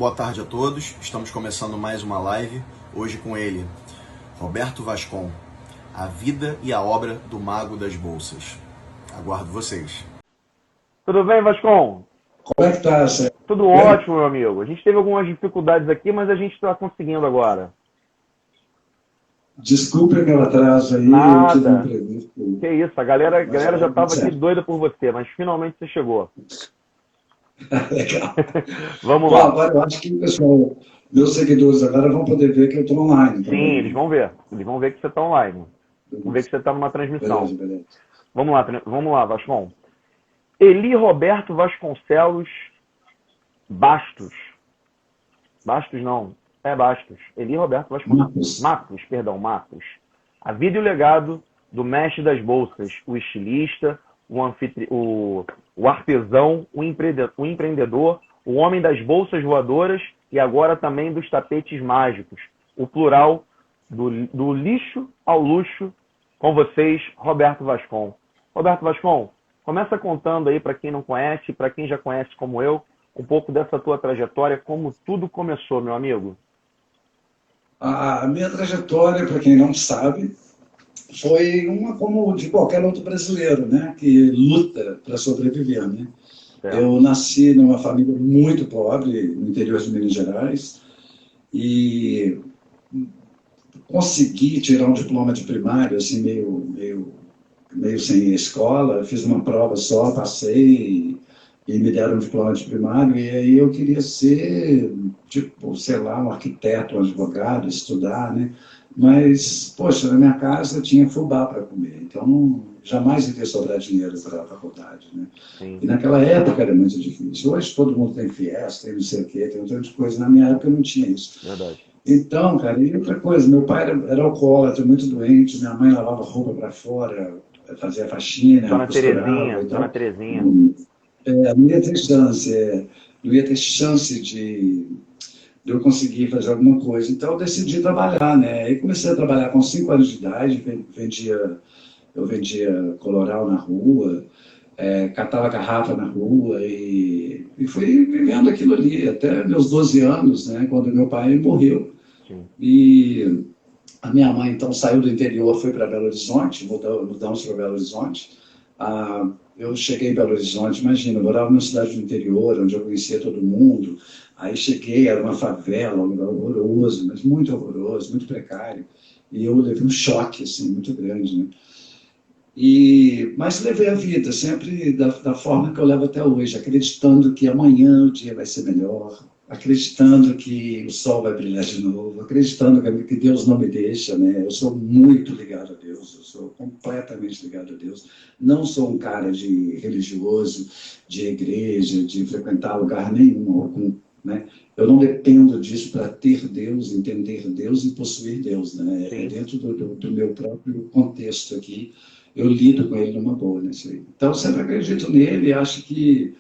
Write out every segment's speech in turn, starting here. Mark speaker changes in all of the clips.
Speaker 1: Boa tarde a todos, estamos começando mais uma live, hoje com ele, Roberto Vascon, a vida e a obra do Mago das Bolsas. Aguardo vocês.
Speaker 2: Tudo bem, Vascon?
Speaker 3: Como é que tá, Sérgio?
Speaker 2: Tudo ótimo, meu amigo. A gente teve algumas dificuldades aqui, mas a gente está conseguindo agora.
Speaker 3: Desculpe pelo atraso aí.
Speaker 2: Nada.
Speaker 3: Eu tive um imprevisto.
Speaker 2: Que isso, a galera já estava aqui doida por você, mas finalmente você chegou.
Speaker 3: Legal.
Speaker 2: Vamos lá.
Speaker 3: Agora eu acho que, pessoal, meus seguidores agora vão poder ver que eu estou online.
Speaker 2: Sim, eles vão ver. Eles vão ver que você está online. Vão ver que você está numa transmissão.
Speaker 3: Beleza.
Speaker 2: Vamos lá, Vascon. Eli Roberto Vasconcelos Bastos. Bastos não. É Bastos. Eli Roberto Vasconcelos. Marcos. A vida e o legado do mestre das bolsas, o estilista, o artesão, o empreendedor, o homem das bolsas voadoras e agora também dos tapetes mágicos. O plural do lixo ao luxo. Com vocês, Roberto Vascon. Roberto Vascon, começa contando aí para quem não conhece, para quem já conhece como eu, um pouco dessa tua trajetória, como tudo começou, meu amigo.
Speaker 3: A minha trajetória, para quem não sabe, foi uma como de qualquer outro brasileiro, né? Que luta para sobreviver, né? Eu nasci numa família muito pobre, no interior de Minas Gerais, e consegui tirar um diploma de primário, assim, meio sem escola. Fiz uma prova só, passei e me deram um diploma de primário, e aí eu queria ser, tipo, sei lá, um arquiteto, um advogado, estudar, né? Mas, poxa, na minha casa tinha fubá para comer, então jamais iria sobrar dinheiro para a faculdade, né?
Speaker 2: Sim.
Speaker 3: E naquela época era muito difícil. Hoje todo mundo tem Fiesta, tem não sei o quê, tem um tanto de coisa. Na minha época não tinha isso.
Speaker 2: Verdade.
Speaker 3: Então, cara, e outra coisa, meu pai era alcoólatra, muito doente, minha mãe lavava roupa para fora, fazia faxina,
Speaker 2: Dona
Speaker 3: costurava.
Speaker 2: Terezinha.
Speaker 3: Não ia ter chance de eu conseguir fazer alguma coisa. Então eu decidi trabalhar, né? Aí comecei a trabalhar com 5 anos de idade, eu vendia coloral na rua, catava garrafa na rua e fui vivendo aquilo ali até meus 12 anos, né? Quando meu pai morreu.
Speaker 2: Sim.
Speaker 3: E a minha mãe então saiu do interior, foi para Belo Horizonte, mudamos para Belo Horizonte. Eu cheguei em Belo Horizonte, imagina, eu morava numa cidade do interior, onde eu conhecia todo mundo. Aí cheguei, era uma favela, um lugar horroroso, mas muito horroroso, muito precário. E eu levei um choque, assim, muito grande, né? Mas levei a vida sempre da forma que eu levo até hoje, acreditando que amanhã o dia vai ser melhor, acreditando que o sol vai brilhar de novo, acreditando que Deus não me deixa, né? Eu sou muito ligado a Deus, eu sou completamente ligado a Deus. Não sou um cara de religioso, de igreja, de frequentar lugar nenhum, né? Eu não dependo disso para ter Deus, entender Deus e possuir Deus, né? É dentro do meu próprio contexto aqui. Eu lido com ele numa boa, né? Então, sempre acredito nele e acho que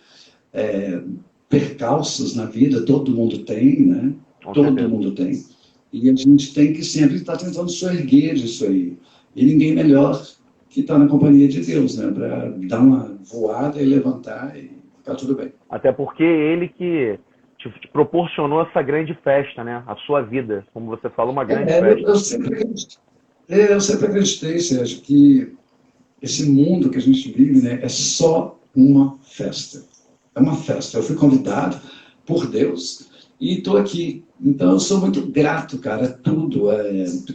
Speaker 3: percalços na vida todo mundo tem, né? Todo mundo tem. E a gente tem que sempre estar tentando se erguer disso aí. E ninguém melhor que estar na companhia de Deus, né? Para dar uma voada e levantar e ficar tudo bem.
Speaker 2: Até porque ele que te proporcionou essa grande festa, né? A sua vida, como você falou, uma grande festa.
Speaker 3: Eu sempre acreditei, Sérgio, que esse mundo que a gente vive, né, é só uma festa. É uma festa. Eu fui convidado por Deus e estou aqui. Então, eu sou muito grato, cara, a tudo.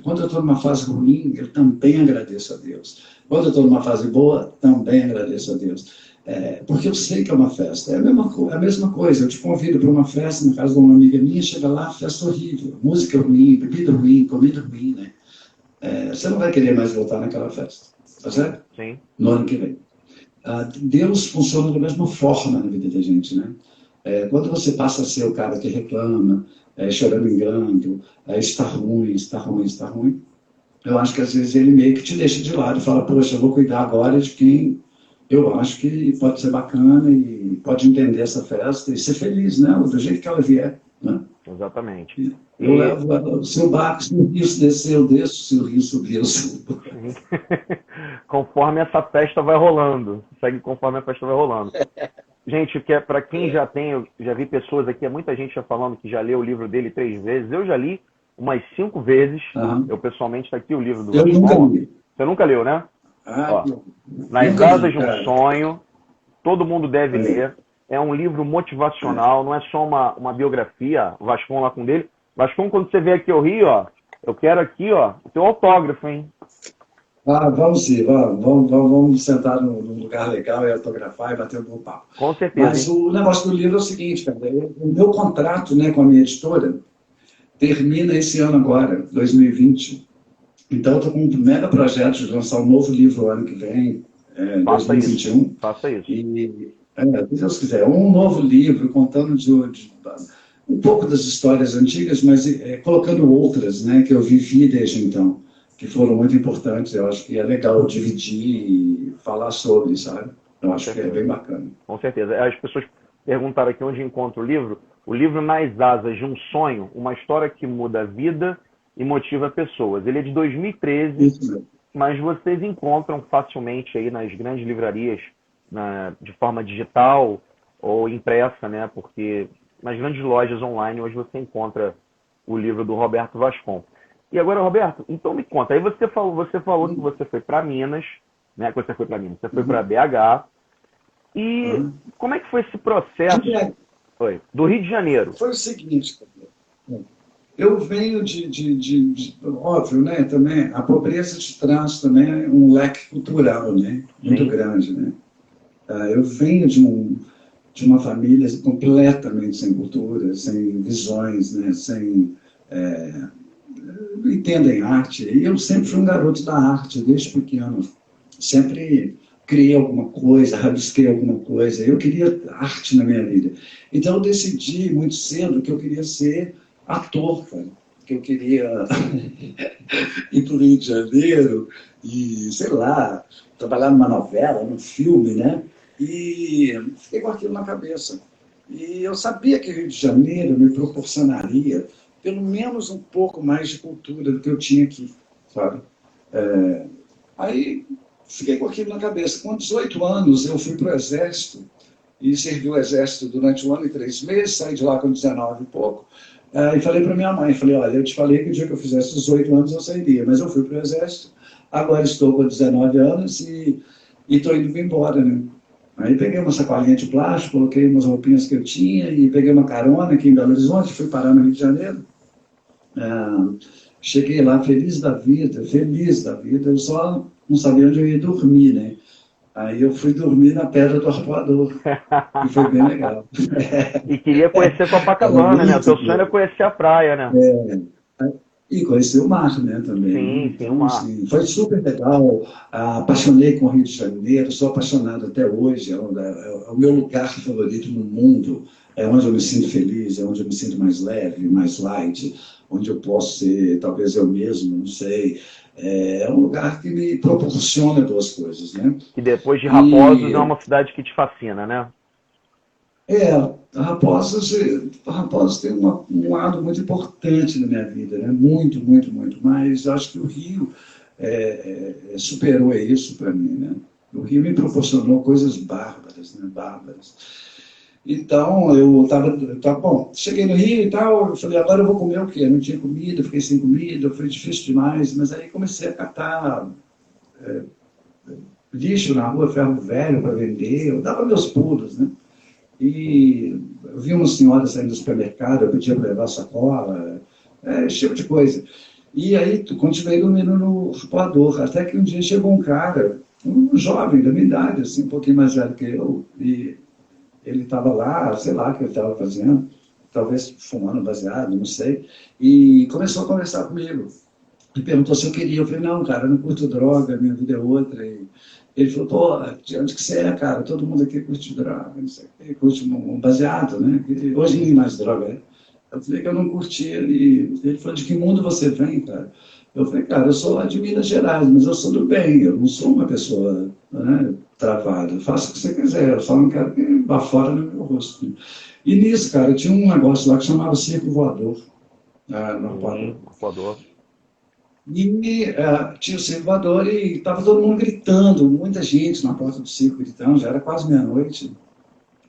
Speaker 3: Quando eu estou numa fase ruim, eu também agradeço a Deus. Quando eu estou numa fase boa, também agradeço a Deus. Porque eu sei que é uma festa. É a mesma coisa. Eu te convido para uma festa na casa de uma amiga minha, chega lá, festa horrível. Música ruim, bebida ruim, comida ruim, né? Você não vai querer mais voltar naquela festa. Tá certo?
Speaker 2: Sim.
Speaker 3: No ano que vem. Deus funciona da mesma forma na vida da gente, né? Quando você passa a ser o cara que reclama, chorando em grande, está ruim, eu acho que às vezes ele meio que te deixa de lado e fala, poxa, eu vou cuidar agora de quem eu acho que pode ser bacana e pode entender essa festa e ser feliz, né? Do jeito que ela vier, né?
Speaker 2: Exatamente.
Speaker 3: Eu levo, se o barco, se o rio descer, eu desço, se o rio subir, eu subo.
Speaker 2: Conforme essa festa vai rolando. Segue conforme a festa vai rolando. Gente, que é para quem já tem, eu já vi pessoas aqui, muita gente já falando que já leu o livro dele 3 vezes. Eu já li umas 5 vezes.
Speaker 3: Aham.
Speaker 2: Eu pessoalmente está aqui o livro do
Speaker 3: Eu nunca
Speaker 2: Vasconcelos.
Speaker 3: li.
Speaker 2: Você nunca leu, né?
Speaker 3: Ah,
Speaker 2: Ó, Nas
Speaker 3: nunca
Speaker 2: Asas
Speaker 3: li,
Speaker 2: de um
Speaker 3: cara.
Speaker 2: Sonho, todo mundo deve
Speaker 3: É,
Speaker 2: ler. É um livro motivacional, não é só uma biografia. O Vascon lá com dele. Vascon, quando você vier aqui ao Rio, ó, eu quero aqui, ó, o teu autógrafo, hein?
Speaker 3: Ah, vamos sim, vamos sentar num lugar legal e autografar e bater um bom papo.
Speaker 2: Com certeza,
Speaker 3: Mas
Speaker 2: hein?
Speaker 3: o negócio do livro é o seguinte, cara, o meu contrato, né, com a minha editora termina esse ano agora, 2020. Então eu estou com um mega projeto de lançar um novo livro ano que vem,
Speaker 2: Faça isso.
Speaker 3: 2021.
Speaker 2: Faça isso.
Speaker 3: Se Deus quiser, um novo livro contando um pouco das histórias antigas, mas colocando outras, né, que eu vivi desde então, que foram muito importantes. Eu acho que é legal dividir e falar sobre, sabe? Eu acho que é bem bacana.
Speaker 2: Com certeza. As pessoas perguntaram aqui onde encontra o livro. O livro Nas Asas de um Sonho, uma história que muda a vida e motiva pessoas. Ele é de 2013,
Speaker 3: Isso mesmo.
Speaker 2: mas vocês encontram facilmente aí nas grandes livrarias, de forma digital ou impressa, né? Porque nas grandes lojas online hoje você encontra o livro do Roberto Vascon. E agora, Roberto, então me conta. Aí você falou que você foi para Minas, né? Que você foi para Minas, você foi para BH. E como é que foi esse processo? Foi do Rio de Janeiro.
Speaker 3: Foi o seguinte, eu venho óbvio, né, também, a pobreza te traz também um leque cultural, né, muito
Speaker 2: Sim.
Speaker 3: grande, né. Eu venho de uma família completamente sem cultura, sem visões, né, não entendem arte, e eu sempre fui um garoto da arte, desde pequeno, sempre criei alguma coisa, rabisquei alguma coisa, eu queria arte na minha vida. Então eu decidi muito cedo que eu queria ser ator, cara, que eu queria ir para o Rio de Janeiro e, sei lá, trabalhar numa novela, num filme, né? E fiquei com aquilo na cabeça. E eu sabia que o Rio de Janeiro me proporcionaria pelo menos um pouco mais de cultura do que eu tinha aqui, sabe? Aí fiquei com aquilo na cabeça. Com 18 anos eu fui para o Exército e servi o Exército durante 1 ano e 3 meses, saí de lá com 19 e pouco. E falei para minha mãe, falei, olha, eu te falei que o dia que eu fizesse 18 anos eu sairia, mas eu fui para o Exército, agora estou com 19 anos e estou indo embora, né? Aí peguei uma sacolinha de plástico, coloquei umas roupinhas que eu tinha e peguei uma carona aqui em Belo Horizonte, fui parar no Rio de Janeiro. Cheguei lá feliz da vida, eu só não sabia onde eu ia dormir, né? Aí eu fui dormir na Pedra do Arpoador, que foi bem legal.
Speaker 2: E queria conhecer Copacabana, né? O teu sonho era conhecer a praia, né?
Speaker 3: E conheci o mar, né, também.
Speaker 2: Sim, o mar.
Speaker 3: Assim, foi super legal, apaixonei com o Rio de Janeiro, sou apaixonado até hoje, é o meu lugar favorito no mundo, é onde eu me sinto feliz, é onde eu me sinto mais leve, mais light, onde eu posso ser talvez eu mesmo, não sei. É um lugar que me proporciona duas coisas, né?
Speaker 2: E depois de Raposos é uma cidade que te fascina, né?
Speaker 3: Raposos tem um lado muito importante na minha vida, né? Muito, muito, muito. Mas acho que o Rio superou isso para mim, né? O Rio me proporcionou coisas bárbaras, né? Bárbaras. Então, bom, cheguei no Rio e tal, eu falei, agora eu vou comer o quê? Não tinha comida, fiquei sem comida, foi difícil demais, mas aí comecei a catar lixo na rua, ferro velho para vender, eu dava meus pulos, né? E eu vi uma senhora saindo do supermercado, eu pedia para levar sacola, esse tipo de coisa. E aí continuei dormindo no arpoador, até que um dia chegou um cara, um jovem da minha idade, assim, um pouquinho mais velho que eu, e ele estava lá, sei lá o que ele estava fazendo, talvez fumando baseado, não sei, e começou a conversar comigo. E perguntou se eu queria. Eu falei, não, cara, eu não curto droga, minha vida é outra. E ele falou, pô, de onde que você é, cara? Todo mundo aqui curte droga, não sei o quê, curte um baseado, né? Hoje ninguém mais droga, né? Eu falei que eu não curtia. Ele falou, de que mundo você vem, cara? Eu falei, cara, eu sou lá de Minas Gerais, mas eu sou do bem, eu não sou uma pessoa, né, travada. Eu faço o que você quiser, eu só não quero que vá fora no meu rosto. E nisso, cara, tinha um negócio lá que chamava Circo Voador, no
Speaker 2: Arpoador.
Speaker 3: E tinha o circo voador e estava todo mundo gritando, muita gente na porta do circo gritando, já era quase meia-noite.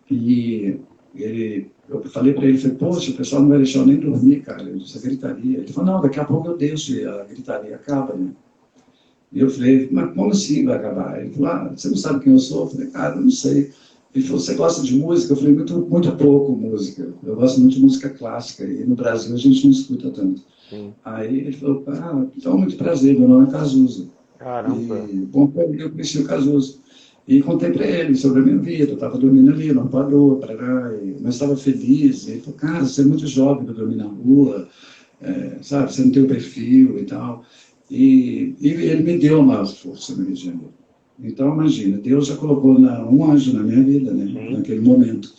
Speaker 3: E eu falei para ele, falei, poxa, o pessoal não vai deixar eu nem dormir, cara, essa gritaria. Ele falou, não, daqui a pouco eu deixo e a gritaria acaba, né? E eu falei, mas como assim vai acabar? Ele falou, você não sabe quem eu sou? Eu falei, cara, eu não sei. Ele falou, você gosta de música? Eu falei, muito pouco música. Eu gosto muito de música clássica e no Brasil a gente não escuta tanto.
Speaker 2: Sim.
Speaker 3: Aí ele falou, então muito prazer, meu nome é Cazuza.
Speaker 2: Caramba.
Speaker 3: E, bom, eu conheci o Cazuza. E contei para ele sobre a minha vida. Eu estava dormindo ali no arpoador, mas estava feliz. E ele falou, cara, você é muito jovem para dormir na rua, sabe? Você não tem o perfil e tal. E ele me deu uma força no Rio de Janeiro. Então, imagina, Deus já colocou um anjo na minha vida, né?
Speaker 2: Sim.
Speaker 3: Naquele momento.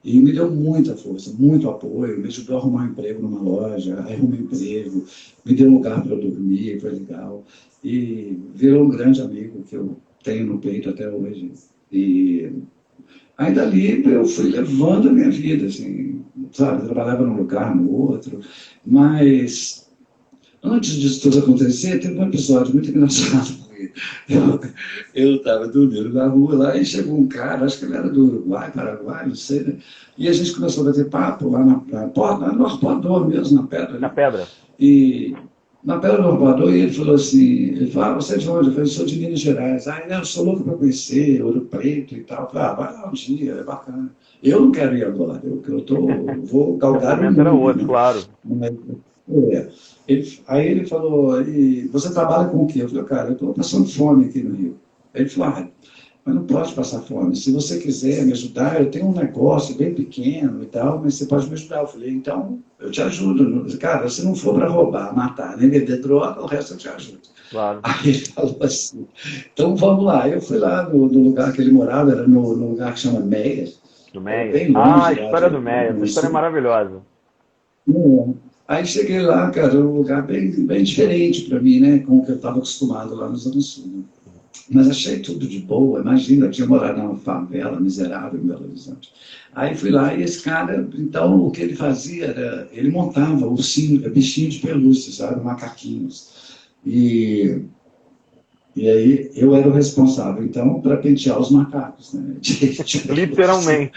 Speaker 3: E me deu muita força, muito apoio, me ajudou a arrumar um emprego numa loja, arrumei um emprego, me deu um lugar para eu dormir, foi legal. E virou um grande amigo que eu tenho no peito até hoje. E aí dali eu fui levando a minha vida, assim, sabe? Trabalhava num lugar, no outro, mas antes disso tudo acontecer, teve um episódio muito engraçado. Eu estava dormindo na rua lá e chegou um cara, acho que ele era do Uruguai, Paraguai, não sei, né? E a gente começou a bater papo lá no arpoador mesmo, na pedra.
Speaker 2: Na pedra.
Speaker 3: E na pedra do arpoador, e ele falou assim, ele falou, você é de onde? Eu falei, sou de Minas Gerais. Não, eu sou louco para conhecer, Ouro Preto e tal. Eu falei, vai lá um dia, é bacana. Eu não quero ir agora, eu vou galgar o mundo.
Speaker 2: Era outro, claro.
Speaker 3: Aí ele falou, você trabalha com o quê? Eu falei, cara, eu estou passando fome aqui no Rio. Ele falou, mas não pode passar fome. Se você quiser me ajudar, eu tenho um negócio bem pequeno e tal, mas você pode me ajudar. Eu falei, então, eu te ajudo. Cara, se não for para roubar, matar, nem vender droga, o resto eu te ajudo.
Speaker 2: Claro.
Speaker 3: Aí ele falou assim, então vamos lá. Eu fui lá no lugar que ele morava, era no lugar que chama Meia.
Speaker 2: Do Meia.
Speaker 3: Bem longe,
Speaker 2: A história do Meia, essa história é maravilhosa.
Speaker 3: Aí cheguei lá, cara, um lugar bem, bem diferente para mim, né? Com o que eu estava acostumado lá no Zona Sul. Né? Mas achei tudo de boa. Imagina, eu tinha morado numa favela miserável em Belo Horizonte. Aí fui lá e esse cara, então, o que ele fazia era, ele montava bichinho de pelúcia, sabe? Macaquinhos. E aí eu era o responsável, então, para pentear os macacos, né?
Speaker 2: Literalmente.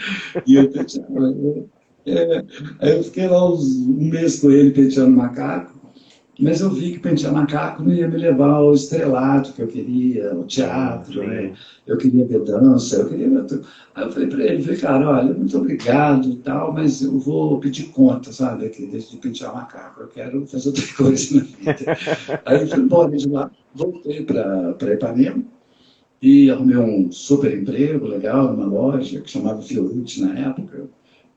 Speaker 3: E eu penteava. Aí eu fiquei lá um mês com ele penteando macaco, mas eu vi que pentear macaco não ia me levar ao estrelato que eu queria, ao teatro, né? Eu queria ver dança, eu queria ver tudo. Aí eu falei para ele, cara, olha, muito obrigado e tal, mas eu vou pedir conta, sabe, de pentear macaco, eu quero fazer outra coisa na vida. Aí eu fui embora de lá, voltei para Ipanema e arrumei um super emprego legal numa loja que chamava Fiorucci na época,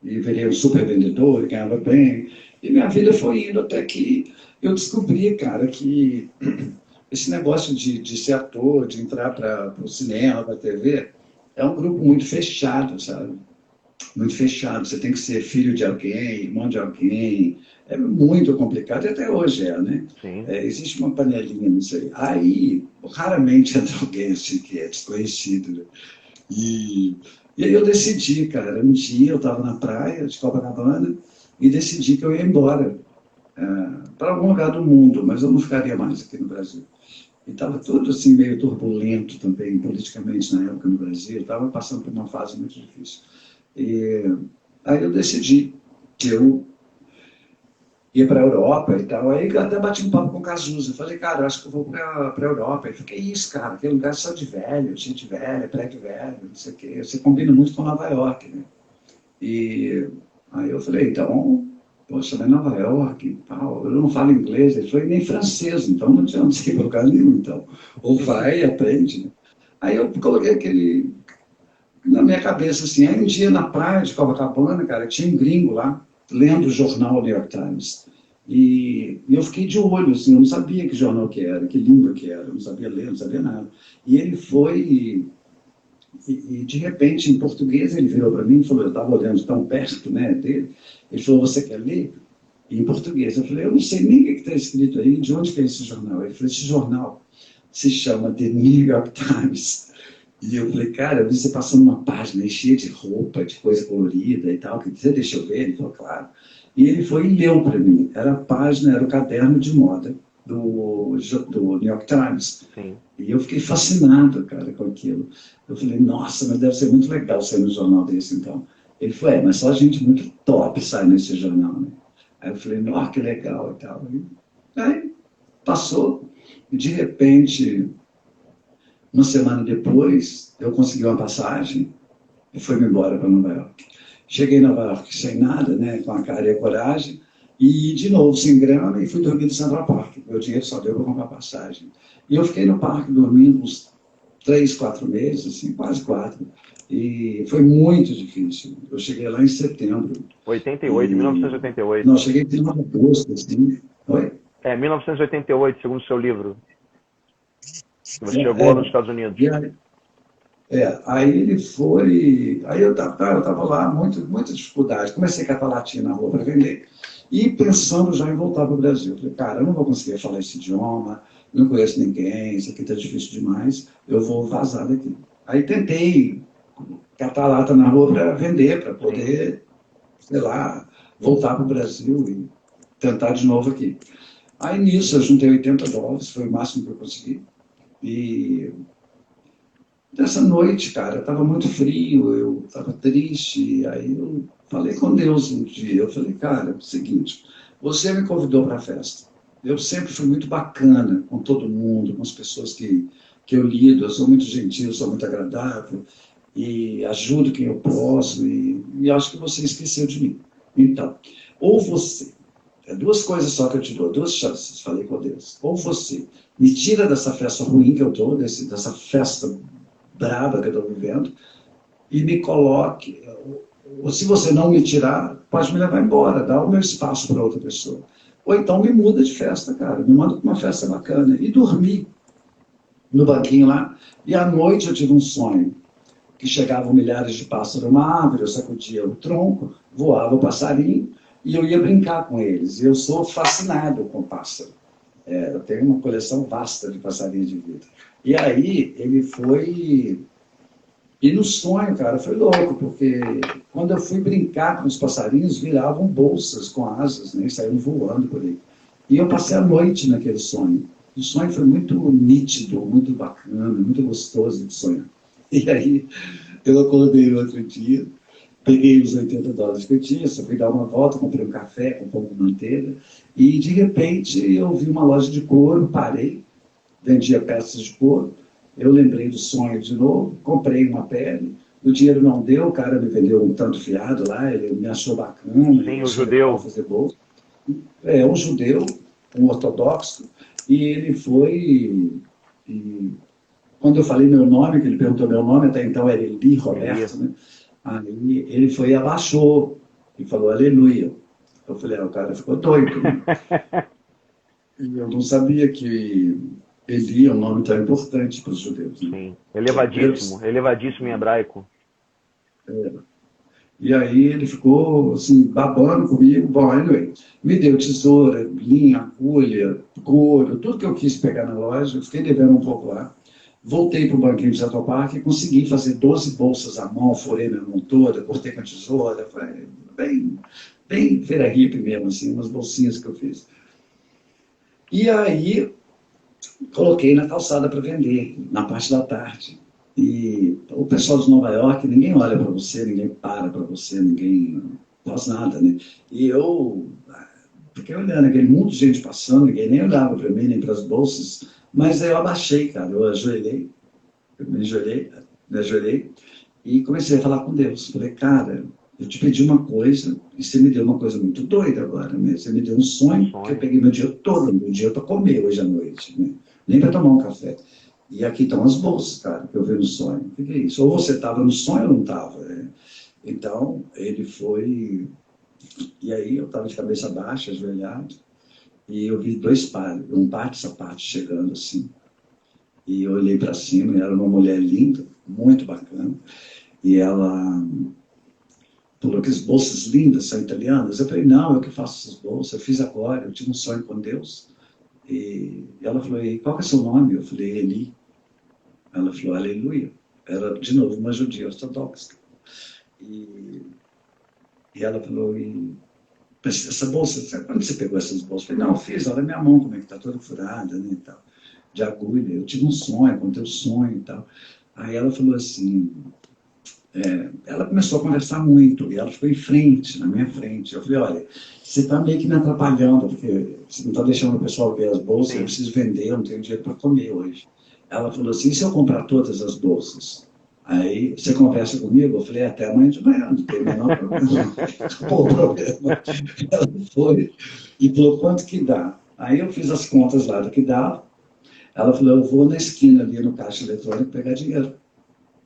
Speaker 3: e virei um super vendedor, ganhava bem, e minha vida foi indo até que eu descobri, cara, que esse negócio de ser ator, de entrar para o cinema, para a TV, é um grupo muito fechado, sabe? Muito fechado. Você tem que ser filho de alguém, irmão de alguém. É muito complicado, e até hoje né? Existe uma panelinha nisso aí. Aí, raramente entra alguém assim que é desconhecido, né? E aí eu decidi, cara, um dia eu estava na praia de Copacabana e decidi que eu ia embora para algum lugar do mundo, mas eu não ficaria mais aqui no Brasil. E estava tudo assim meio turbulento também, politicamente, na época no Brasil. Estava passando por uma fase muito difícil. E aí eu decidi que eu ia para a Europa e tal. Aí até bati um papo com o Cazuza. Eu falei, cara, eu acho que eu vou para a Europa. Ele falou, que isso, cara? Aquele lugar só de velho, gente velha, prédio velho, não sei o quê. Você combina muito com Nova York, né? E aí eu falei, então, poxa, mas Nova York e tal, eu não falo inglês. Ele falou, e nem francês, então não tinha onde ir para lugar nenhum, então. Ou vai e aprende, né? Aí eu coloquei aquele na minha cabeça, assim. Aí um dia na praia de Copacabana, cara, tinha um gringo lá, lendo o jornal New York Times. E eu fiquei de olho, assim, eu não sabia que jornal que era, que língua que era, eu não sabia ler, não sabia nada. E ele foi, e de repente, em português, ele virou para mim e falou, eu estava olhando tão perto, né, dele, ele falou, você quer ler? E em português. Eu falei, eu não sei nem o que está escrito aí, de onde que é esse jornal? Ele falou, esse jornal se chama The New York Times. E eu falei, cara, eu vi você passando uma página cheia de roupa, de coisa colorida e tal, que você deixa eu ver? Ele falou, claro. E ele foi e leu para mim. Era a página, era o caderno de moda do New York Times.
Speaker 2: Sim.
Speaker 3: E eu fiquei fascinado, cara, com aquilo. Eu falei, nossa, mas deve ser muito legal sair no jornal desse, então. Ele falou, mas só gente muito top sai nesse jornal, né? Aí eu falei, nossa, que legal e tal. Aí passou, e de repente, uma semana depois, eu consegui uma passagem e fui-me embora para Nova York. Cheguei em Nova York sem nada, né, com a cara e a coragem, e de novo sem grana, e fui dormir no Central Park. Meu dinheiro só deu para comprar passagem. E eu fiquei no parque dormindo uns 3, 4 meses, assim, quase 4. E foi muito difícil. Eu cheguei lá em setembro.
Speaker 2: 88, 1988.
Speaker 3: Não, cheguei em agosto, assim. Oi?
Speaker 2: 1988, segundo o seu livro. Que você chegou nos Estados Unidos.
Speaker 3: Aí ele foi. Aí eu tava lá, muita dificuldade. Comecei a catar latinha na rua para vender. E pensando já em voltar para o Brasil. Falei, cara, eu não vou conseguir falar esse idioma, não conheço ninguém, isso aqui está difícil demais, eu vou vazar daqui. Aí tentei catar lata na rua para vender, para poder, sei lá, voltar para o Brasil e tentar de novo aqui. Aí nisso eu juntei $80, foi o máximo que eu consegui. E nessa noite, cara, estava muito frio, eu estava triste, aí eu falei com Deus um dia, eu falei, cara, é o seguinte, você me convidou para a festa, eu sempre fui muito bacana com todo mundo, com as pessoas que eu lido, eu sou muito gentil, sou muito agradável, e ajudo quem eu posso, e acho que você esqueceu de mim. Então, ou você, duas coisas só que eu te dou, duas chances, falei com Deus, ou você me tira dessa festa ruim que eu estou, dessa festa braba que eu estou vivendo, e me coloque, ou se você não me tirar, pode me levar embora, dá o meu espaço para outra pessoa. Ou então me muda de festa, cara, me manda para uma festa bacana. E dormi no banquinho lá, e à noite eu tive um sonho, que chegavam milhares de pássaros numa árvore, eu sacudia o tronco, voava o passarinho, e eu ia brincar com eles. E eu sou fascinado com pássaro. Eu tenho uma coleção vasta de passarinhos de vida. E aí ele foi... E no sonho, cara, foi louco, porque quando eu fui brincar com os passarinhos, viravam bolsas com asas, né? E saíam voando por aí. E eu passei a noite naquele sonho. O sonho foi muito nítido, muito bacana, muito gostoso de sonhar. E aí eu acordei no outro dia, peguei os $80 que eu tinha, só fui dar uma volta, comprei um café com pão com manteiga, e de repente eu vi uma loja de couro, parei, vendia peças de couro, eu lembrei do sonho de novo, comprei uma pele, o dinheiro não deu, o cara me vendeu um tanto fiado lá, ele me achou bacana.
Speaker 2: Sim, o judeu.
Speaker 3: Fazer bolsa. Um judeu, um ortodoxo, e ele foi... E quando eu falei meu nome, que ele perguntou meu nome, até então era Eli Roberto, né? Aí ele foi e abaixou e falou aleluia. Eu falei, o cara ficou doido, né? E eu não sabia que Eli é um nome tão importante para os judeus. Né?
Speaker 2: Sim, elevadíssimo, elevadíssimo em hebraico.
Speaker 3: E aí ele ficou assim, babando comigo. Bom, anyway, me deu tesoura, linha, agulha, couro, tudo que eu quis pegar na loja. Eu fiquei devendo um pouco lá. Voltei para o banquinho de Central Park e consegui fazer 12 bolsas à mão, furei minha mão toda, cortei com a tesoura, foi bem feira hippie mesmo, assim, umas bolsinhas que eu fiz. E aí, coloquei na calçada para vender, na parte da tarde. E o pessoal de Nova York, ninguém olha para você, ninguém para você, ninguém faz nada, né? E eu fiquei olhando aquele monte de gente passando, ninguém nem olhava para mim, nem para as bolsas. Mas aí eu abaixei, cara, eu me ajoelhei e comecei a falar com Deus. Falei, cara, eu te pedi uma coisa e você me deu uma coisa muito doida agora, né? Você me deu um sonho que eu peguei meu dia todo, meu dia para comer hoje à noite, né? Nem para tomar um café. E aqui estão as bolsas, cara, que eu vi no sonho. O que é isso? Ou você estava no sonho ou não estava, né? Então, ele foi... E aí eu estava de cabeça baixa, ajoelhado, e eu vi um par de sapatos chegando assim. E eu olhei para cima e era uma mulher linda, muito bacana. E ela falou que as bolsas lindas são italianas. Eu falei, não, eu que faço essas bolsas, eu fiz agora, eu tive um sonho com Deus. E ela falou, e qual que é seu nome? Eu falei, Eli. Ela falou, aleluia. Era, de novo, uma judia ortodoxa. E ela falou, essa bolsa, quando você pegou essas bolsas? Eu falei, não, eu fiz, olha a minha mão, como é que tá toda furada, né, e tal, de agulha. Eu tive um sonho, contei o sonho e tal. Aí ela falou assim, ela começou a conversar muito, e ela ficou em frente, na minha frente. Eu falei, olha, você está meio que me atrapalhando, porque você não está deixando o pessoal ver as bolsas, eu preciso vender, eu não tenho dinheiro para comer hoje. Ela falou assim, e se eu comprar todas as bolsas? Aí, você conversa comigo? Eu falei, até amanhã de manhã, não tem o menor problema. Acabou o problema. Ela foi e falou, quanto que dá? Aí eu fiz as contas lá do que dava. Ela falou, eu vou na esquina ali no caixa eletrônico pegar dinheiro.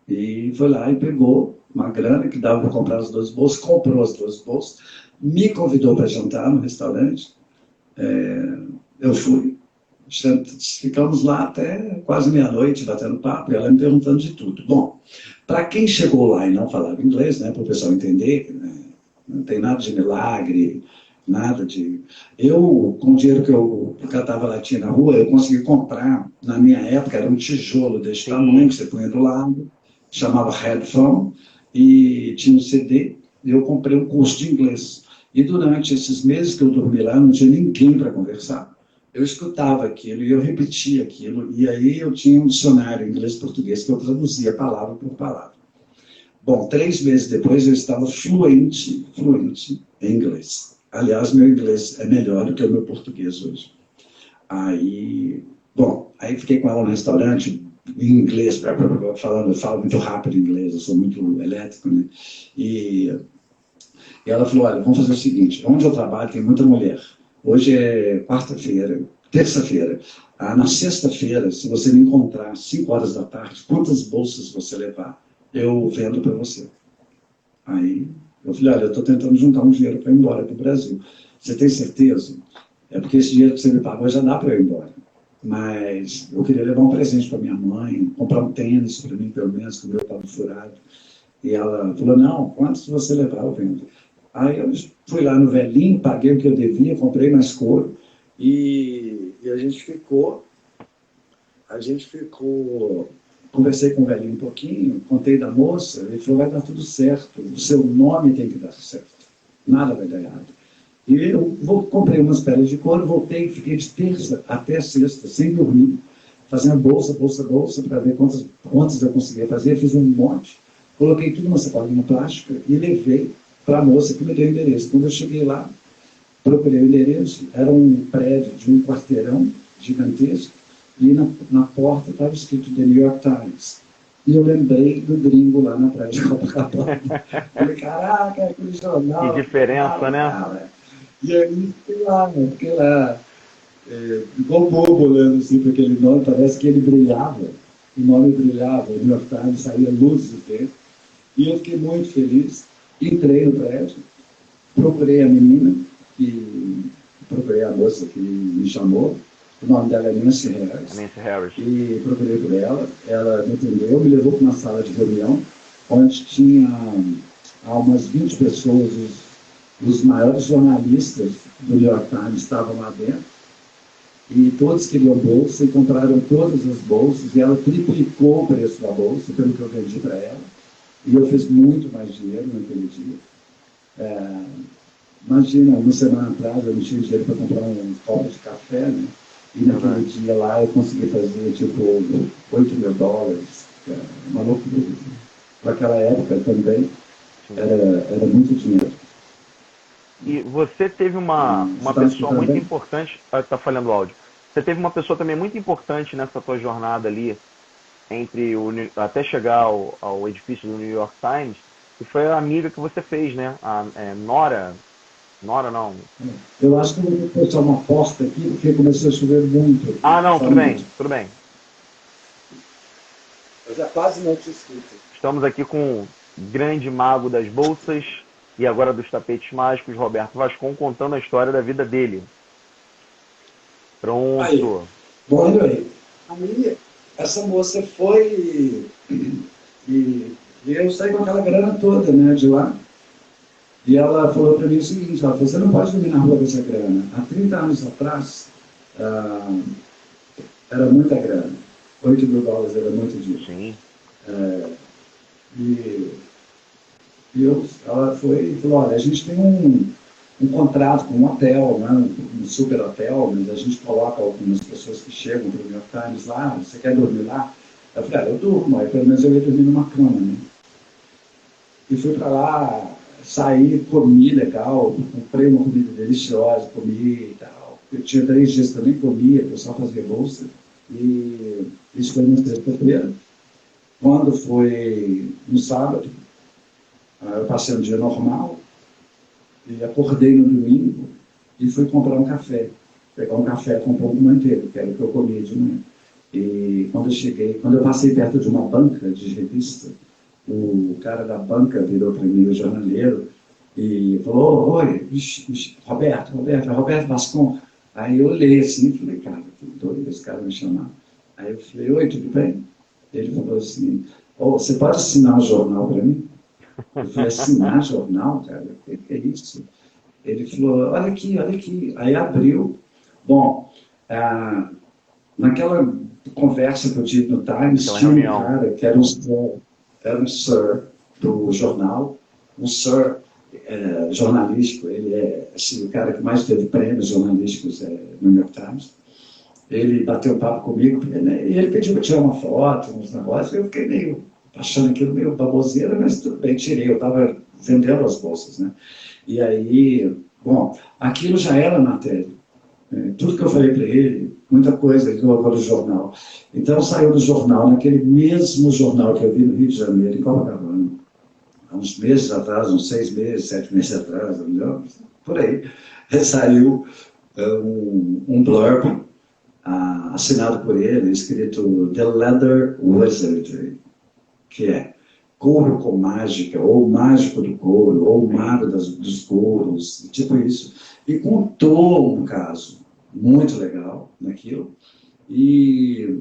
Speaker 3: E foi lá e pegou uma grana que dava para comprar as duas bolsas, comprou as duas bolsas, me convidou para jantar no restaurante. Eu fui, ficamos lá até quase meia-noite, batendo papo, e ela me perguntando de tudo. Bom, para quem chegou lá e não falava inglês, né, para o pessoal entender, né, não tem nada de milagre, nada de... Eu, com o dinheiro que eu catava latinha na rua, eu consegui comprar, na minha época, era um tijolo desse tamanho, que você punha do lado, chamava Headphone, e tinha um CD, e eu comprei um curso de inglês. E durante esses meses que eu dormi lá, não tinha ninguém para conversar. Eu escutava aquilo e eu repetia aquilo, e aí eu tinha um dicionário inglês-português que eu traduzia palavra por palavra. Bom, 3 meses depois eu estava fluente em inglês. Aliás, meu inglês é melhor do que o meu português hoje. Aí fiquei com ela no restaurante, em inglês, eu falo muito rápido inglês, eu sou muito elétrico, né? E ela falou, olha, vamos fazer o seguinte, onde eu trabalho tem muita mulher. Hoje é quarta-feira, terça-feira. Na sexta-feira, se você me encontrar às 5 horas da tarde, quantas bolsas você levar, eu vendo para você. Aí eu falei, olha, eu estou tentando juntar um dinheiro para ir embora para o Brasil. Você tem certeza? É porque esse dinheiro que você me pagou já dá para eu ir embora. Mas eu queria levar um presente para minha mãe, comprar um tênis para mim, pelo menos, que o meu estava furado. E ela falou, não, quantos você levar, eu vendo. Aí eu fui lá no velhinho, paguei o que eu devia, comprei mais couro, e a gente ficou, conversei com o velhinho um pouquinho, contei da moça, ele falou, vai dar tudo certo, o seu nome tem que dar certo, nada vai dar errado. E eu comprei umas peles de couro, voltei, fiquei de terça até sexta, sem dormir, fazendo bolsa, para ver quantas eu conseguia fazer, fiz um monte, coloquei tudo numa sacolinha plástica e levei para a moça que me deu o endereço. Quando eu cheguei lá, procurei o endereço, era um prédio de um quarteirão gigantesco, e na porta estava escrito The New York Times. E eu lembrei do gringo lá na praia de Copacabana. Falei, caraca, aquele jornal.
Speaker 2: Que diferença,
Speaker 3: cara,
Speaker 2: né?
Speaker 3: Cara. E aí fiquei lá, igual bobo olhando assim para aquele nome, parece que ele brilhava. O nome brilhava, o New York Times saía luzes dele. E eu fiquei muito feliz. Entrei no prédio, procurei a menina, procurei a moça que me chamou, o nome dela é Nancy Harris. E procurei por ela me atendeu, me levou para uma sala de reunião, onde tinha umas 20 pessoas, os maiores jornalistas do New York Times estavam lá dentro, e todos queriam bolsa, e compraram todas as bolsas, e ela triplicou o preço da bolsa, pelo que eu vendi para ela, e eu fiz muito mais dinheiro naquele dia. Imagina, uma semana atrás eu não tinha dinheiro para comprar um copo de café, né? E naquele dia lá eu consegui fazer tipo $8 mil, uma loucura. Para aquela época também era muito dinheiro.
Speaker 2: E você teve uma pessoa muito importante, está falhando o áudio, você teve uma pessoa também muito importante nessa tua jornada ali, até chegar ao edifício do New York Times, que foi a amiga que você fez, né? Nora não.
Speaker 3: Eu acho que eu vou fechar uma porta aqui, porque começou a chover muito. Aqui.
Speaker 2: Não, tudo bem.
Speaker 3: Eu já quase não te escuto.
Speaker 2: Estamos aqui com o grande mago das bolsas e agora dos tapetes mágicos, Roberto Vascon, contando a história da vida dele. Pronto.
Speaker 3: Aí. Bom, aí, essa moça foi e eu saí com aquela grana toda, né, de lá. E ela falou para mim o seguinte, ela falou, você não pode dormir na rua com essa grana. Há 30 anos atrás, era muita grana. $8 mil era muito dinheiro.
Speaker 2: Sim.
Speaker 3: Ela foi e falou, olha, a gente tem um contrato com um hotel, né, um super hotel, mas a gente coloca algumas pessoas que chegam para o New York Times lá, você quer dormir lá? Eu falei, eu durmo, aí pelo menos eu ia dormir numa cama, né? e fui para lá, saí, comi legal, comprei uma comida deliciosa, comi e tal. Eu tinha 3 dias também, comia, o pessoal fazia bolsa, e isso foi na sexta-feira. Quando foi no sábado, eu passei um dia normal, e acordei no domingo e fui comprar um café. Pegar um café com um pouco de manteiga, que era o que eu comia de manhã. E quando eu cheguei, quando eu passei perto de uma banca de revista, o cara da banca virou para mim, o jornaleiro, e falou: oi, Roberto Vascon. Aí eu olhei assim e falei: cara, que doido esse cara me chamar. Aí eu falei: oi, tudo bem? Ele falou assim: você pode assinar um jornal para mim? Eu falei: assinar jornal, cara? O que é isso? Ele falou: olha aqui, olha aqui. Aí abriu. Bom, naquela conversa que eu tive no Times, tinha um cara que era um sir do jornal, um sir jornalístico. Ele é assim, o cara que mais teve prêmios jornalísticos no New York Times. Ele bateu um papo comigo, e ele pediu para tirar uma foto, uns negócios. Eu fiquei meio achando aquilo meio baboseira, mas tudo bem, tirei. Eu estava vendendo as bolsas, né? E aí, bom, aquilo já era matéria. Tudo que eu falei para ele, muita coisa ele colocou no jornal. Então saiu do jornal, naquele mesmo jornal que eu vi no Rio de Janeiro, em Copacabana, há uns meses atrás, uns 6 meses, 7 meses atrás, por aí, saiu um blurb assinado por ele, escrito The Leather Wizardry, que é couro com mágica, ou mágico do couro, ou mago dos couros, tipo isso. E contou um caso muito legal naquilo. E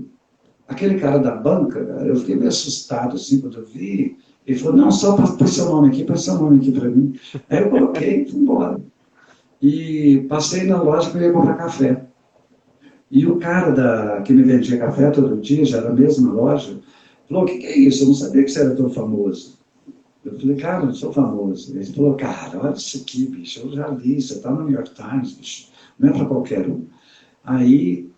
Speaker 3: aquele cara da banca, cara, eu fiquei meio assustado assim quando eu vi. Ele falou: não, só põe seu nome aqui para mim. Aí eu coloquei e fui embora. E passei na loja que eu ia comprar café. E o cara que me vendia café todo dia, já era a mesma loja, falou: o que é isso? Eu não sabia que você era tão famoso. Eu falei: cara, eu não sou famoso. Ele falou: cara, olha isso aqui, bicho, eu já li, você está no New York Times, bicho, não é para qualquer um. Aí,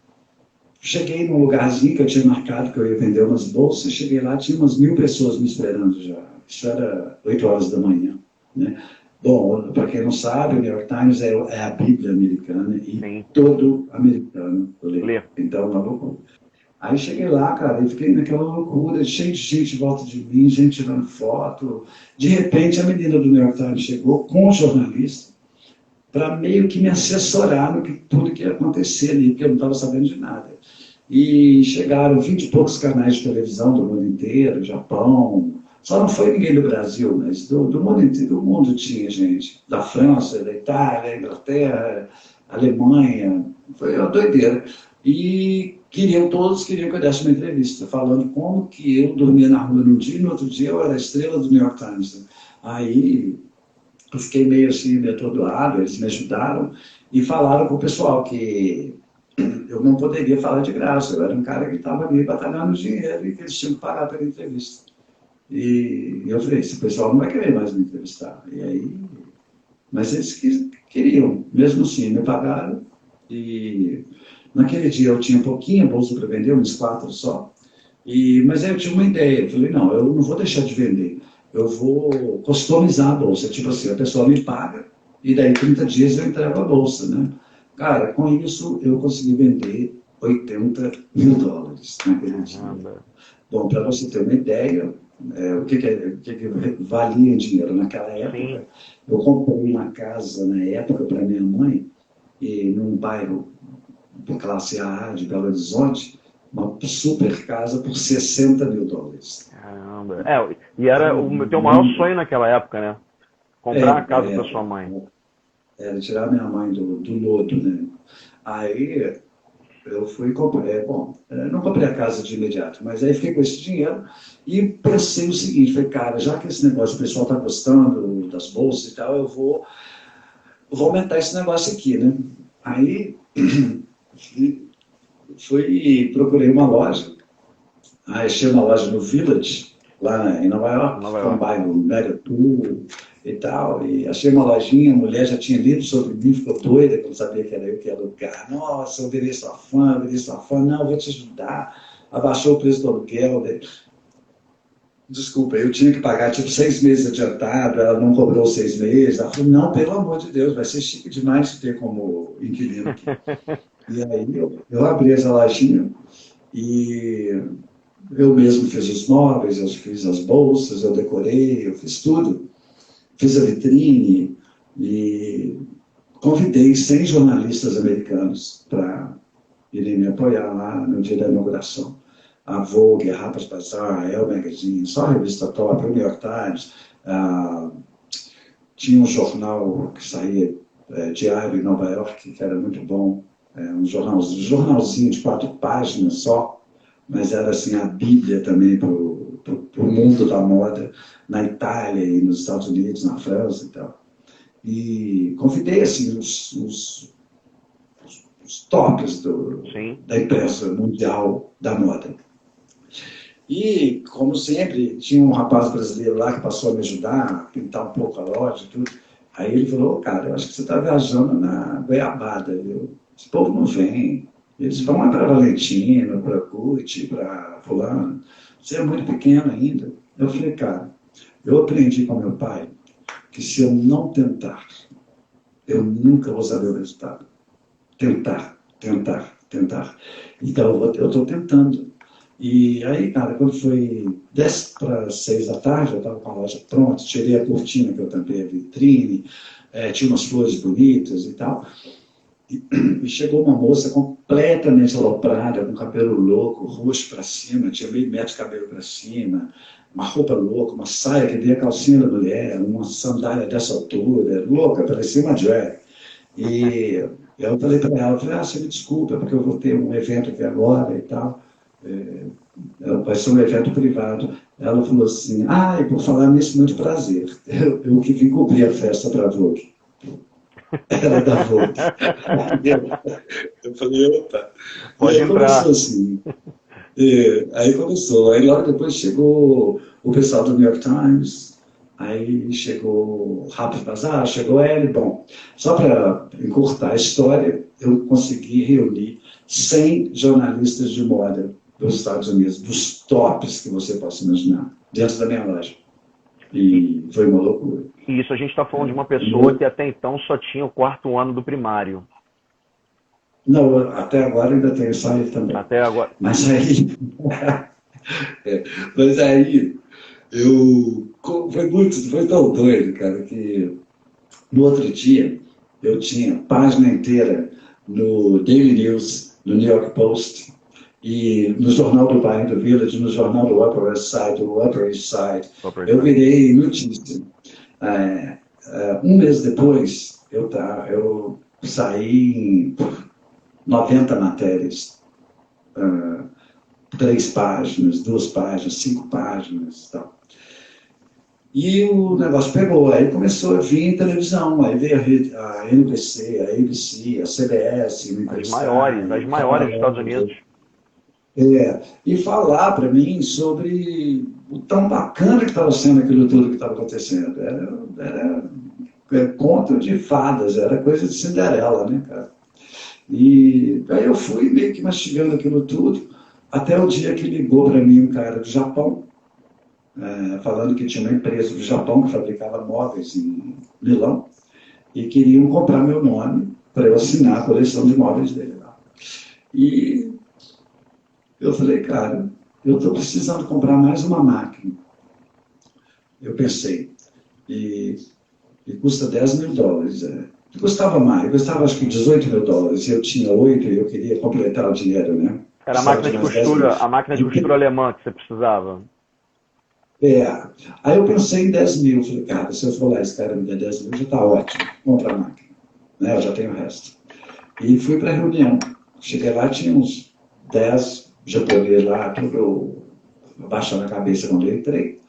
Speaker 3: cheguei num lugarzinho que eu tinha marcado que eu ia vender umas bolsas, cheguei lá, tinha umas 1000 pessoas me esperando já. Isso era 8 horas da manhã, né? Bom, para quem não sabe, o New York Times é a Bíblia americana e sim, todo americano lê. Então, uma loucura. Aí cheguei lá, cara, e fiquei naquela loucura, cheio de gente em volta de mim, gente tirando foto. De repente, a menina do New York Times chegou com o jornalista para meio que me assessorar no tudo que ia acontecer ali, porque eu não estava sabendo de nada. E chegaram 20 e poucos canais de televisão do mundo inteiro, Japão. Só não foi ninguém do Brasil, mas do mundo inteiro, do mundo tinha gente. Da França, da Itália, da Inglaterra, Alemanha. Foi uma doideira. E todos queriam que eu desse uma entrevista, falando como que eu dormia na rua num dia e no outro dia eu era a estrela do New York Times. Aí eu fiquei meio assim, meio atordoado, eles me ajudaram e falaram para o pessoal que eu não poderia falar de graça, eu era um cara que estava ali batalhando dinheiro e que eles tinham que pagar pela entrevista. E eu falei: esse pessoal não vai querer mais me entrevistar. E aí, mas eles queriam, mesmo assim, me pagaram. E naquele dia eu tinha pouquinha bolsa para vender, uns 4 só. Mas aí eu tinha uma ideia, eu falei: não, eu não vou deixar de vender, eu vou customizar a bolsa. Tipo assim, a pessoa me paga e daí 30 dias eu entrego a bolsa, né? Cara, com isso eu consegui vender $80 mil naquele dia. Bom, para você ter uma ideia, o que valia em dinheiro naquela época, sim, eu comprei uma casa na época para minha mãe, e num bairro de classe A de Belo Horizonte, uma super casa por $60 mil.
Speaker 2: Caramba. E era o teu maior sonho naquela época, né? Comprar a casa para sua mãe.
Speaker 3: Era tirar minha mãe do lodo, né? Aí eu fui comprar, não comprei a casa de imediato, mas aí fiquei com esse dinheiro e pensei o seguinte: falei: cara, já que esse negócio o pessoal está gostando das bolsas e tal, eu vou aumentar esse negócio aqui, né? Aí fui procurei uma loja, achei uma loja no Village, lá em Nova York, que é um bairro mega tour e tal, e achei uma lojinha, a mulher já tinha lido sobre mim, ficou doida, que eu não sabia que era eu que ia alugar. Nossa, eu virei sua fã, não, eu vou te ajudar. Abaixou o preço do aluguel. desculpa, eu tinha que pagar tipo 6 meses adiantado, ela não cobrou 6 meses. Ela falou, não, pelo amor de Deus, vai ser chique demais ter como inquilino aqui. E aí eu abri essa lojinha e eu mesmo fiz os móveis, eu fiz as bolsas, eu decorei, eu fiz tudo. Fiz a vitrine e convidei 100 jornalistas americanos para irem me apoiar lá no dia da inauguração. A Vogue, a Harper's Bazaar, a Elle Magazine, só a revista top, o New York Times, tinha um jornal que saía diário em Nova York, que era muito bom, um jornalzinho de 4 páginas só, mas era assim a Bíblia também para o mundo da moda, na Itália e nos Estados Unidos, na França e tal. E convidei assim, os tops da imprensa mundial da moda. E, como sempre, tinha um rapaz brasileiro lá que passou a me ajudar a pintar um pouco a loja e tudo. Aí ele falou, cara, eu acho que você está viajando na goiabada. Esse povo não vem. Eles vão lá para Valentino, para Gucci, para fulano. Você é muito pequeno ainda. Eu falei, cara, eu aprendi com meu pai que se eu não tentar, eu nunca vou saber o resultado. Tentar. Então, eu estou tentando. E aí, cara, quando foi 10 para 6 da tarde, eu estava com a loja pronta, tirei a cortina que eu tampei a vitrine, tinha umas flores bonitas e tal. E chegou uma moça completamente aloprada, com cabelo louco, roxo para cima, tinha meio metro de cabelo para cima, uma roupa louca, uma saia que dei a calcinha da mulher, uma sandália dessa altura, louca, parecia uma drag. E eu falei para ela, você me desculpa, porque eu vou ter um evento aqui agora e tal, vai ser um evento privado. Ela falou assim, e por falar nisso, muito prazer, eu que vim cobrir a festa para a Vogue. Era da Vogue. Eu falei, opa.
Speaker 2: Pode
Speaker 3: aí
Speaker 2: entrar.
Speaker 3: Começou assim. Aí começou. Aí logo depois chegou o pessoal do New York Times, aí chegou o Harper's Bazaar, chegou ele. Bom, só para encurtar a história, eu consegui reunir 100 jornalistas de moda dos Estados Unidos, dos tops que você possa imaginar, dentro da minha loja. E foi uma loucura.
Speaker 2: Isso, a gente está falando de uma pessoa que até então só tinha o 4º ano do primário.
Speaker 3: Não, até agora ainda tenho só ele também.
Speaker 2: Até agora.
Speaker 3: Mas aí... Foi tão doido, cara, que no outro dia eu tinha página inteira no Daily News, no New York Post, e no Jornal do Bairro do Village, no Jornal do Upper West Side, do Upper East Side. Eu virei notícia. Um mês depois, eu saí em 90 matérias. 3 páginas, 2 páginas, 5 páginas e tal. E o negócio pegou, aí começou a vir em televisão, aí veio a NBC, a ABC, a CBS,
Speaker 2: as maiores dos Estados Unidos.
Speaker 3: E falar para mim sobre o tão bacana que estava sendo aquilo tudo que estava acontecendo. Era conto de fadas, era coisa de Cinderela, né, cara? E aí eu fui meio que mastigando aquilo tudo, até o dia que ligou para mim um cara do Japão, falando que tinha uma empresa do Japão que fabricava móveis em Milão, e queriam comprar meu nome para eu assinar a coleção de móveis dele lá. E eu falei, cara, eu estou precisando comprar mais uma máquina. Eu pensei, e custa $10.000. Custava mais, custava acho que $18.000, e eu tinha 8 e eu queria completar o dinheiro, né?
Speaker 2: Era a máquina de costura alemã que você precisava.
Speaker 3: Aí eu pensei em 10 mil, falei, cara, se eu for lá, esse cara me der 10 mil, já está ótimo, compra a máquina, né? Eu já tenho o resto. E fui para a reunião, cheguei lá, tinha uns 10 japoneses lá, tudo abaixando a cabeça quando eu entrei,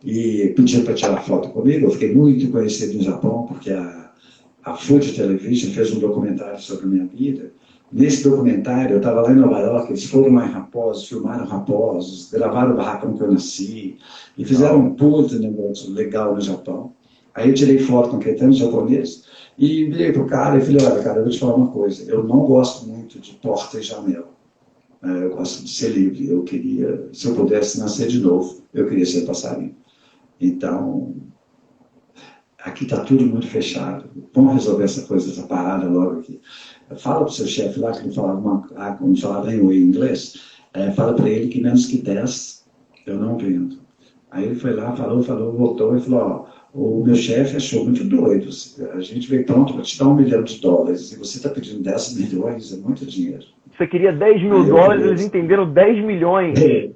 Speaker 3: e pediram para tirar foto comigo. Eu fiquei muito conhecido no Japão, porque a Fuji Television fez um documentário sobre a minha vida. Nesse documentário, eu estava lá em Nova York, eles foram lá em Raposos, filmaram Raposos, gravaram o barracão que eu nasci, e fizeram um puta negócio legal no Japão. Aí eu tirei foto com aquele tanto japonês, e virei pro cara e falei, olha, cara, eu vou te falar uma coisa, eu não gosto muito de porta e janela. Eu gosto de ser livre. Eu queria, se eu pudesse nascer de novo, eu queria ser passarinho. Então, aqui está tudo muito fechado. Vamos resolver essa coisa, essa parada logo aqui. Fala para o seu chefe lá, que não falava nem o inglês, fala para ele que menos que 10 eu não vendo. Aí ele foi lá, falou, voltou e falou, ó, o meu chefe achou muito doido. A gente veio pronto para te dar $1 milhão. E você está pedindo 10 milhões, é muito dinheiro.
Speaker 2: Você queria 10 mil dólares, eles entenderam 10 milhões.
Speaker 3: Aí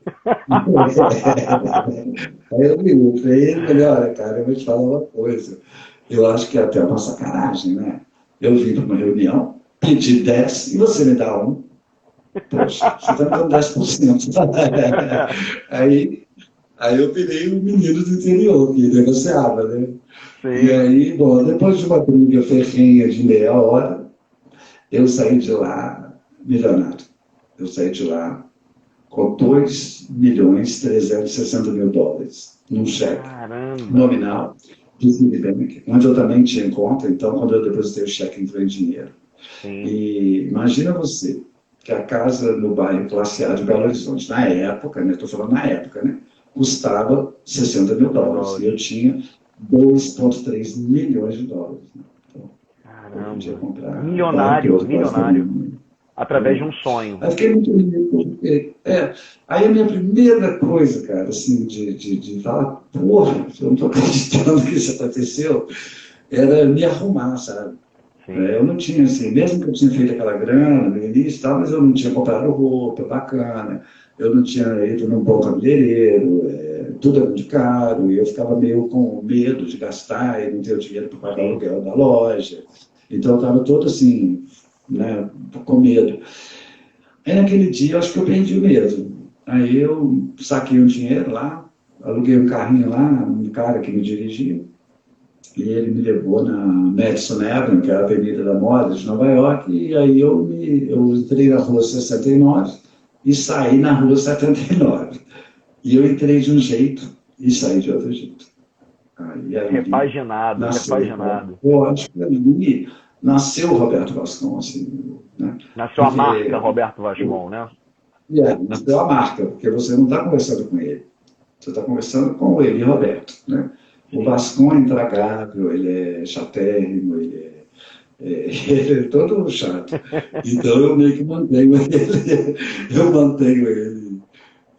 Speaker 3: eu falei, olha, cara, eu vou te falar uma coisa. Eu acho que é até uma sacanagem, né? Eu vim para uma reunião, pedi 10 e você me dá 1. Poxa, você está me dando 10%. Aí eu virei um menino do interior que negociava, né? Sim. E aí, bom, depois de uma briga ferrenha de meia hora, eu saí de lá milionário. Eu saí de lá com $2.360.000 num cheque.
Speaker 2: Caramba.
Speaker 3: Nominal do Citibank, onde eu também tinha conta. Então, quando eu depositei o cheque, entrou em dinheiro.
Speaker 2: Sim.
Speaker 3: E imagina você que a casa no bairro Classe A de Belo Horizonte, na época, né, estou falando na época, né, custava $60.000. E eu tinha $2,3 milhões. Né? Então,
Speaker 2: caramba.
Speaker 3: eu podia comprar
Speaker 2: milionário. Através de um sonho.
Speaker 3: Aí fiquei muito lindo. Aí a minha primeira coisa, cara, assim, de falar, porra, eu não estou acreditando que isso aconteceu, era me arrumar, sabe? Eu não tinha, assim, mesmo que eu tinha feito aquela grana no início e tal, mas eu não tinha comprado roupa bacana, eu não tinha ido num bom cabeleireiro, tudo era muito caro, e eu ficava meio com medo de gastar e não ter o dinheiro para pagar o aluguel da loja. Então eu estava todo assim, né, com medo. Aí naquele dia eu acho que eu perdi o medo. Aí eu saquei um dinheiro lá, aluguei um carrinho lá, um cara que me dirigia, e ele me levou na Madison Avenue, que é a Avenida da Moda de Nova York, e aí eu entrei na Rua 69 e saí na Rua 79. E eu entrei de um jeito e saí de outro jeito. Aí
Speaker 2: repaginado.
Speaker 3: Eu acho que ali nasceu o Roberto Vascon, assim, né?
Speaker 2: Nasceu a marca Roberto Vascon, né?
Speaker 3: Nasceu a marca, porque você não está conversando com ele, você está conversando com ele, Roberto, né? O Vascon é intragável, ele é chatérrimo, ele é todo chato. Então eu meio que mantenho ele,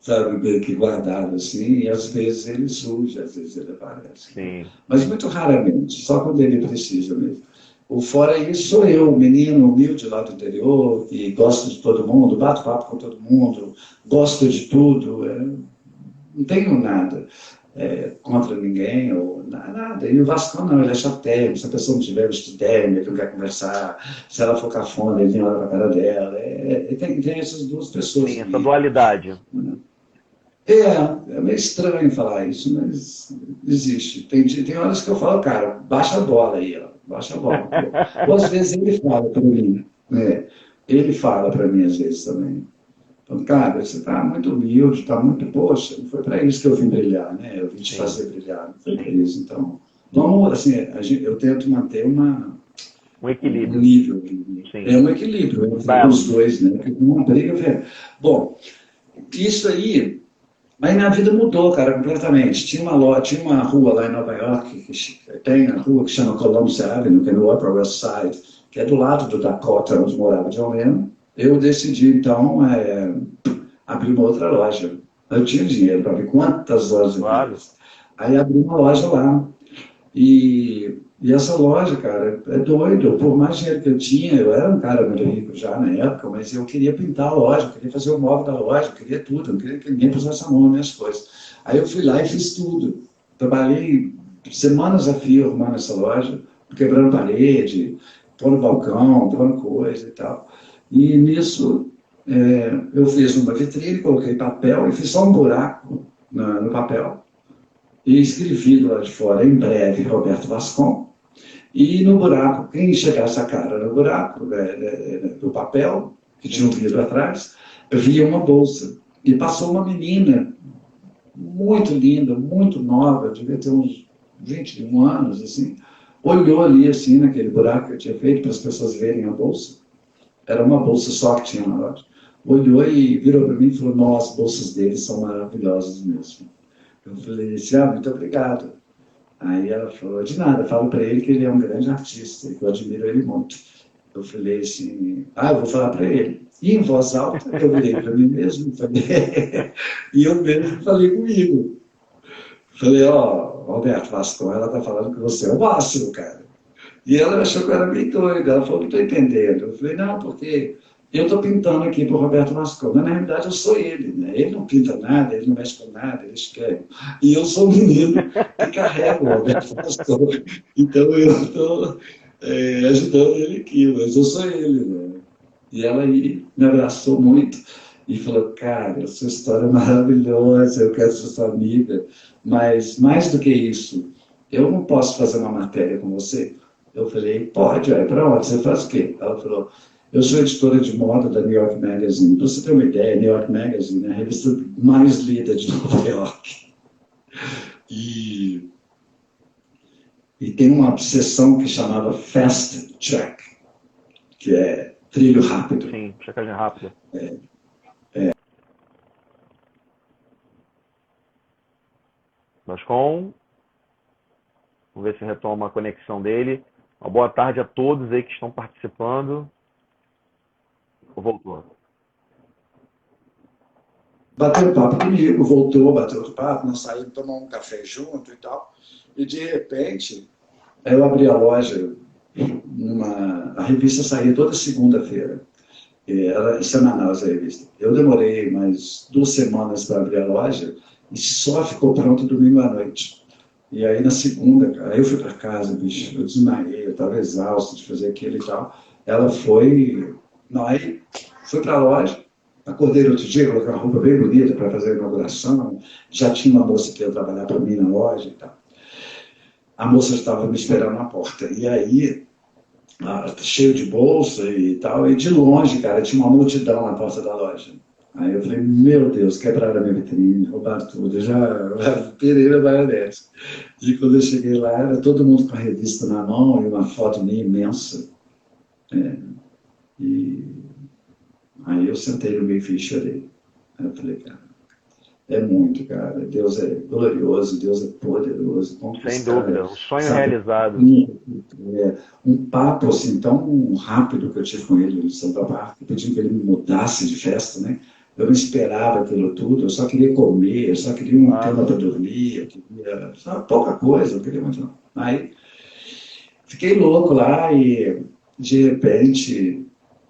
Speaker 3: sabe, meio que guardado assim, e às vezes ele surge, às vezes ele aparece.
Speaker 2: Sim.
Speaker 3: Mas muito raramente, só quando ele precisa mesmo. Fora isso, sou eu, menino humilde lá do interior, que gosto de todo mundo, bato papo com todo mundo, gosto de tudo, não tenho nada contra ninguém, ou nada. E o Vascão não, ele é chatérrimo, se a pessoa não tiver estudando, ele não quer conversar, se ela for cafona, ele olha para a cara dela. Tem essas duas pessoas.
Speaker 2: Sim, essa dualidade.
Speaker 3: É meio estranho falar isso, mas existe. Tem horas que eu falo, cara, baixa a bola aí, ó. Baixa a bola. Ou às vezes ele fala para mim, né? Ele fala para mim às vezes também. Então, cara, você está muito humilde, está muito, poxa, não foi para isso que eu vim brilhar, né? Eu vim te fazer brilhar, não foi para isso. Então, vamos, assim, eu tento manter um
Speaker 2: equilíbrio.
Speaker 3: Um nível.
Speaker 2: Sim.
Speaker 3: Um equilíbrio entre os dois, né? Porque uma briga, bom, isso aí minha vida mudou, cara, completamente. Tinha uma rua lá em Nova York, que tem a rua que chama Columbus Avenue, que é no Upper West Side, que é do lado do Dakota, onde morava John Lennon. Eu decidi, então, abrir uma outra loja. Eu tinha dinheiro para ver quantas lojas eu fiz. Aí abri uma loja lá. E essa loja, cara, é doido. Por mais dinheiro que eu tinha, eu era um cara muito rico já na época, mas eu queria pintar a loja, eu queria fazer o móvel da loja, eu queria tudo, eu não queria que ninguém pusesse a mão nas minhas coisas. Aí eu fui lá e fiz tudo. Trabalhei semanas a fio arrumando essa loja, quebrando parede, pondo balcão, pondo coisa e tal. E nisso, eu fiz uma vitrine, coloquei papel e fiz só um buraco no papel. E escrevi do lado de fora, em breve, Roberto Vascon. E no buraco, quem chegasse a cara no buraco do papel, que tinha um vidro atrás, via uma bolsa. E passou uma menina muito linda, muito nova, devia ter uns 21 anos, assim, olhou ali, assim, naquele buraco que eu tinha feito, para as pessoas verem a bolsa. Era uma bolsa só que tinha na loja. olhou e virou para mim e falou, nossa, as bolsas deles são maravilhosas mesmo. Eu falei assim, muito obrigado. Aí ela falou, de nada, falo para ele que ele é um grande artista, que eu admiro ele muito. Eu falei assim, eu vou falar para ele. E em voz alta, eu virei para mim mesmo, falei, e eu mesmo falei comigo. Falei, Roberto Vascon, ela está falando que você é o máximo, cara. E ela achou que eu era meio doida. Ela falou, não estou entendendo. Eu falei, não, porque eu estou pintando aqui para o Roberto Vascon. Mas, na realidade, eu sou ele, né? Ele não pinta nada, ele não mexe com nada, ele escreve. E eu sou o menino que carrega o Roberto Vascon. Então, eu estou ajudando ele aqui, mas eu sou ele, né? E ela aí me abraçou muito e falou, cara, sua história é maravilhosa, eu quero ser sua amiga. Mas, mais do que isso, eu não posso fazer uma matéria com você? Eu falei, pode, para onde? Você faz o quê? Ela falou, eu sou editora de moda da New York Magazine. Pra você ter uma ideia, New York Magazine é a revista mais lida de Nova York. E tem uma obsessão que chamava Fast Track, que é trilho rápido.
Speaker 2: Sim, checagem rápida. Vascon, vamos ver se retoma a conexão dele. Uma boa tarde a todos aí que estão participando. Voltou.
Speaker 3: Bateu papo comigo, voltou, bateu outro papo, nós saímos, tomamos um café junto e tal. E de repente, eu abri a loja, a revista saía toda segunda-feira. Era semanal essa revista. Eu demorei mais 2 semanas para abrir a loja e só ficou pronto domingo à noite. E aí na segunda, cara, eu fui para casa, bicho, eu desmaiei, eu estava exausto de fazer aquilo e tal. Ela foi, aí fui para a loja, acordei no outro dia, coloquei uma roupa bem bonita para fazer a inauguração, já tinha uma moça que ia trabalhar para mim na loja e tal. A moça estava me esperando na porta, e aí, cheio de bolsa e tal, e de longe, cara, tinha uma multidão na porta da loja. Aí eu falei, meu Deus, quebraram a minha vitrine, roubaram tudo, eu já pirei na maionese. E quando eu cheguei lá, era todo mundo com a revista na mão e uma foto minha imensa. E aí eu sentei no meio-fio e chorei. Aí eu falei, cara, é muito, cara, Deus é glorioso, Deus é poderoso.
Speaker 2: Sem dúvida, um sonho realizado.
Speaker 3: Um papo assim tão rápido que eu tive com ele no Central Park, pedindo que ele me mudasse de festa, né? Eu não esperava aquilo tudo, eu só queria comer, eu só queria uma cama para dormir, eu queria só pouca coisa, eu queria muito não. Aí fiquei louco lá e de repente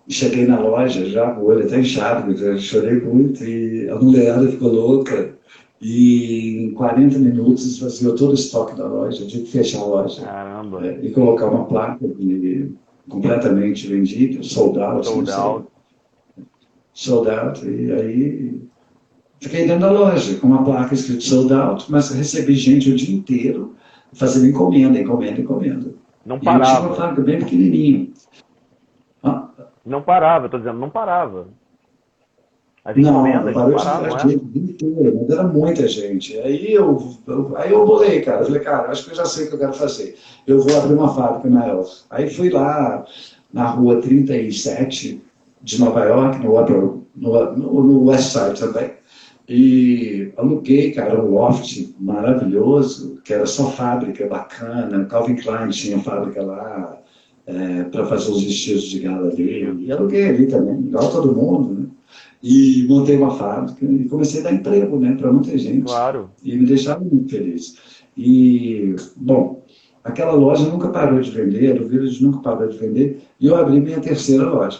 Speaker 3: cheguei na loja, já o olho até inchado, eu chorei muito e a mulherada ficou louca e em 40 minutos esvaziou todo o estoque da loja, eu tive que fechar a loja.
Speaker 2: Caramba.
Speaker 3: E colocar uma placa completamente vendida, sold out. Sold out, e aí fiquei dentro da loja com uma placa escrito sold out, mas recebi gente o dia inteiro fazendo encomenda.
Speaker 2: Não parava.
Speaker 3: E eu tinha uma placa bem pequenininha.
Speaker 2: Não parava, estou dizendo, não parava. As encomendas não paravam,
Speaker 3: mas era muita gente. Aí eu bolei, cara. Eu falei, cara, acho que eu já sei o que eu quero fazer. Eu vou abrir uma fábrica na Elf. Aí fui lá na rua 37 de Nova York, no West Side também. E aluguei, cara, um loft maravilhoso, que era só fábrica bacana. Calvin Klein tinha fábrica lá para fazer os vestidos de gala dele. E aluguei ali também, igual todo mundo, né? E montei uma fábrica e comecei a dar emprego, né, para muita gente.
Speaker 2: Claro.
Speaker 3: E me deixava muito feliz. E, bom, aquela loja nunca parou de vender, o Village nunca parou de vender, e eu abri minha terceira loja.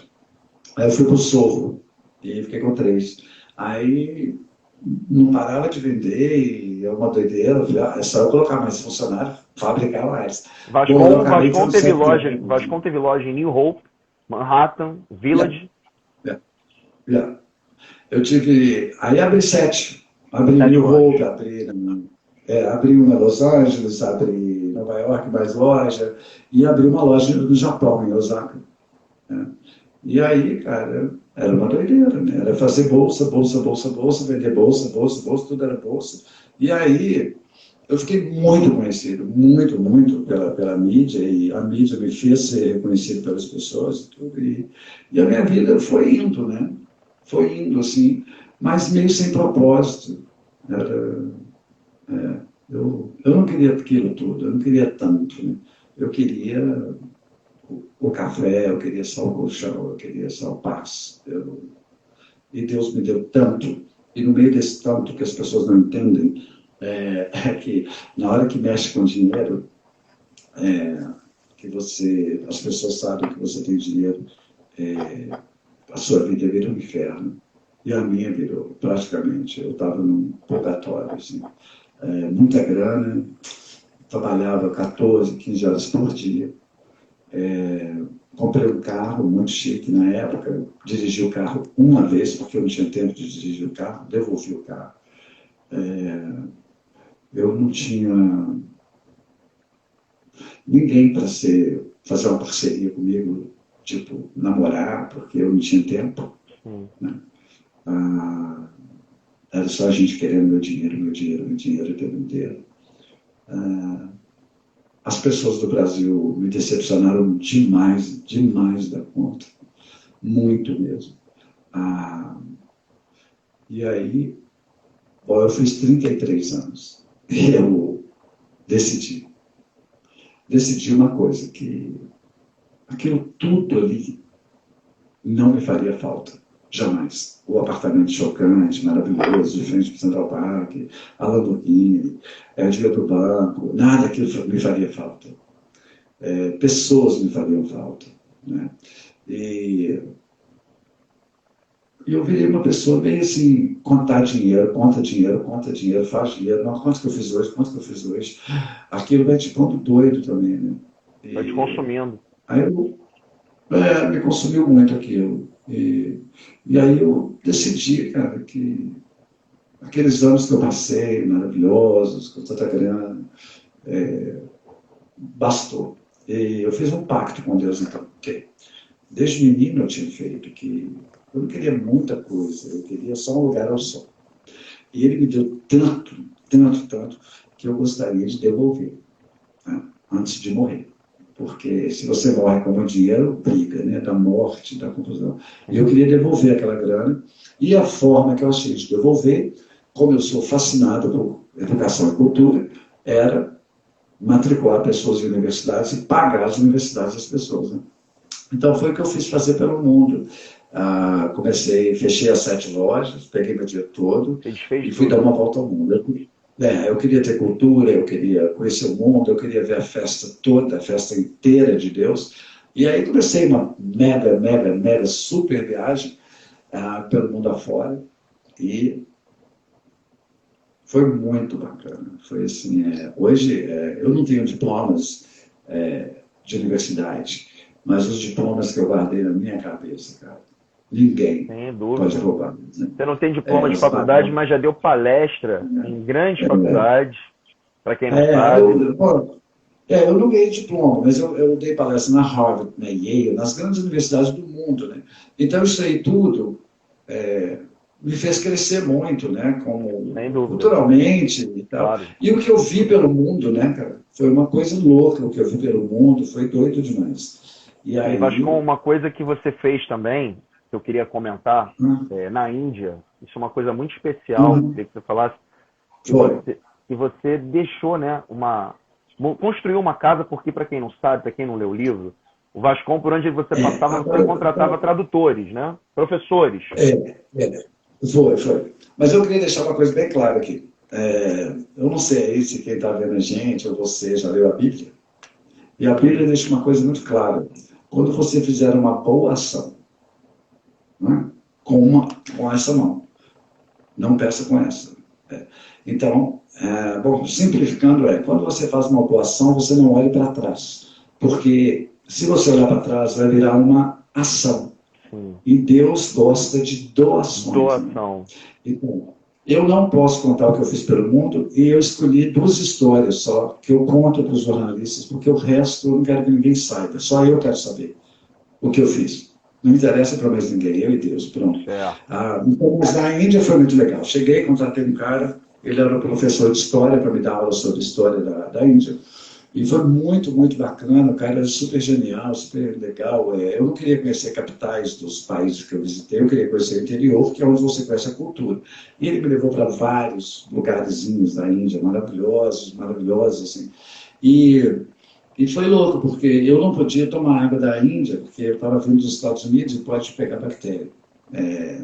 Speaker 3: Aí eu fui para o Sorro, e fiquei com 3. Aí não parava de vender, e é uma doideira. Eu falei, é só eu colocar mais funcionário, fabricar mais.
Speaker 2: Vascon teve loja em New Hope, Manhattan, Village.
Speaker 3: Eu tive. Aí abri 7. Abri New Hope, abri uma em Los Angeles, abri em Nova York, mais loja, e abri uma loja no Japão, em Osaka. Né? E aí, cara, era uma doideira, né? Era fazer bolsa, vender bolsa, tudo era bolsa. E aí, eu fiquei muito conhecido, muito pela mídia, e a mídia me fez ser reconhecido pelas pessoas e tudo. E a minha vida foi indo, né? foi indo assim, mas meio sem propósito. Eu não queria aquilo tudo, eu não queria tanto, né? Eu queria o café, eu queria só o colchão, eu queria só paz. E Deus me deu tanto, e no meio desse tanto que as pessoas não entendem, é que na hora que mexe com dinheiro, que as pessoas sabem que você tem dinheiro, a sua vida vira um inferno. E a minha virou, praticamente. Eu estava num purgatório, assim. Muita grana, trabalhava 14, 15 horas por dia. Comprei um carro muito chique na época, eu dirigi o carro uma vez, porque eu não tinha tempo de dirigir o carro, devolvi o carro. Eu não tinha ninguém para fazer uma parceria comigo, tipo, namorar, porque eu não tinha tempo. Né? Era só a gente querendo meu dinheiro o tempo inteiro. As pessoas do Brasil me decepcionaram demais, demais da conta. Muito mesmo. E aí, eu fiz 33 anos. E eu decidi uma coisa, que aquilo tudo ali não me faria falta. Jamais. O apartamento chocante, maravilhoso, de frente para o Central Park, a Lamborghini, a dinheiro do banco, nada daquilo me faria falta. Pessoas me fariam falta. Né? E eu virei uma pessoa bem assim, contar dinheiro, conta dinheiro, faz dinheiro. Não, quanto que eu fiz hoje? Aquilo vai te pondo doido também, né?
Speaker 2: Vai te consumindo.
Speaker 3: Aí me consumiu muito aquilo. E aí eu decidi, cara, que aqueles anos que eu passei, maravilhosos, com tanta grana, bastou. E eu fiz um pacto com Deus, então, que desde menino eu tinha feito, que eu não queria muita coisa, eu queria só um lugar ao sol. E ele me deu tanto, que eu gostaria de devolver, né, antes de morrer. Porque se você morre com o dinheiro, briga, né? Da morte, da confusão. E eu queria devolver aquela grana. E a forma que eu achei de devolver, como eu sou fascinado por educação e cultura, era matricular pessoas em universidades e pagar as universidades das pessoas. Né? Então foi o que eu fiz fazer pelo mundo. Fechei as 7 lojas, peguei meu dinheiro todo e fui dar uma volta ao mundo. Eu queria ter cultura, eu queria conhecer o mundo, eu queria ver a festa toda, a festa inteira de Deus. E aí comecei uma mega, super viagem pelo mundo afora. E foi muito bacana. Foi assim, hoje eu não tenho diplomas de universidade, mas os diplomas que eu guardei na minha cabeça, cara, ninguém pode roubar. Né?
Speaker 2: Você não tem diploma de faculdade, mas já deu palestra em grandes faculdades, para quem não sabe.
Speaker 3: Eu não ganhei diploma, mas eu dei palestra na Harvard, na Yale, nas grandes universidades do mundo. Né? Então isso aí tudo me fez crescer muito, né? Culturalmente e tal. Claro. E o que eu vi pelo mundo, né, cara, foi uma coisa louca. O que eu vi pelo mundo foi doido demais. E aí,
Speaker 2: Vascon, uma coisa que você fez também, que eu queria comentar, na Índia, isso é uma coisa muito especial, queria que você falasse, que você deixou, né, construiu uma casa, porque, para quem não sabe, para quem não leu o livro, o Vascon, por onde você passava, você contratava tradutores, né, professores.
Speaker 3: Foi. Mas eu queria deixar uma coisa bem clara aqui. Eu não sei aí se quem está vendo a gente, ou você, já leu a Bíblia, e a Bíblia deixa uma coisa muito clara. Quando você fizer uma boa ação, né, com essa mão, não peça com essa. Então, simplificando, quando você faz uma boa ação, você não olhe para trás. Porque se você olhar para trás, vai virar uma ação. E Deus gosta de doações.
Speaker 2: Doação.
Speaker 3: Né? Então, eu não posso contar o que eu fiz pelo mundo, e eu escolhi 2 histórias só, que eu conto para os jornalistas, porque o resto eu não quero que ninguém saiba, só eu quero saber o que eu fiz. Não interessa para mais ninguém, eu e Deus, pronto. Então, mas na Índia foi muito legal. Cheguei, contratei um cara, ele era um professor de história para me dar aula sobre história da Índia. E foi muito, muito bacana, o cara era super genial, super legal. Eu não queria conhecer capitais dos países que eu visitei, eu queria conhecer o interior, que é onde você conhece a cultura. E ele me levou para vários lugarzinhos da Índia, maravilhosos, maravilhosos, assim. E foi louco, porque eu não podia tomar água da Índia, porque eu estava vindo dos Estados Unidos e pode pegar bactéria. É,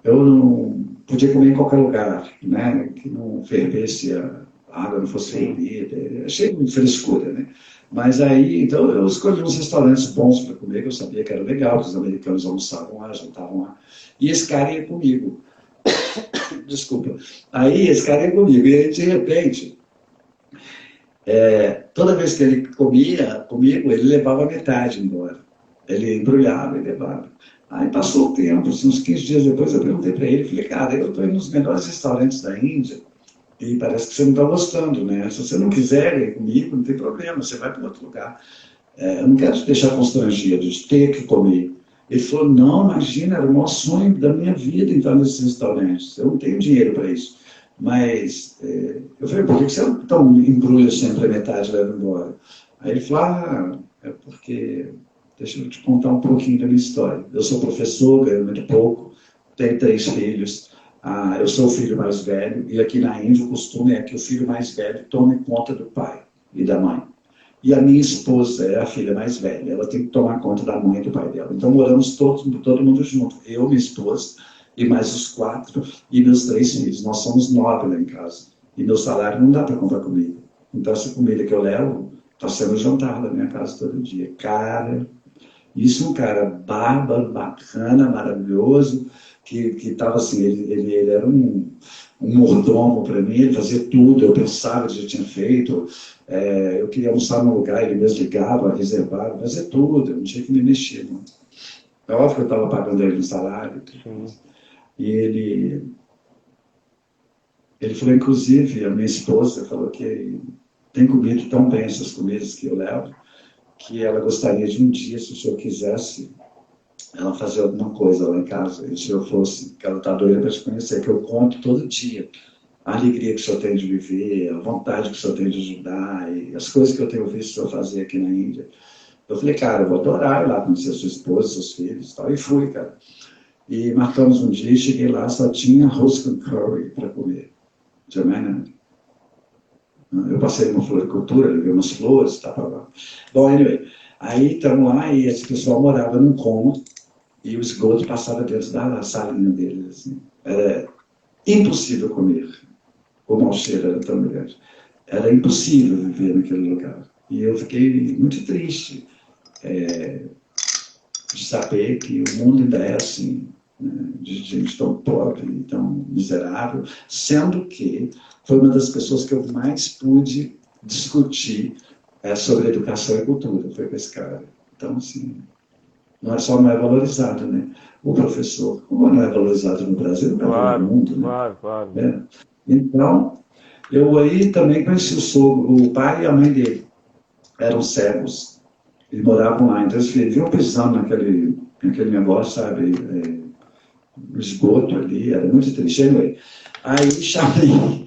Speaker 3: eu não podia comer em qualquer lugar, né, que não fervesse a água, não fosse fervida. Achei muito frescura, né? Mas aí, então, eu escolhi uns restaurantes bons para comer, que eu sabia que era legal, que os americanos almoçavam lá, jantavam lá. E esse cara ia comigo. Desculpa. Aí, esse cara ia comigo. E aí, de repente, toda vez que ele comia comigo, ele levava metade embora. Ele embrulhava e levava. Aí passou o tempo, assim, uns 15 dias depois, eu perguntei para ele, falei, cara, eu estou indo nos melhores restaurantes da Índia e parece que você não está gostando, né? Se você não quiser ir comigo, não tem problema, você vai para outro lugar. Eu não quero te deixar constrangido de ter que comer. Ele falou, não, imagina, era o maior sonho da minha vida entrar nesses restaurantes. Eu não tenho dinheiro para isso. Mas eu falei, por que você não embrulha sempre a metade e leva embora? Aí ele falou, é porque, deixa eu te contar um pouquinho da minha história. Eu sou professor, ganho muito pouco, tenho 3 filhos, eu sou o filho mais velho, e aqui na Índia o costume é que o filho mais velho tome conta do pai e da mãe. E a minha esposa é a filha mais velha, ela tem que tomar conta da mãe e do pai dela. Então moramos todo mundo junto, eu, minha esposa, e mais os 4, e meus 3 filhos. Nós somos 9 lá em casa. E meu salário não dá para comprar comida. Então essa comida que eu levo está sendo jantar na minha casa todo dia. Cara, isso é um cara bárbaro, bacana, maravilhoso, que estava assim, ele era um mordomo para mim, ele fazia tudo, eu pensava que já tinha feito, eu queria almoçar num lugar, ele mesmo ligava, reservava, fazia tudo, eu não tinha que me mexer. Não. É óbvio que eu estava pagando ele no salário. E ele falou, inclusive, a minha esposa falou que tem comido tão bem essas comidas que eu levo, que ela gostaria de um dia, se o senhor quisesse, ela fazer alguma coisa lá em casa, e se eu fosse, que ela está doida para te conhecer, que eu conto todo dia a alegria que o senhor tem de viver, a vontade que o senhor tem de ajudar, e as coisas que eu tenho visto o senhor fazer aqui na Índia. Eu falei, cara, eu vou adorar ir lá conhecer sua esposa, seus filhos e tal, e fui, cara. E marcamos um dia, cheguei lá, só tinha arroz com curry para comer. Não tinha mais nada. Eu passei numa floricultura, levei umas flores, tá. Bom, anyway, aí estamos lá e esse pessoal morava num cômodo e o esgoto passava dentro da salinha deles. Assim. Era impossível comer. O mau cheiro era tão grande. Era impossível viver naquele lugar. E eu fiquei muito triste de saber que o mundo ainda é assim, né, de gente tão pobre e tão miserável, sendo que foi uma das pessoas que eu mais pude discutir sobre educação e cultura, foi com esse cara. Então, assim, não é valorizado, né? O professor, como não é valorizado no Brasil, não é no mundo, né?
Speaker 2: Claro.
Speaker 3: Então, eu aí também conheci o pai e a mãe dele. Eram cegos, eles moravam lá, então eles viviam pisando naquele negócio, sabe, esgoto ali, era muito triste. Anyway, aí chamei,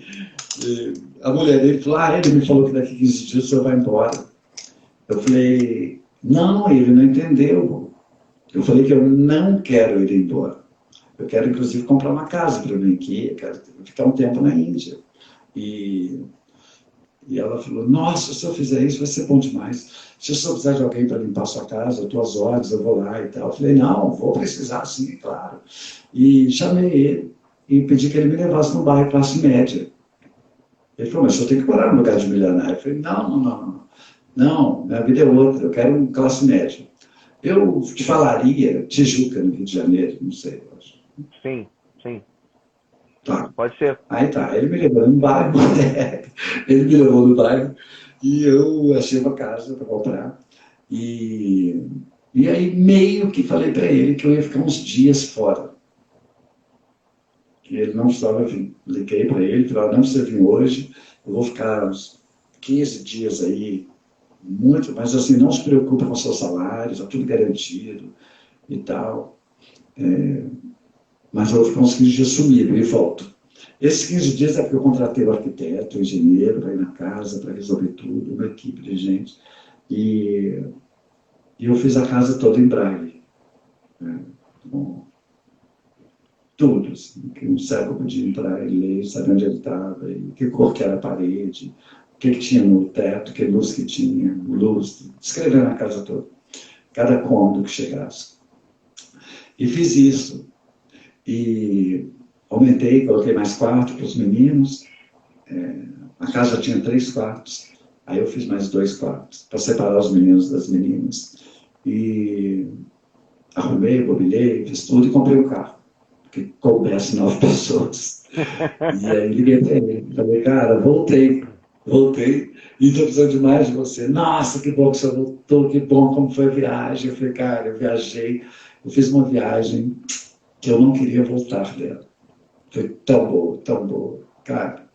Speaker 3: a mulher dele falou, ele me falou que daqui a 15 dias o senhor vai embora. Eu falei, não, ele não entendeu. Eu falei que eu não quero ir embora. Eu quero, inclusive, comprar uma casa para mim aqui, eu quero ficar um tempo na Índia. E ela falou, nossa, se eu fizer isso vai ser bom demais. Se eu só precisar de alguém para limpar sua casa, tuas ordens, eu vou lá e tal. Eu falei, não, vou precisar sim, claro. E chamei ele e pedi que ele me levasse no bairro classe média. Ele falou, mas eu tenho que morar num lugar de milionário. Eu falei, não, minha vida é outra, eu quero classe média. Eu te falaria Tijuca, no Rio de Janeiro, não sei, eu acho.
Speaker 2: Sim.
Speaker 3: Tá.
Speaker 2: Pode ser.
Speaker 3: Aí tá, ele me levou no bairro, ele me levou no bairro e eu achei uma casa para comprar. E aí meio que falei para ele que eu ia ficar uns dias fora. Que ele não precisava vir. Liguei para ele, falei, não precisa vir hoje, eu vou ficar uns 15 dias aí, muito, mas assim, não se preocupe com o seu salário, está tudo garantido e tal. Mas eu vou ficar uns 15 dias sumido e volto. Esses 15 dias é porque eu contratei o arquiteto, o engenheiro, para ir na casa, para resolver tudo, uma equipe de gente. E eu fiz a casa toda em braille. Né? Bom, tudo, assim, que um cego podia entrar e ler, saber onde ele estava, e que cor que era a parede, o que tinha no teto, que luz que tinha, luz, escrever na casa toda, cada cômodo que chegasse. E fiz isso. E aumentei, coloquei mais quartos para os meninos. A casa tinha 3 quartos. Aí eu fiz mais 2 quartos, para separar os meninos das meninas. E arrumei, mobilei, fiz tudo e comprei um carro, que coubesse 9 pessoas. E aí liguei para ele. Falei, cara, voltei. E estou precisando demais de você. Nossa, que bom que você voltou, que bom, como foi a viagem. Eu falei, cara, eu viajei. Eu fiz uma viagem que eu não queria voltar dela. Foi tão boa, tão boa. Cara,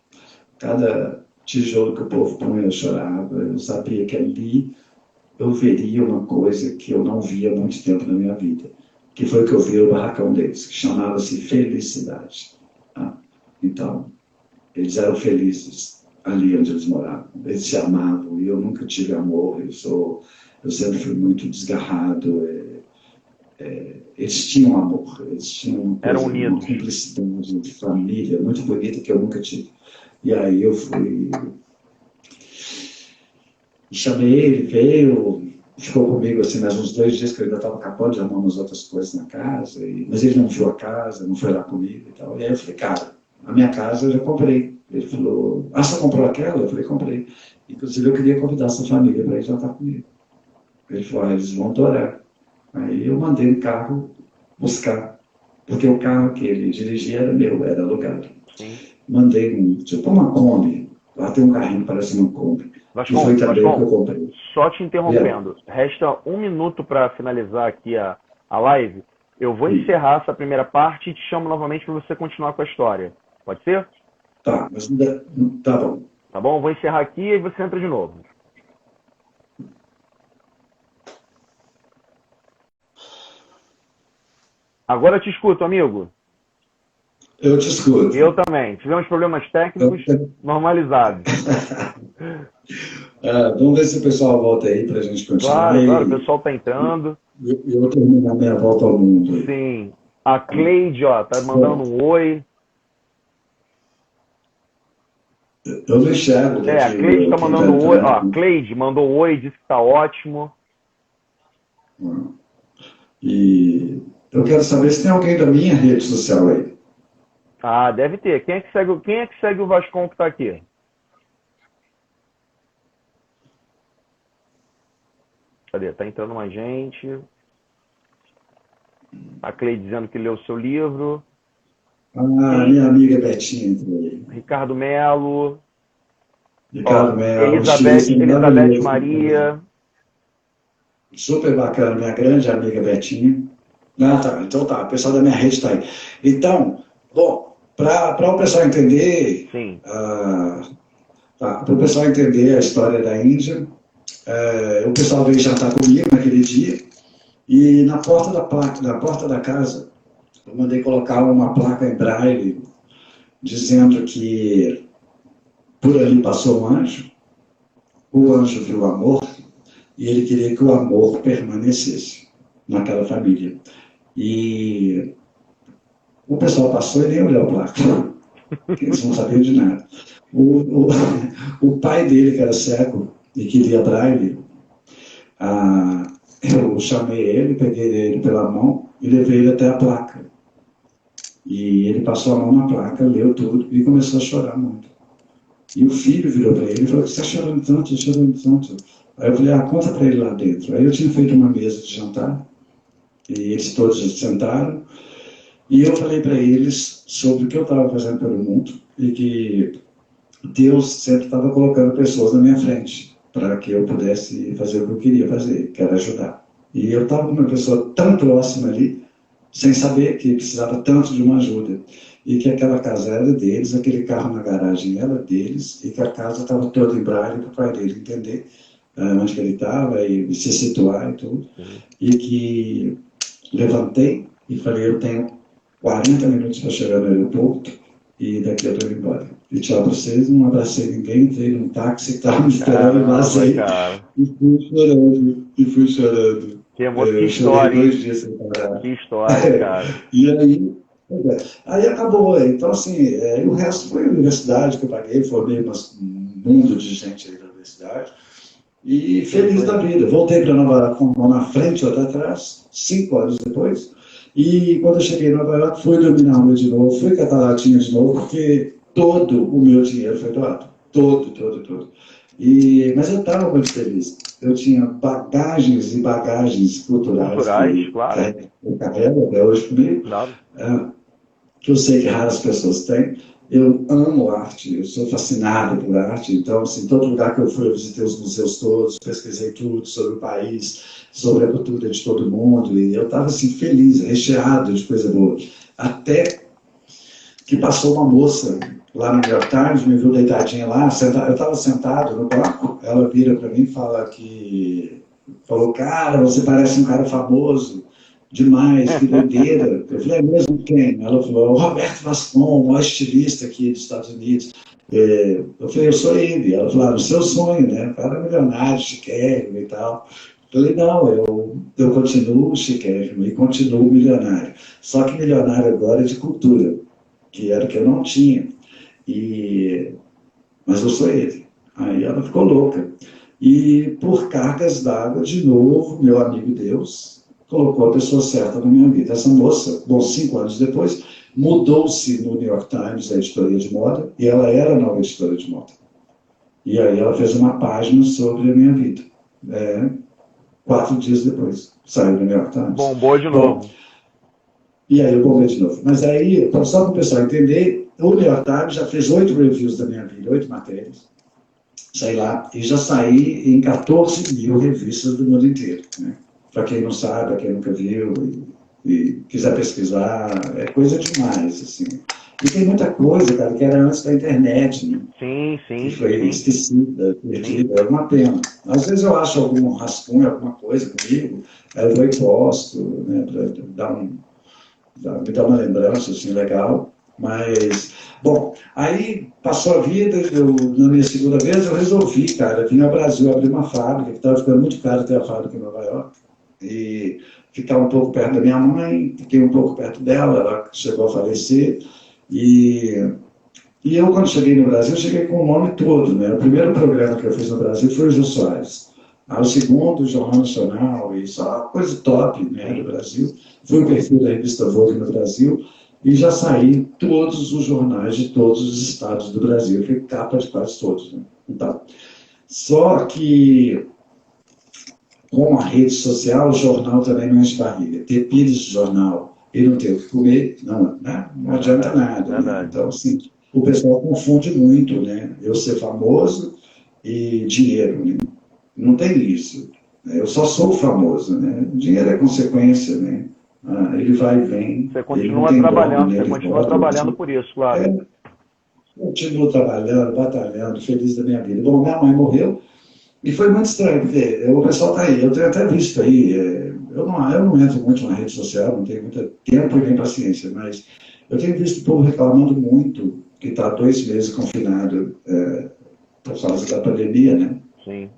Speaker 3: cada tijolo que o povo punha, eu chorava. Eu sabia que ali eu veria uma coisa que eu não via há muito tempo na minha vida, que foi o que eu vi no barracão deles, que chamava-se felicidade. Ah, então, eles eram felizes ali onde eles moravam. Eles se amavam, e eu nunca tive amor. Eu sempre fui muito desgarrado. Eles tinham amor, eles tinham uma cumplicidade de família muito bonita que eu nunca tive. E aí eu fui, chamei ele, veio, ficou comigo assim mais uns 2 dias, que eu ainda estava acabando de arrumar umas outras coisas na casa, mas ele não viu a casa, não foi lá comigo e tal. E aí eu falei, cara, a minha casa eu já comprei. Ele falou, você comprou aquela? Eu falei, comprei. Inclusive eu queria convidar essa família para ir jantar comigo. Ele falou, eles vão adorar. Aí eu mandei o carro buscar, porque o carro que ele dirigia era meu, era alugado. Sim. Mandei tipo uma Kombi, lá tem um carrinho que parece uma Kombi.
Speaker 2: Vascon,
Speaker 3: e foi também que eu comprei.
Speaker 2: Só te interrompendo, resta 1 minuto para finalizar aqui a live. Eu vou encerrar essa primeira parte e te chamo novamente para você continuar com a história. Pode ser?
Speaker 3: Tá, mas tá bom.
Speaker 2: Tá bom? Vou encerrar aqui e você entra de novo. Agora eu te escuto, amigo.
Speaker 3: Eu te escuto.
Speaker 2: Eu também. Tivemos problemas técnicos normalizados.
Speaker 3: Vamos ver se o pessoal volta aí para a gente continuar.
Speaker 2: Claro, o pessoal está entrando.
Speaker 3: Eu termino a minha volta ao mundo.
Speaker 2: Sim. A Cleide, tá mandando um oi.
Speaker 3: Eu não enxergo.
Speaker 2: A Cleide está mandando um oi. A Cleide mandou um oi, disse que está ótimo.
Speaker 3: E eu quero saber se tem alguém da minha rede social aí.
Speaker 2: Deve ter. Quem é que segue o Vascon que está aqui? Cadê? Tá entrando mais gente. A Cleide dizendo que leu o seu livro.
Speaker 3: Minha amiga Betinha entrou aí.
Speaker 2: Ricardo Melo.
Speaker 3: Elizabeth
Speaker 2: Maria.
Speaker 3: Super bacana, minha grande amiga Betinha. Tá. Então tá, o pessoal da minha rede está aí. Então, bom, para o pessoal entender, para o pessoal entender a história da Índia, o pessoal veio jantar comigo naquele dia, e na porta da casa, eu mandei colocar uma placa em braille dizendo que por ali passou um anjo, o anjo viu o amor, e ele queria que o amor permanecesse naquela família. E o pessoal passou e nem olhou a placa, porque eles não sabiam de nada. O pai dele, que era cego e que lia braille, eu chamei ele, peguei ele pela mão e levei ele até a placa. E ele passou a mão na placa, leu tudo e começou a chorar muito. E o filho virou para ele e falou, você está chorando tanto? Aí eu falei, conta para ele lá dentro. Aí eu tinha feito uma mesa de jantar, e eles todos sentaram, e eu falei para eles sobre o que eu estava fazendo pelo mundo, e que Deus sempre estava colocando pessoas na minha frente, para que eu pudesse fazer o que eu queria fazer, que era ajudar. E eu estava com uma pessoa tão próxima ali, sem saber que precisava tanto de uma ajuda, e que aquela casa era deles, aquele carro na garagem era deles, e que a casa estava toda em braille para o pai dele entender onde que ele estava e se situar e tudo. E que levantei e falei, eu tenho 40 minutos para chegar no aeroporto, e daqui eu tô indo embora. E tchau pra vocês, não abracei ninguém, entrei num táxi que estava me esperando e vazei. E fui chorando.
Speaker 2: Que
Speaker 3: Eu chorei
Speaker 2: história, hein?
Speaker 3: 2 dias sem parar.
Speaker 2: Que história, cara.
Speaker 3: E aí acabou. Então, assim, e o resto foi a universidade que eu paguei, formei um mundo de gente aí da universidade. E feliz da vida. Voltei para Nova York com uma na frente e outra atrás, 5 anos depois. E quando eu cheguei em Nova York, fui dormir na rua de novo, fui catar latinha de novo, porque todo o meu dinheiro foi doado. Todo. Mas eu estava muito feliz. Eu tinha bagagens e bagagens culturais que
Speaker 2: claro.
Speaker 3: eu carrego até hoje comigo,
Speaker 2: Claro.
Speaker 3: que eu sei que raras pessoas têm. Eu amo arte, eu sou fascinado por arte, então, assim, todo lugar que eu fui, eu visitei os museus todos, pesquisei tudo sobre o país, sobre a cultura de todo mundo, e eu estava, assim, feliz, recheado de coisa boa. Até que passou uma moça lá no New York Times, me viu deitadinha lá, eu estava sentado no banco, ela vira para mim e falou, cara, você parece um cara famoso, demais, que doideira. Eu falei, é mesmo quem? Ela falou, o Roberto Vascon, o maior estilista aqui dos Estados Unidos. Eu falei, eu sou ele. Ela falou, no seu sonho, né? O cara é milionário, chiquérrimo e tal. Eu falei, não, eu continuo chiquérrimo e continuo milionário. Só que milionário agora é de cultura, que era o que eu não tinha. Mas eu sou ele. Aí ela ficou louca. E por cargas d'água, de novo, meu amigo Deus colocou a pessoa certa na minha vida. Essa moça, 5 anos depois, mudou-se no New York Times, a editoria de moda, e ela era a nova editora de moda. E aí ela fez uma página sobre a minha vida. 4 dias depois, saiu do New York Times.
Speaker 2: Bombou de novo.
Speaker 3: E aí eu bombei de novo. Mas aí, só para o pessoal entender, o New York Times já fez 8 reviews da minha vida, 8 matérias. Saí lá e já saí em 14 mil revistas do mundo inteiro, né? Para quem não sabe, para quem nunca viu e quiser pesquisar, é coisa demais, assim. E tem muita coisa, cara, que era antes da internet, né?
Speaker 2: Sim.
Speaker 3: Que foi esquecida, perdida, é uma pena. Às vezes eu acho algum rascunho, alguma coisa comigo, aí eu vou e posto, né, para me dar uma lembrança, assim, legal. Mas, bom, aí passou a vida, na minha segunda vez eu resolvi, cara, vir ao Brasil abrir uma fábrica, que estava ficando muito caro ter a fábrica em Nova York, e ficar um pouco perto da minha mãe, fiquei um pouco perto dela, ela chegou a falecer, e eu, quando cheguei no Brasil, cheguei com o nome todo, né? O primeiro programa que eu fiz no Brasil foi o Jô Soares. O segundo, o Jornal Nacional, e só coisa top, né, do Brasil. Fui o perfil da revista Vogue no Brasil, e já saí em todos os jornais de todos os estados do Brasil. Fui capa de quase todos, né? Então, só que com a rede social, o jornal também não enche barriga. Ter pilhas de jornal e não ter o que comer, não adianta nada. Né? Então, assim, o pessoal confunde muito, né? Eu ser famoso e dinheiro, né? Não tem isso. Eu só sou famoso, né? Dinheiro é consequência, né? Ele vai e vem.
Speaker 2: Você continua trabalhando, por isso, claro.
Speaker 3: Continuo trabalhando, batalhando, feliz da minha vida. Bom, minha mãe morreu e foi muito estranho, porque o pessoal está aí, eu tenho até visto aí, eu não entro muito na rede social, não tenho muito tempo e nem paciência, mas eu tenho visto o povo reclamando muito que está 2 meses confinado por causa da pandemia, né?
Speaker 2: Sim.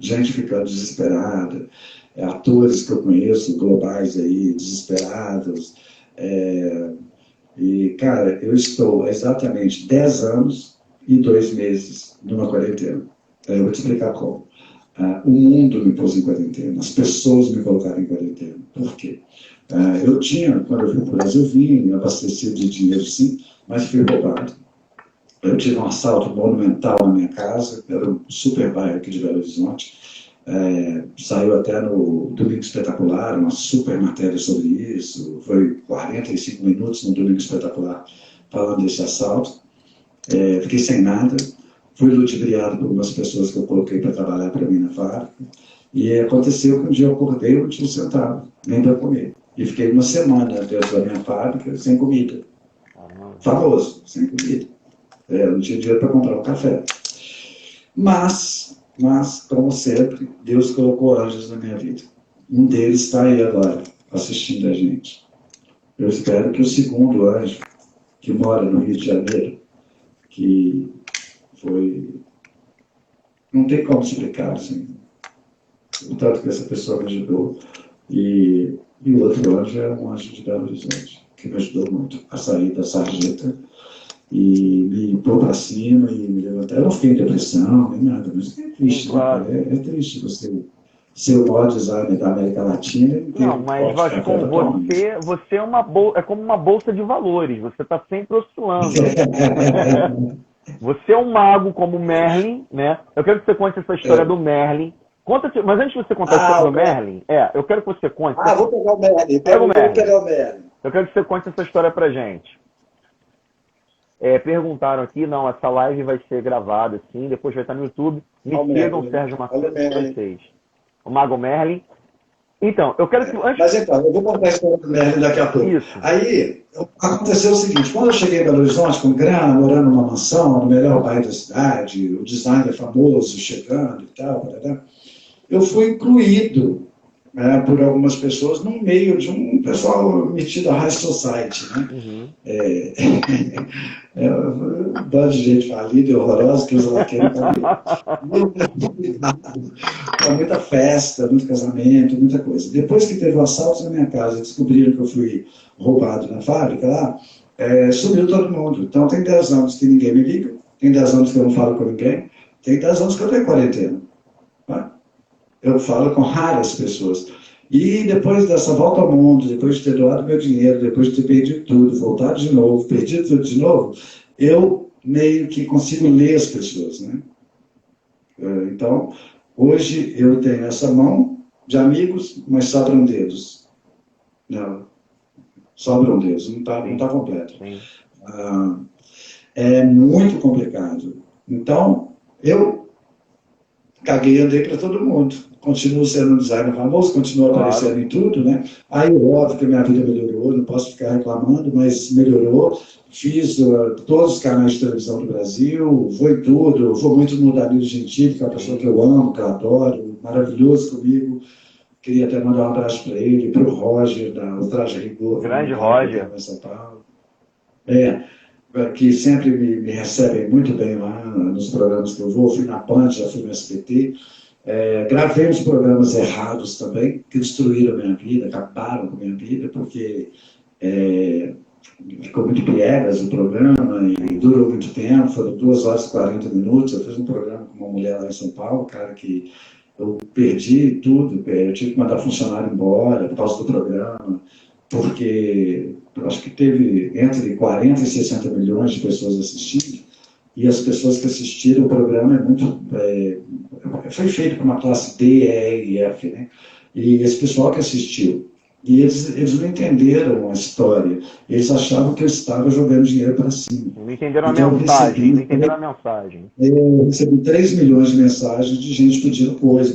Speaker 3: Gente ficando desesperada, atores que eu conheço, globais aí, desesperados. E, cara, eu estou há exatamente 10 anos e 2 meses numa quarentena. Eu vou te explicar como. O mundo me pôs em quarentena, as pessoas me colocaram em quarentena. Por quê? Eu tinha, quando eu vim para o Brasil, vim abastecido de dinheiro, sim, mas fui roubado. Eu tive um assalto monumental na minha casa, era um super bairro aqui de Belo Horizonte. Saiu até no Domingo Espetacular, uma super matéria sobre isso. Foi 45 minutos no Domingo Espetacular falando desse assalto. Fiquei sem nada. Fui ludibriado por umas pessoas que eu coloquei para trabalhar para mim na fábrica. E aconteceu que um dia eu acordei e não tinha um centavo, nem para comer. E fiquei 1 semana dentro da minha fábrica sem comida. Famoso, sem comida. Não tinha dinheiro para comprar um café. Mas, como sempre, Deus colocou anjos na minha vida. Um deles está aí agora, assistindo a gente. Eu espero que o segundo anjo, que mora no Rio de Janeiro, que foi... Não tem como explicar, assim, o tanto que essa pessoa me ajudou. E o outro anjo é um anjo de Belo Horizonte, que me ajudou muito a sair da sarjeta e me pôr para cima e me levantar. Eu não fiquei em depressão, nem nada, mas é triste,
Speaker 2: Claro.
Speaker 3: né? É triste você ser o maior designer da América Latina e ter
Speaker 2: Não, mas Vascon, você é é como uma bolsa de valores, você está sempre oscilando. Você é um mago como Merlin, né? Eu quero que você conte essa história do Merlin. Mas antes de você contar a história do Merlin, eu quero que você conte.
Speaker 3: Vou pegar o Merlin.
Speaker 2: Vou
Speaker 3: pegar o Merlin.
Speaker 2: Eu quero que você conte essa história pra gente. Perguntaram aqui, não, essa live vai ser gravada, sim, depois vai estar no YouTube. Me sigam, Sérgio Marcos, vocês. O Mago Merlin. Então, eu quero que...
Speaker 3: Mas então, eu vou contar a história do Merlin daqui a pouco.
Speaker 2: Isso.
Speaker 3: Aí, aconteceu o seguinte, quando eu cheguei em Belo Horizonte com grana, morando numa mansão, no melhor bairro da cidade, o designer famoso chegando e tal, eu fui incluído por algumas pessoas no meio de um pessoal metido a high society, né?
Speaker 2: Uhum.
Speaker 3: Um bando de gente falida e horrorosa que usa laqueiro para muita festa, muito casamento, muita coisa. Depois que teve o assalto na minha casa, descobriram que eu fui roubado na fábrica lá, sumiu todo mundo. Então tem 10 anos que ninguém me liga, tem 10 anos que eu não falo com ninguém, tem 10 anos que eu estou em quarentena. Tá? Eu falo com raras pessoas. E depois dessa volta ao mundo, depois de ter doado meu dinheiro, depois de ter perdido tudo, voltado de novo, perdido tudo de novo, eu meio que consigo ler as pessoas, né? Então, hoje eu tenho essa mão de amigos, mas sobram dedos. Não, sobram dedos, não tá completo. É muito complicado. Então, eu caguei e andei para todo mundo. Continuo sendo um designer famoso, continuo aparecendo em tudo, né? Aí, óbvio que a minha vida melhorou, não posso ficar reclamando, mas melhorou. Fiz todos os canais de televisão do Brasil, vou em tudo, vou muito no Danilo Gentili, que é uma pessoa que eu amo, que eu adoro, maravilhoso comigo. Queria até mandar um abraço para ele, para o Roger, da Ultraje Rigor.
Speaker 2: Grande Roger.
Speaker 3: Em São Paulo. Que sempre me recebem muito bem lá nos programas que eu vou. Fui na Band, já fui no SBT. Gravei uns programas errados também, que destruíram a minha vida, acabaram com a minha vida, porque ficou muito piegas o programa e durou muito tempo, foram 2 horas e 40 minutos. Eu fiz um programa com uma mulher lá em São Paulo, cara, que eu perdi tudo, eu tive que mandar funcionário embora por causa do programa, porque eu acho que teve entre 40 e 60 milhões de pessoas assistindo, e as pessoas que assistiram o programa foi feito para uma classe D, E e F, né? E esse pessoal que assistiu, e eles não entenderam a história, eles achavam que eu estava jogando dinheiro para cima.
Speaker 2: Não entenderam a mensagem,
Speaker 3: Eu recebi 3 milhões de mensagens de gente pedindo coisa,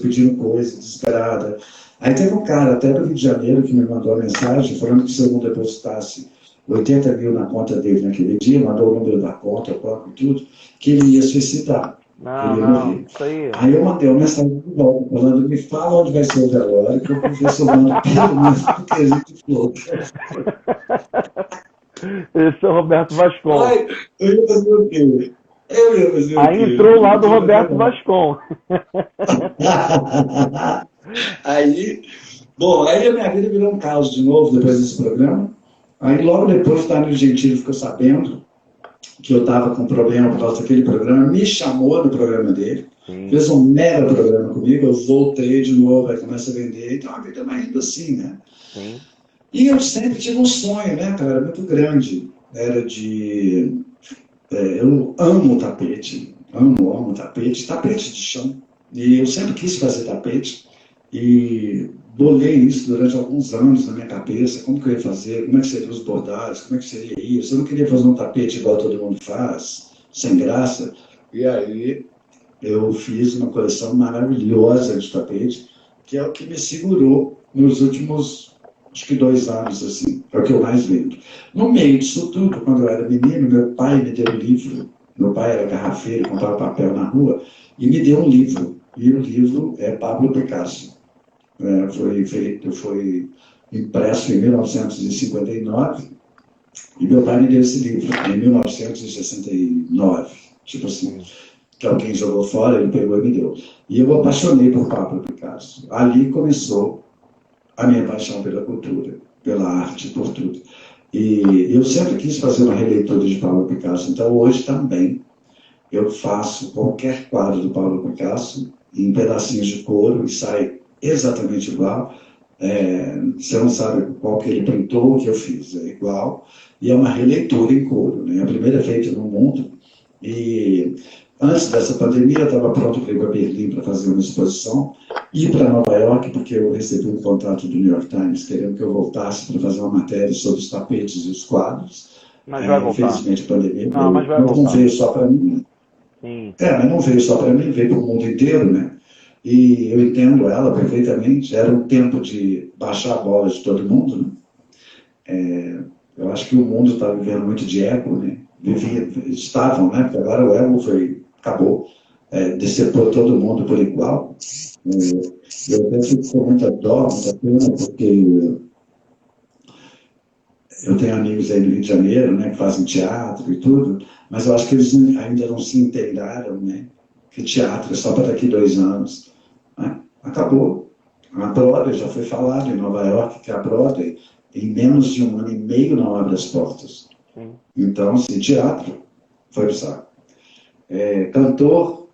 Speaker 3: desesperada. Aí teve um cara até do Rio de Janeiro que me mandou uma mensagem falando que se eu não depositasse 80 mil na conta dele naquele dia, mandou o número da conta, o banco e tudo, que ele ia suicidar.
Speaker 2: Isso aí.
Speaker 3: Aí eu mandei uma mensagem de volta, falando, me fala onde vai ser o velório, que eu vou ver se eu mando pelo menos um quesito de flor.
Speaker 2: Esse é o Roberto Vascon.
Speaker 3: Eu ia fazer o quê?
Speaker 2: Aí entrou lá do Roberto Vascon.
Speaker 3: Aí a minha vida virou um caos de novo depois desse programa. Aí logo depois o Danilo Gentili ficou sabendo que eu estava com problema por causa daquele programa, me chamou no programa dele, fez um mega programa comigo, eu voltei de novo, aí começa a vender, então a vida vai indo assim, né?
Speaker 2: Sim.
Speaker 3: E eu sempre tive um sonho, né, cara, muito grande, era de... eu amo tapete, tapete de chão, e eu sempre quis fazer tapete, e bolei isso durante alguns anos na minha cabeça, como que eu ia fazer, como é que seriam os bordados, como é que seria isso, eu não queria fazer um tapete igual todo mundo faz, sem graça, e aí eu fiz uma coleção maravilhosa de tapete, que é o que me segurou nos últimos, acho que 2 anos, assim, é o que eu mais vendo. No meio disso tudo, quando eu era menino, meu pai me deu um livro, meu pai era garrafeiro, comprava papel na rua, e me deu um livro, e o livro é Pablo Picasso. Foi impresso em 1959, E meu pai me deu esse livro em 1969, tipo assim, que alguém jogou fora, ele pegou e me deu. E eu apaixonei por Pablo Picasso. Ali começou a minha paixão pela cultura, pela arte, por tudo. E eu sempre quis fazer uma releitura de Pablo Picasso, então hoje também eu faço qualquer quadro do Pablo Picasso em pedacinhos de couro e sai exatamente igual. Você não sabe qual que ele pintou, o que eu fiz, é igual. E é uma releitura em couro, né? A primeira feita no mundo. E antes dessa pandemia, eu estava pronto para ir para Berlim para fazer uma exposição, ir para Nova York, porque eu recebi um contrato do New York Times querendo que eu voltasse para fazer uma matéria sobre os tapetes e os quadros.
Speaker 2: Mas vai voltar.
Speaker 3: Infelizmente, a pandemia
Speaker 2: Não, mas vai
Speaker 3: não
Speaker 2: voltar.
Speaker 3: veio só para mim.
Speaker 2: Sim.
Speaker 3: Mas não veio só para mim, veio para o mundo inteiro, né? E eu entendo ela perfeitamente. Era um tempo de baixar a bola de todo mundo, né? Eu acho que o mundo está vivendo muito de ego, né? Estavam, né? Porque agora o ego acabou, decepou todo mundo por igual. Eu até fico com muita dó, muita pena, porque eu tenho amigos aí do Rio de Janeiro, né, que fazem teatro e tudo, mas eu acho que eles ainda não se inteiraram, né, que teatro é só para daqui 2 anos. Né? Acabou. A Broadway já foi falado em Nova York que a Broadway, em menos de 1 ano e meio, não abre as portas.
Speaker 2: Sim.
Speaker 3: Então, assim, teatro foi pro saco. Cantor,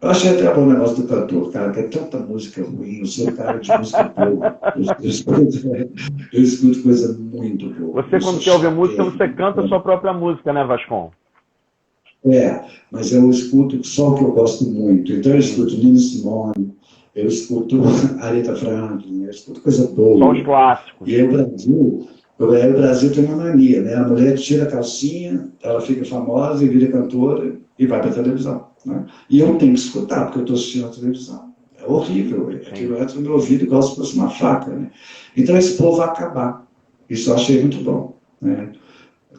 Speaker 3: eu achei até bom o negócio do cantor, cara, que é tanta música ruim, eu sou um cara de música boa. Eu escuto coisa muito boa.
Speaker 2: Você, quando quer ouvir música, você canta a sua própria música, né, Vascon?
Speaker 3: Mas eu escuto só o que eu gosto muito. Então eu escuto Nina Simone, eu escuto Aretha Franklin, eu escuto coisa boa.
Speaker 2: Só os clássicos.
Speaker 3: E aí o Brasil tem uma mania, né? A mulher tira a calcinha, ela fica famosa e vira cantora e vai para a televisão. Né? E eu tenho que escutar, porque eu estou assistindo a televisão. É horrível, aquilo entra no meu ouvido igual se fosse uma faca. Né? Então esse povo vai acabar. Isso eu achei muito bom. Né?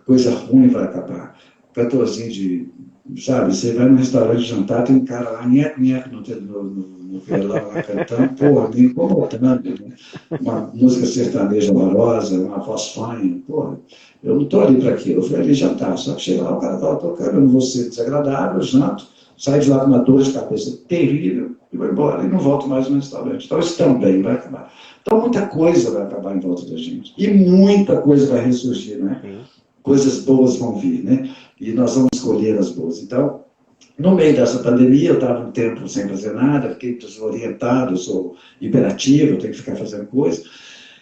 Speaker 3: Coisa ruim vai acabar. Cantorzinho de... Sabe, você vai num restaurante jantar, tem um cara lá, nheco, no violão lá cantando, porra, me incomodando, né? Uma música sertaneja horrorosa, uma voz fanha, porra, eu não estou ali para aquilo, eu fui ali jantar, só que chega lá, o cara estava tocando, eu não vou ser desagradável, janto, saio de lá com uma dor de cabeça terrível, e vou embora, e não volto mais no restaurante. Então isso também vai acabar. Então muita coisa vai acabar em volta da gente, e muita coisa vai ressurgir, né? Coisas boas vão vir, né? E nós vamos escolher as boas. Então, no meio dessa pandemia, eu estava um tempo sem fazer nada, fiquei desorientado, eu sou hiperativo, eu tenho que ficar fazendo coisa.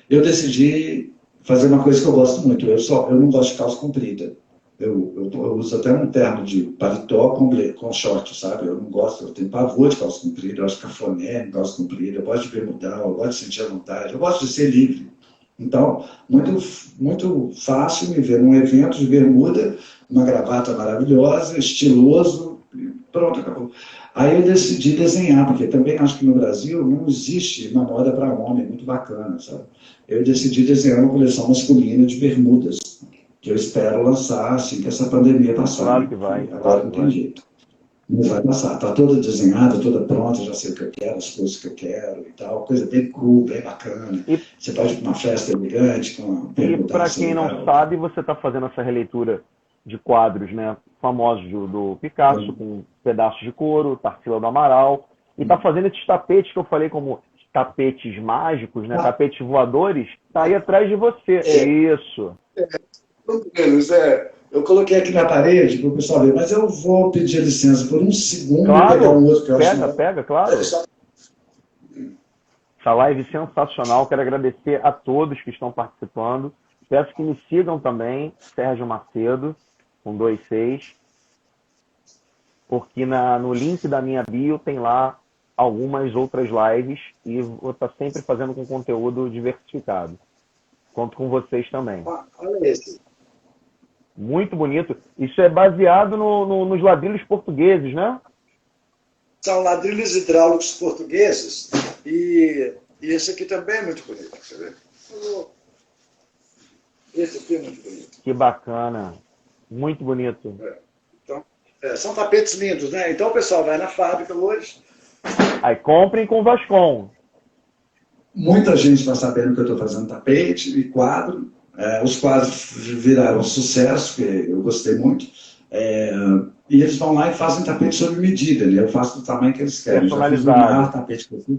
Speaker 3: Eu decidi fazer uma coisa que eu gosto muito. Eu não gosto de calça comprida. Eu uso até um terno de paletó com short, sabe? Eu não gosto, eu tenho pavor de calça comprida, eu acho cafoné em calça comprida, eu gosto de bermudão, eu gosto de sentir a vontade, eu gosto de ser livre. Então, muito fácil me ver num evento de bermuda, uma gravata maravilhosa, estiloso, e pronto, acabou. Aí eu decidi desenhar, porque também acho que no Brasil não existe uma moda para homem muito bacana, sabe? Eu decidi desenhar uma coleção masculina de bermudas, que eu espero lançar assim que essa pandemia passar.
Speaker 2: Claro que vai.
Speaker 3: Agora não tem jeito. Não vai passar. Está toda desenhada, toda pronta, já sei o que eu quero, as coisas que eu quero e tal. Coisa bem cool, bem bacana. Você pode ir para uma festa elegante, com uma
Speaker 2: E para quem não sabe, você está fazendo essa releitura de quadros, né, famosos do Picasso, com pedaços de couro, Tarsila do Amaral, e está fazendo esses tapetes que eu falei como tapetes mágicos, né, tapetes voadores, está aí atrás de você. Isso.
Speaker 3: Eu coloquei aqui na parede para o pessoal ver, mas eu vou pedir licença por um segundo
Speaker 2: claro,
Speaker 3: e pegar um outro que eu acho.
Speaker 2: Pega, claro. Essa live sensacional, quero agradecer a todos que estão participando. Peço que me sigam também, Sérgio Macedo, com 26, porque no link da minha bio tem lá algumas outras lives e vou estar sempre fazendo com conteúdo diversificado. Conto com vocês também.
Speaker 3: Olha esse.
Speaker 2: Muito bonito. Isso é baseado nos ladrilhos portugueses, né?
Speaker 3: São ladrilhos hidráulicos portugueses. E esse aqui também é muito bonito. Você vê? Esse aqui é muito bonito.
Speaker 2: Que bacana. Muito bonito.
Speaker 3: Então, são tapetes lindos, né? Então o pessoal vai na fábrica hoje.
Speaker 2: Aí comprem com o Vascon. Muita gente está sabendo que eu estou fazendo tapete e quadro.
Speaker 3: Os quadros viraram sucesso, que eu gostei muito. E eles vão lá e fazem tapete sob medida, né? Eu faço do tamanho que eles querem. Já fiz o maior tapete que eu fiz.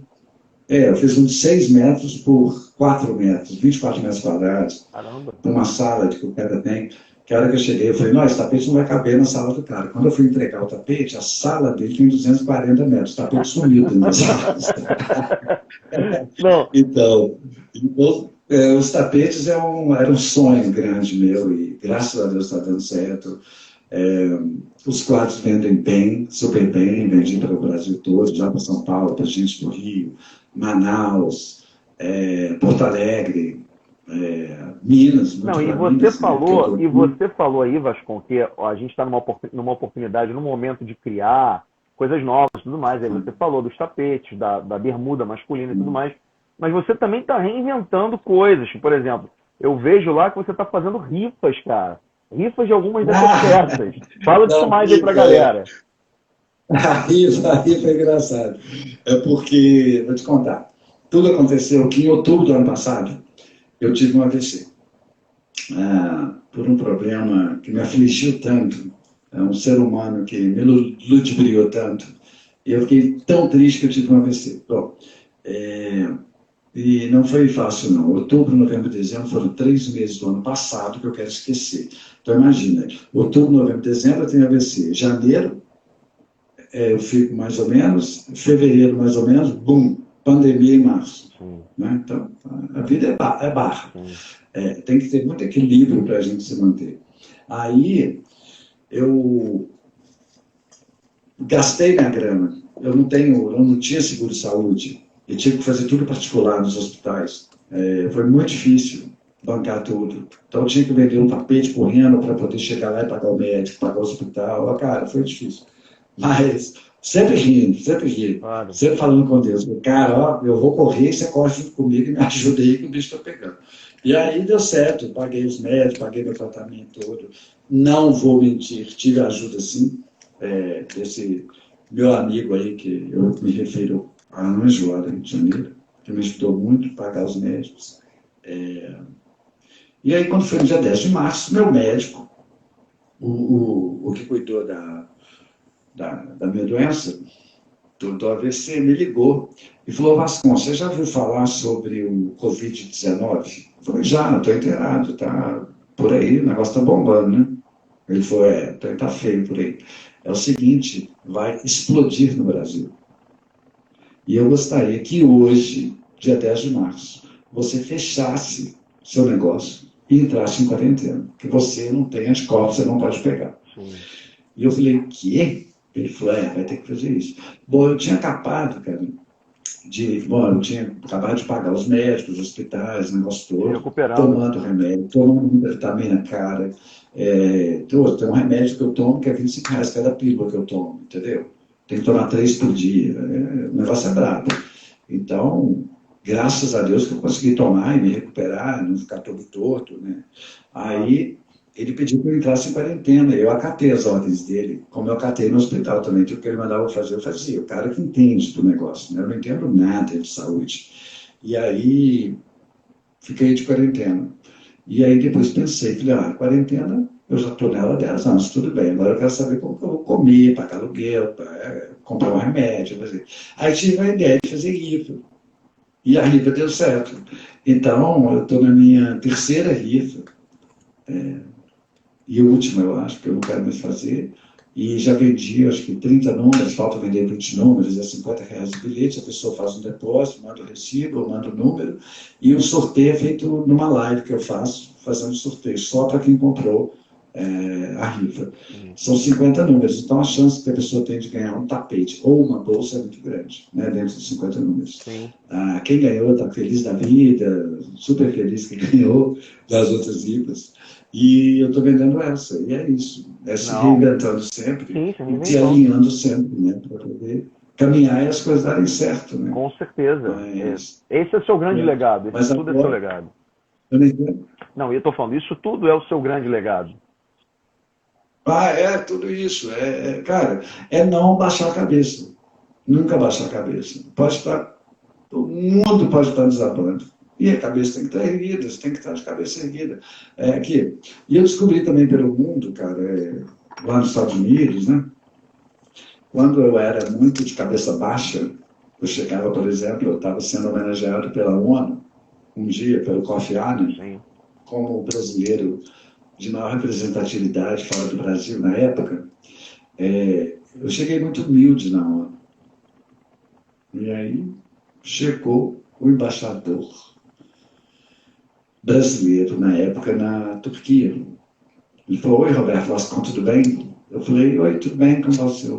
Speaker 3: Eu fiz um de 6 metros por 4 metros, 24 metros quadrados.
Speaker 2: Caramba.
Speaker 3: Uma sala que o cara tem. Que a hora que eu cheguei, eu falei, não, esse tapete não vai caber na sala do cara. Quando eu fui entregar o tapete, a sala dele tem 240 metros. O tapete sumiu dentro da sala.
Speaker 2: Não.
Speaker 3: Então os tapetes era um sonho grande meu e graças a Deus está dando certo. Os quadros vendem bem, super bem, vendi para o Brasil todo, já para São Paulo, para gente do Rio, Manaus, Porto Alegre, Minas.
Speaker 2: Não, e você
Speaker 3: Minas,
Speaker 2: falou, né, você falou aí, Vascon, que a gente está numa oportunidade, num momento de criar coisas novas e tudo mais. Aí você falou dos tapetes, da bermuda masculina e tudo mais. Mas você também está reinventando coisas. Por exemplo, eu vejo lá que você está fazendo rifas, cara. Rifas de algumas dessas peças. Fala disso mais aí pra galera.
Speaker 3: A rifa é engraçado. Porque, vou te contar, tudo aconteceu que em outubro do ano passado, eu tive um AVC. Por um problema que me afligiu tanto, um ser humano que me ludibriou tanto, e eu fiquei tão triste que eu tive um AVC. Bom, e não foi fácil, não. Outubro, novembro, dezembro foram 3 meses do ano passado que eu quero esquecer. Então, imagina, outubro, novembro, dezembro eu tenho AVC. Janeiro, eu fico mais ou menos. Fevereiro, mais ou menos. Bum, pandemia em março. Né? Então, a vida é barra. Tem que ter muito equilíbrio para a gente se manter. Aí, eu gastei minha grana. Eu não tinha seguro de saúde. E tive que fazer tudo particular nos hospitais. Foi muito difícil bancar tudo. Então eu tinha que vender um tapete correndo para poder chegar lá e pagar o médico, pagar o hospital. Cara, foi difícil. Mas sempre rindo. Claro. Sempre falando com Deus. Cara, ó, eu vou correr e você corre junto comigo e me ajuda aí que o bicho está pegando. E aí deu certo. Paguei os médicos, paguei meu tratamento todo. Não vou mentir, tive ajuda sim. Desse meu amigo aí, que eu me refiro a Ângela, Rio de Janeiro, que me ajudou muito a pagar os médicos. E aí, quando foi no dia 10 de março, meu médico, o que cuidou da minha doença, do AVC, me ligou e falou: Vascon, você já ouviu falar sobre o Covid-19? Eu falei: já, estou inteirado, tá por aí, o negócio está bombando, né? Ele falou: tá feio por aí. É o seguinte, vai explodir no Brasil. E eu gostaria que hoje, dia 10 de março, você fechasse seu negócio e entrasse em quarentena. Que você não tem anticorpos, você não pode pegar. Sim. E eu falei: quê? Ele falou: vai ter que fazer isso. Bom, eu tinha acabado, cara, eu tinha acabado de pagar os médicos, os hospitais, o negócio todo, tomando remédio, tomando vitamina cara. Tem um remédio que eu tomo que é R$25 cada pílula que eu tomo, entendeu? Tem que tomar 3 por dia. O negócio é brabo. Então, graças a Deus que eu consegui tomar e me recuperar, não ficar todo torto, né? Aí, ele pediu que eu entrasse em quarentena. Eu acatei as ordens dele, como eu acatei no hospital também. Tudo que ele mandava fazer, eu fazia. O cara que entende do negócio, né? Eu não entendo nada de saúde. E aí, fiquei de quarentena. E aí, depois pensei, falei: quarentena, eu já estou nela há 10 anos, tudo bem. Agora eu quero saber como que eu vou comer, pagar aluguel, comprar um remédio, fazer. Aí tive a ideia de fazer rifa. E a rifa deu certo. Então, eu estou na minha 3ª rifa. E última, eu acho, que eu não quero mais fazer. E já vendi, acho que 30 números, falta vender 20 números, é R$50 o bilhete, a pessoa faz um depósito, manda o recibo, eu mando o número, e o sorteio é feito numa live que eu faço, fazendo sorteio, só para quem comprou a rifa. São 50 números, então a chance que a pessoa tem de ganhar um tapete ou uma bolsa é muito grande, né, dentro de 50 números. Quem ganhou está feliz da vida, super feliz que ganhou das outras rifas. E eu estou vendendo essa, e é isso. Se reinventando sempre, se alinhando sempre, né? Para poder caminhar e as coisas darem certo, né?
Speaker 2: Com certeza. Mas, esse é o seu grande legado. Isso tudo é seu legado.
Speaker 3: Eu não entendo.
Speaker 2: Não, eu estou falando, isso tudo é o seu grande legado.
Speaker 3: Tudo isso. Cara, não baixar a cabeça. Nunca baixar a cabeça. O mundo pode estar desabando. E a cabeça tem que estar erguida, você tem que estar de cabeça erguida. Aqui. E eu descobri também pelo mundo, cara, lá nos Estados Unidos, né? Quando eu era muito de cabeça baixa, eu chegava, por exemplo, eu estava sendo homenageado pela ONU, um dia, pelo Kofi Annan, como brasileiro de maior representatividade fora do Brasil na época. Eu cheguei muito humilde na ONU. E aí chegou o embaixador brasileiro, na época, na Turquia. Ele falou: oi, Roberto Vascon, tudo bem? Eu falei: oi, tudo bem com você?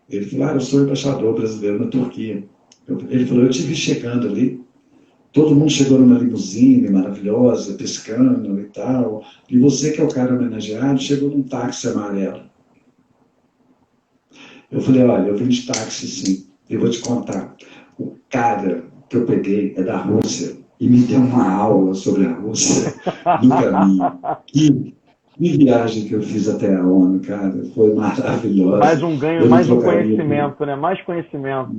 Speaker 3: Ele falou: eu sou embaixador brasileiro na Turquia. Ele falou: eu te vi chegando ali, todo mundo chegou numa limusine maravilhosa, piscando e tal, e você, que é o cara homenageado, chegou num táxi amarelo. Eu falei: olha, eu vim de táxi, sim, eu vou te contar. O cara que eu peguei é da Rússia e me deu uma aula sobre a Rússia no caminho. Que viagem que eu fiz até a ONU, cara, foi maravilhosa.
Speaker 2: Mais um ganho, mais um conhecimento, né? Mais conhecimento.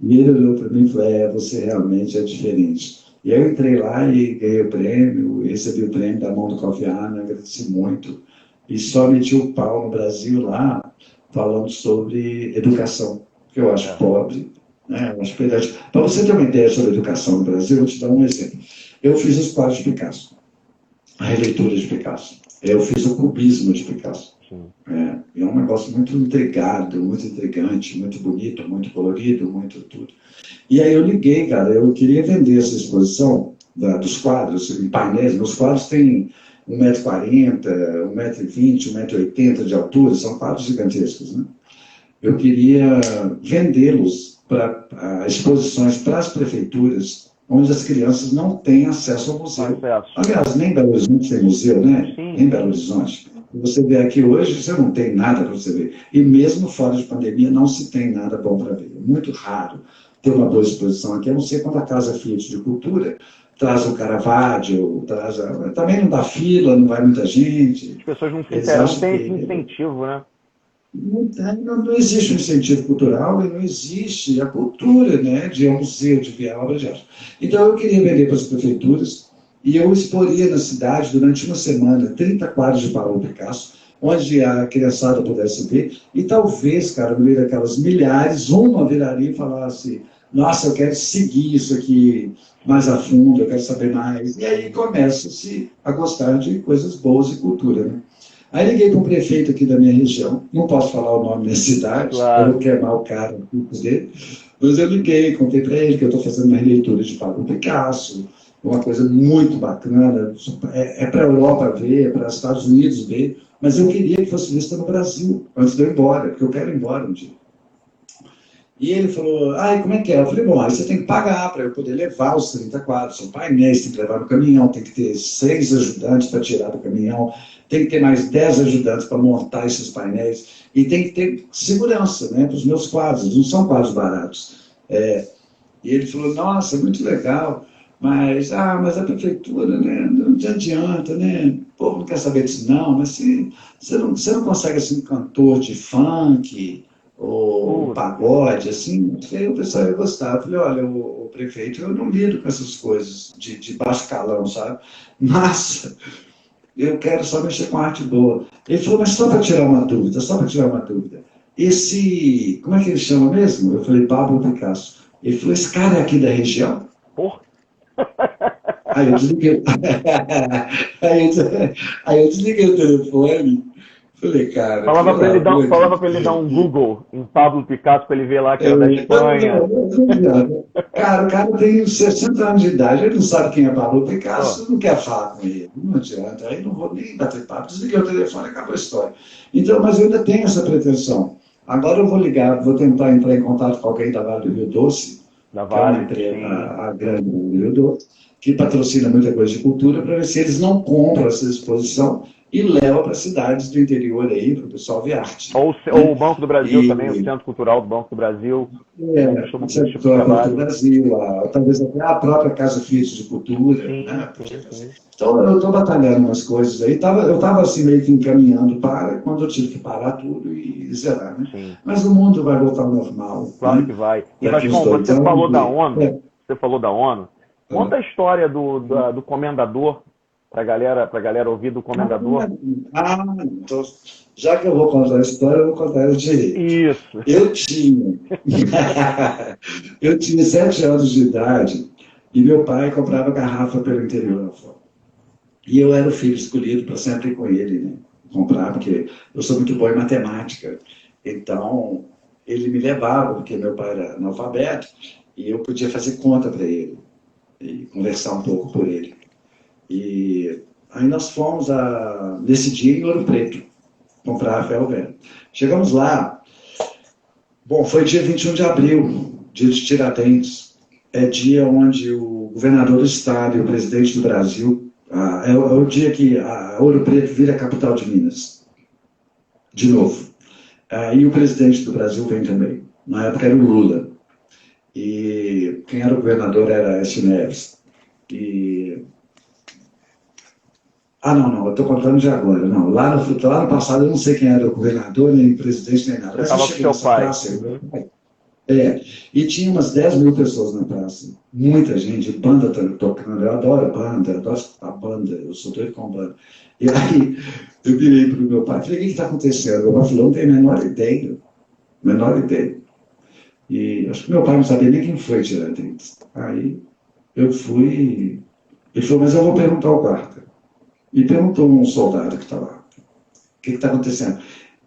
Speaker 3: E ele olhou para mim e falou: você realmente é diferente. E aí eu entrei lá e ganhei o prêmio, recebi o prêmio da mão do Kofi Annan, agradeci muito. E só meti o pau no Brasil lá, falando sobre educação, que eu acho pobre, né? Eu acho verdade. Para você ter uma ideia sobre educação no Brasil, eu vou te dar um exemplo. Eu fiz os quadros de Picasso, a releitura de Picasso. Eu fiz o cubismo de Picasso. É um negócio muito intrigado, muito intrigante, muito bonito, muito colorido, muito tudo. E aí eu liguei, cara, eu queria vender essa exposição dos quadros em painéis. Meus quadros têm 1,40 m, 1,20 m, 1,80 m de altura, são quadros gigantescos, né? Eu queria vendê-los para exposições para as prefeituras, onde as crianças não têm acesso ao museu. Aliás, nem Belo Horizonte tem museu, né? Nem Belo Horizonte. Você vê aqui hoje, você não tem nada para você ver. E mesmo fora de pandemia, não se tem nada bom para ver. É muito raro ter uma boa exposição aqui, a não ser quando a Casa Fiat de Cultura traz o Caravaggio, também não dá fila, não vai muita gente.
Speaker 2: As pessoas não têm esse incentivo, né?
Speaker 3: Não existe um incentivo cultural e não existe a cultura, né, de um museu, de ver a obra de arte. Então eu queria vender para as prefeituras e eu exporia na cidade durante uma semana 30 quadros de Pablo Picasso, onde a criançada pudesse ver, e talvez, cara, no meio daquelas milhares, uma viraria e falasse: nossa, eu quero seguir isso aqui mais a fundo, eu quero saber mais. E aí começa-se a gostar de coisas boas e cultura, né? Aí liguei para um prefeito aqui da minha região, não posso falar o nome da cidade, eu vou queimar o cara dele, mas eu liguei, contei para ele que eu estou fazendo uma releitura de Pablo Picasso, uma coisa muito bacana, é para a Europa ver, é para os Estados Unidos ver, mas eu queria que fosse vista no Brasil, antes de eu ir embora, porque eu quero ir embora um dia. E ele falou: como é que é? Eu falei: bom, aí você tem que pagar para eu poder levar os 30 quadros, são painéis, tem que levar no caminhão, tem que ter 6 ajudantes para tirar do caminhão, tem que ter mais 10 ajudantes para montar esses painéis, e tem que ter segurança, né, para os meus quadros, não são quadros baratos. E ele falou: nossa, muito legal, mas a prefeitura, né, não adianta, né, o povo não quer saber disso não, mas você não consegue, assim, cantor de funk ou pagode, assim, o pessoal ia gostar. Eu falei: olha, o prefeito, eu não lido com essas coisas de baixo calão, sabe, mas eu quero só mexer com arte boa. Ele falou: mas só para tirar uma dúvida, como é que ele chama mesmo? Eu falei: Pablo Picasso. Ele falou: esse cara é aqui da região? Aí eu desliguei. Aí eu desliguei o telefone. Falei: cara.
Speaker 2: Falava para ele dar um Google em Pablo Picasso para ele ver lá que era da Espanha.
Speaker 3: Cara, o cara tem 60 anos de idade, ele não sabe quem é Pablo Picasso, não quer falar com ele. Não adianta, aí não vou nem bater papo. Desliguei o telefone e acabou a história. Então, mas eu ainda tenho essa pretensão. Agora eu vou ligar, vou tentar entrar em contato com alguém da Vale do Rio Doce, que é uma empresa, a grande do Rio Doce, que patrocina muita coisa de cultura, para ver se eles não compram essa exposição e levam para cidades do interior aí, para o pessoal ver arte.
Speaker 2: Ou o Banco do Brasil também, o Centro Cultural do Banco do Brasil.
Speaker 3: O Centro Cultural do Banco do Brasil, talvez até a própria Casa Fiat de Cultura.
Speaker 2: Sim,
Speaker 3: né?
Speaker 2: sim.
Speaker 3: Então eu estou batalhando umas coisas aí. Eu estava assim meio que encaminhando para, quando eu tive que parar tudo e zerar. Né? Mas o mundo vai voltar ao normal.
Speaker 2: Claro
Speaker 3: né?
Speaker 2: que vai. E Vascon, você falou da ONU. você falou da ONU. Conta a história do comendador, para a galera ouvir do comendador.
Speaker 3: Então, já que eu vou contar a história, eu vou contar ela direito.
Speaker 2: Isso.
Speaker 3: Eu tinha 7 anos de idade e meu pai comprava garrafa pelo interior. E eu era o filho escolhido para sempre ir com ele, né? Comprar, porque eu sou muito bom em matemática. Então, ele me levava, porque meu pai era analfabeto, e eu podia fazer conta para ele e conversar um pouco por ele. E aí nós fomos, nesse dia, em Ouro Preto, comprar a ferro velho. Chegamos lá, bom, foi dia 21 de abril, dia de Tiradentes. É dia onde o governador do estado e o presidente do Brasil, é o dia que Ouro Preto vira a capital de Minas, de novo. E o presidente do Brasil vem também. Na época era o Lula. E quem era o governador era Aécio Neves. Não, eu estou contando de agora. Não, lá no passado eu não sei quem era o governador, nem o presidente, nem nada. Mas eu cheguei nessa praça, e tinha umas 10 mil pessoas na praça. Muita gente, banda tocando. Eu adoro banda, eu adoro a banda, eu sou doido com banda. E aí eu virei para o meu pai, falei, o que está acontecendo? Meu pai falou, não tem a menor ideia. Menor ideia. E acho que meu pai não sabia nem quem foi Tiradentes. Aí eu fui, ele falou, mas eu vou perguntar ao guarda. E perguntou um soldado que estava lá, o que está acontecendo?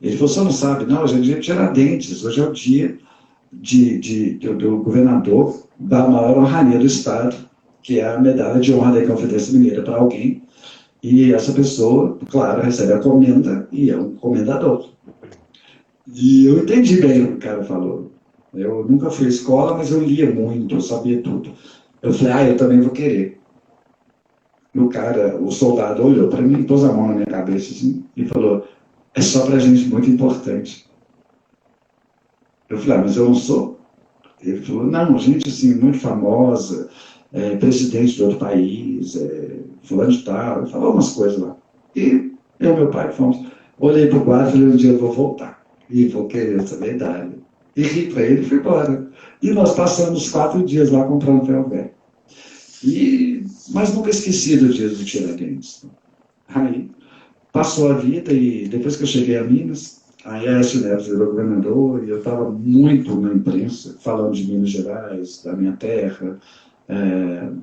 Speaker 3: Ele falou, você não sabe? Não, hoje é dia de Tiradentes, hoje é o dia do governador da maior honraria do Estado, que é a medalha de honra da Inconfidência Mineira para alguém, e essa pessoa, claro, recebe a comenda e é um comendador. E eu entendi bem o que o cara falou. Eu nunca fui à escola, mas eu lia muito, eu sabia tudo. Eu falei, eu também vou querer. E o soldado olhou para mim, pôs a mão na minha cabeça assim, e falou, é só para gente muito importante. Eu falei, mas eu não sou? Ele falou, não, gente assim, muito famosa, presidente de outro país, fulano de tal, ele falou umas coisas lá. E eu e meu pai fomos. Olhei para o quadro e falei, um dia eu vou voltar. E vou querer essa medalha. E ri para ele e fui embora. E nós passamos 4 dias lá comprando ferro velho. Mas nunca esqueci do dia do Tiradentes. Aí passou a vida e depois que eu cheguei a Minas, aí a Aécio Neves virou governador e eu estava muito na imprensa, falando de Minas Gerais, da minha terra.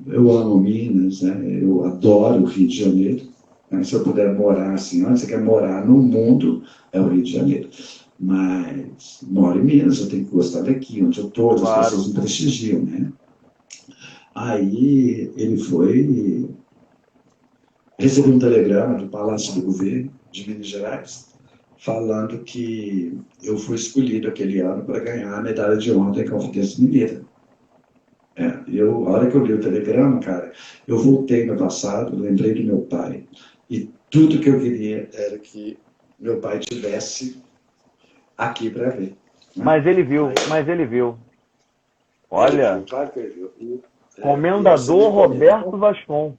Speaker 3: Eu amo Minas, né? Eu adoro o Rio de Janeiro. Né? Se eu puder morar assim, onde você quer morar no mundo, é o Rio de Janeiro. Mas moro em Minas, eu tenho que gostar daqui, onde eu estou, as pessoas me prestigiam, né? Aí ele foi, recebeu um telegrama do Palácio do Governo de Minas Gerais, falando que eu fui escolhido aquele ano para ganhar a medalha de honra da Inconfidência Mineira. A hora que eu li o telegrama, cara, eu voltei no passado, lembrei do meu pai, e tudo que eu queria era que meu pai tivesse aqui para ver. Né?
Speaker 2: Mas ele viu. Olha,
Speaker 3: claro que ele viu.
Speaker 2: Comendador Roberto Vascon.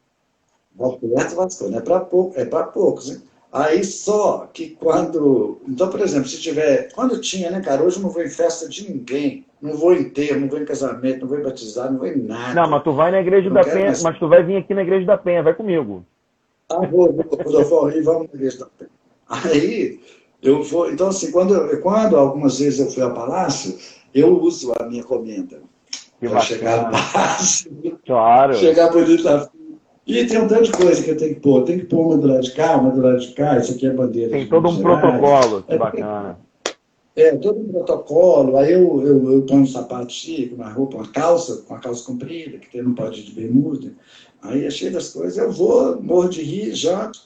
Speaker 3: Roberto Vascon, não é para poucos, hein? Aí só que quando... Então, por exemplo, quando tinha, né, cara? Hoje eu não vou em festa de ninguém. Não vou em enterro, não vou em casamento, não vou em batizado, não vou em nada.
Speaker 2: Não, mas tu vai na igreja da Penha, mas tu vai vir aqui na igreja da Penha, vai comigo.
Speaker 3: Vou, e vamos na igreja da Penha. Aí, eu vou... Então, assim, quando algumas vezes eu fui ao palácio, eu uso a minha comenda. Para chegar baixo,
Speaker 2: claro.
Speaker 3: Chegar bonito na frente. E tem um tanto de coisa que eu tenho que pôr. Tem que pôr uma do lado de cá, uma do lado de cá. Isso aqui é bandeira.
Speaker 2: Tem todo um protocolo, que bacana.
Speaker 3: Todo um protocolo. Aí eu ponho um sapato chique, uma roupa, uma calça, com a calça comprida, que não pode ir de bermuda. Aí é cheio das coisas. Eu vou, morro de rir, janto,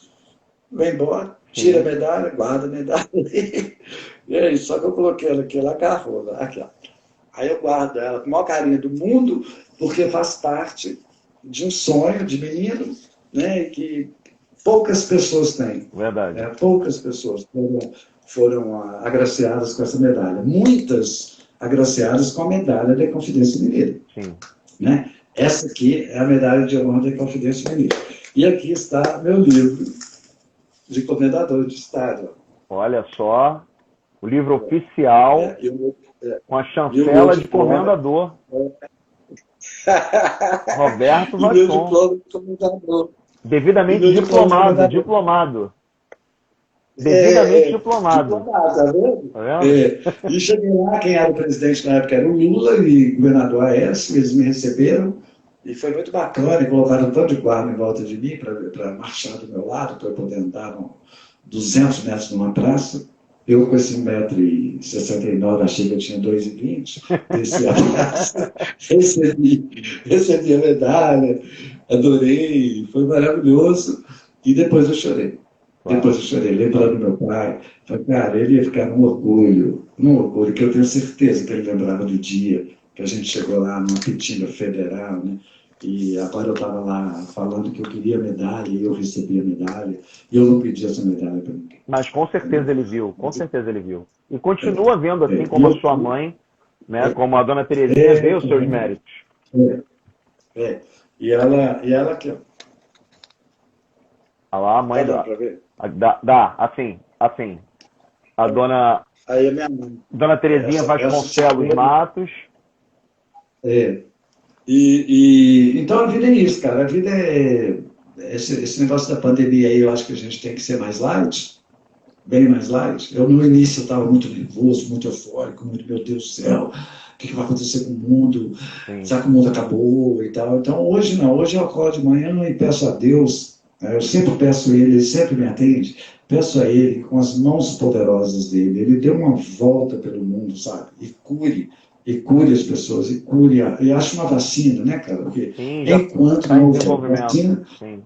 Speaker 3: vou embora, tira a medalha, guarda a medalha. E é isso. Só que eu coloquei ela aqui, ela agarrou. Aqui, ó. Aí eu guardo ela com a maior carinho do mundo, porque faz parte de um sonho de menino, né, que poucas pessoas têm.
Speaker 2: Verdade.
Speaker 3: Poucas pessoas foram agraciadas com essa medalha. Muitas agraciadas com a medalha da Inconfidência Mineira.
Speaker 2: Sim.
Speaker 3: Né? Essa aqui é a medalha de honra da Inconfidência Mineira. E aqui está meu livro de comendador de Estado.
Speaker 2: Olha só, o livro oficial com a chancela de comendador. Roberto
Speaker 3: E meu
Speaker 2: Vascon.
Speaker 3: diploma de comendador.
Speaker 2: Devidamente
Speaker 3: E meu diploma de
Speaker 2: diplomado,
Speaker 3: comendador.
Speaker 2: diplomado. Devidamente diplomado.
Speaker 3: Diplomado, tá vendo?
Speaker 2: Tá vendo?
Speaker 3: E cheguei lá, quem era o presidente na época era o Lula e o governador Aécio, eles me receberam e foi muito bacana, e colocaram um tanto de guarda em volta de mim para marchar do meu lado, para eu poder andar 200 metros numa praça. Eu, com esse 1,69 m, achei que eu tinha 2,20 m, desci a praça, recebi a medalha, adorei, foi maravilhoso, e depois eu chorei.
Speaker 2: Claro.
Speaker 3: Depois eu chorei, lembrando meu pai. Falei, cara, ele ia ficar num orgulho, que eu tenho certeza que ele lembrava do dia que a gente chegou lá numa pitinga federal, né? E agora eu estava lá falando que eu queria medalha e eu recebi a medalha, e eu não pedi essa medalha para ninguém.
Speaker 2: Mas com certeza ele viu, com certeza ele viu. E continua vendo, assim
Speaker 3: É,
Speaker 2: como
Speaker 3: e
Speaker 2: a
Speaker 3: eu-
Speaker 2: sua mãe, né, como a dona Terezinha vê os seus méritos.
Speaker 3: é. E ela aqui, ó.
Speaker 2: Olha lá, a mãe
Speaker 3: Tá dando para ver?
Speaker 2: assim. A dona
Speaker 3: Aí a minha mãe.
Speaker 2: Terezinha Vasconcelos Matos.
Speaker 3: É. Então a vida é isso, cara. A vida é. Esse negócio da pandemia aí, eu acho que a gente tem que ser mais light, bem mais light. Eu, no início, estava muito nervoso, muito eufórico, muito, meu Deus do céu, o que vai acontecer com o mundo?
Speaker 2: Sim.
Speaker 3: Será que o mundo acabou e tal? Então, hoje não. Hoje eu acordo de manhã e peço a Deus, né? Eu sempre peço a Ele sempre me atende, peço a Ele com as mãos poderosas dele. Ele deu uma volta pelo mundo, sabe? E cure as pessoas, e acho uma vacina, né, cara? Porque
Speaker 2: Sim,
Speaker 3: enquanto
Speaker 2: tá em
Speaker 3: não houver
Speaker 2: desenvolvimento.
Speaker 3: vacina,
Speaker 2: Sim.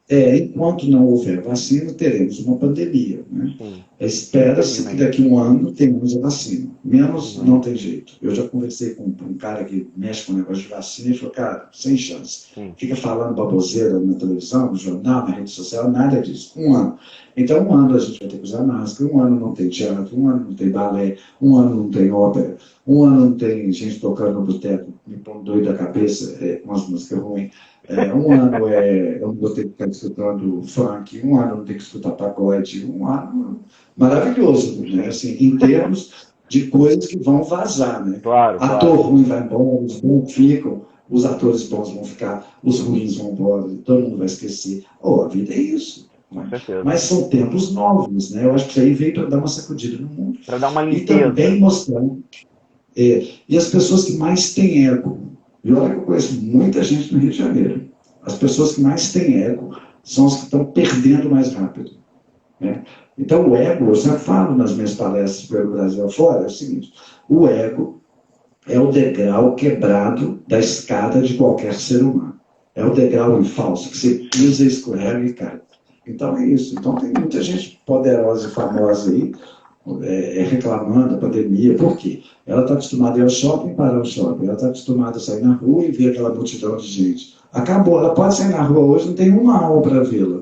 Speaker 3: enquanto não houver vacina, teremos uma pandemia, né?
Speaker 2: Sim.
Speaker 3: Espera-se que daqui a um ano tenhamos a vacina. Menos não tem jeito. Eu já conversei com um cara que mexe com o negócio de vacina e falou, cara, sem chance.
Speaker 2: Sim.
Speaker 3: Fica falando baboseira na televisão, no jornal, na rede social, nada disso. Um ano. Então, um ano a gente vai ter que usar máscara, um ano não tem teatro, um ano não tem balé, um ano não tem ópera, um ano não tem gente tocando no boteco, me pondo doido da cabeça, com as músicas ruins. Um ano eu não vou ter que ficar escutando funk, um ano eu não tenho que escutar pagode, um ano maravilhoso, né? Assim, em termos de coisas que vão vazar, né?
Speaker 2: Claro,
Speaker 3: Ator ruim vai embora, os bons ficam, os atores bons vão ficar, os ruins vão embora, todo mundo vai esquecer. A vida é isso.
Speaker 2: Com certeza.
Speaker 3: Mas são tempos novos, né? Eu acho que isso aí veio para dar uma sacudida no mundo.
Speaker 2: Para dar uma
Speaker 3: E
Speaker 2: limpeza.
Speaker 3: também mostrando. E as pessoas que mais têm ego, e olha que eu conheço muita gente no Rio de Janeiro, as pessoas que mais têm ego são as que estão perdendo mais rápido, né? Então o ego, eu sempre falo nas minhas palestras pelo Brasil afora, é o seguinte, o ego é o degrau quebrado da escada de qualquer ser humano. É o degrau em falso, que você pisa, escorrega e cai. Então é isso. Então tem muita gente poderosa e famosa aí reclamando da pandemia. Por quê? Ela está acostumada a ir ao shopping e parar o shopping. Ela está acostumada a sair na rua e ver aquela multidão de gente. Acabou. Ela pode sair na rua hoje, não tem uma alma para vê-la.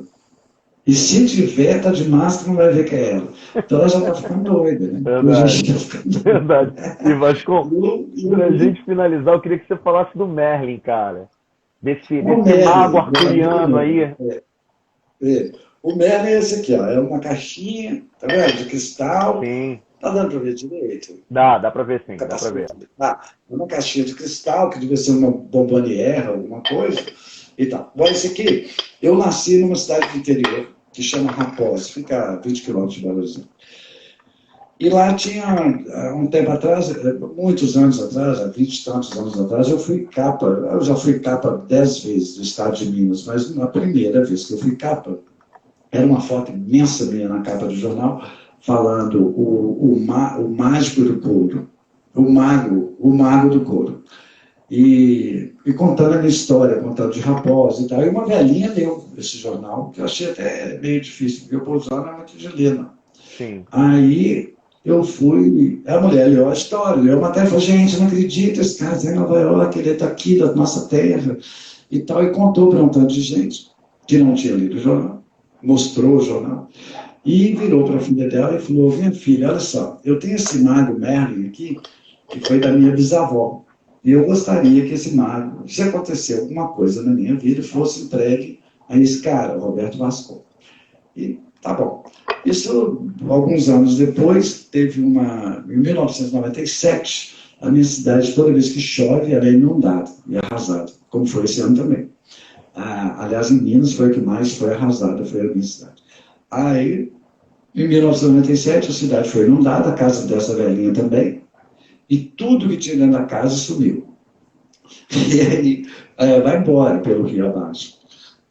Speaker 3: E se tiver, tá de máscara, não vai ver que é ela. Então ela já está ficando doida, né?
Speaker 2: Verdade. E Vasco, para a gente finalizar, eu queria que você falasse do Merlin, cara. Desse mago arturiano aí.
Speaker 3: O Merlin é esse aqui, ó. É uma caixinha, tá vendo? De cristal.
Speaker 2: Sim.
Speaker 3: Tá dando para ver direito?
Speaker 2: Dá para ver sim, dá para ver.
Speaker 3: É uma caixinha de cristal, que devia ser uma bombonière, alguma coisa, e tal. Bom, esse aqui, eu nasci numa cidade do interior, que chama Raposo, fica a 20 quilômetros de Belo Horizonte. E lá tinha, um tempo atrás, muitos anos atrás, há 20 e tantos anos atrás, eu já fui capa 10 vezes do estado de Minas, mas na primeira vez que eu fui capa, era uma foto imensa minha na capa do jornal, falando o mágico do couro, o mago do couro. E contando a minha história, contando de Raposa e tal. E uma velhinha leu esse jornal, que eu achei até meio difícil, porque o povo não é muito de ler, não.
Speaker 2: Sim.
Speaker 3: Aí eu fui, a mulher leu a história, leu uma matéria e falou, gente, não acredito, esse cara está em Nova York, ele está aqui da nossa terra e tal, e contou para um tanto de gente que não tinha lido o jornal, mostrou o jornal, e virou para a filha dela e falou, minha filha, olha só, eu tenho esse mago Merlin aqui, que foi da minha bisavó, e eu gostaria que esse mago, se acontecer alguma coisa na minha vida, fosse entregue a esse cara, Roberto Vascon. E tá bom. Isso, alguns anos depois, teve em 1997, a minha cidade, toda vez que chove, ela é inundada e arrasada, como foi esse ano também. Aliás, em Minas foi a que mais foi arrasada, foi a minha cidade. Aí, em 1997, a cidade foi inundada, a casa dessa velhinha também, e tudo que tinha dentro da casa sumiu. E aí, vai embora pelo rio abaixo.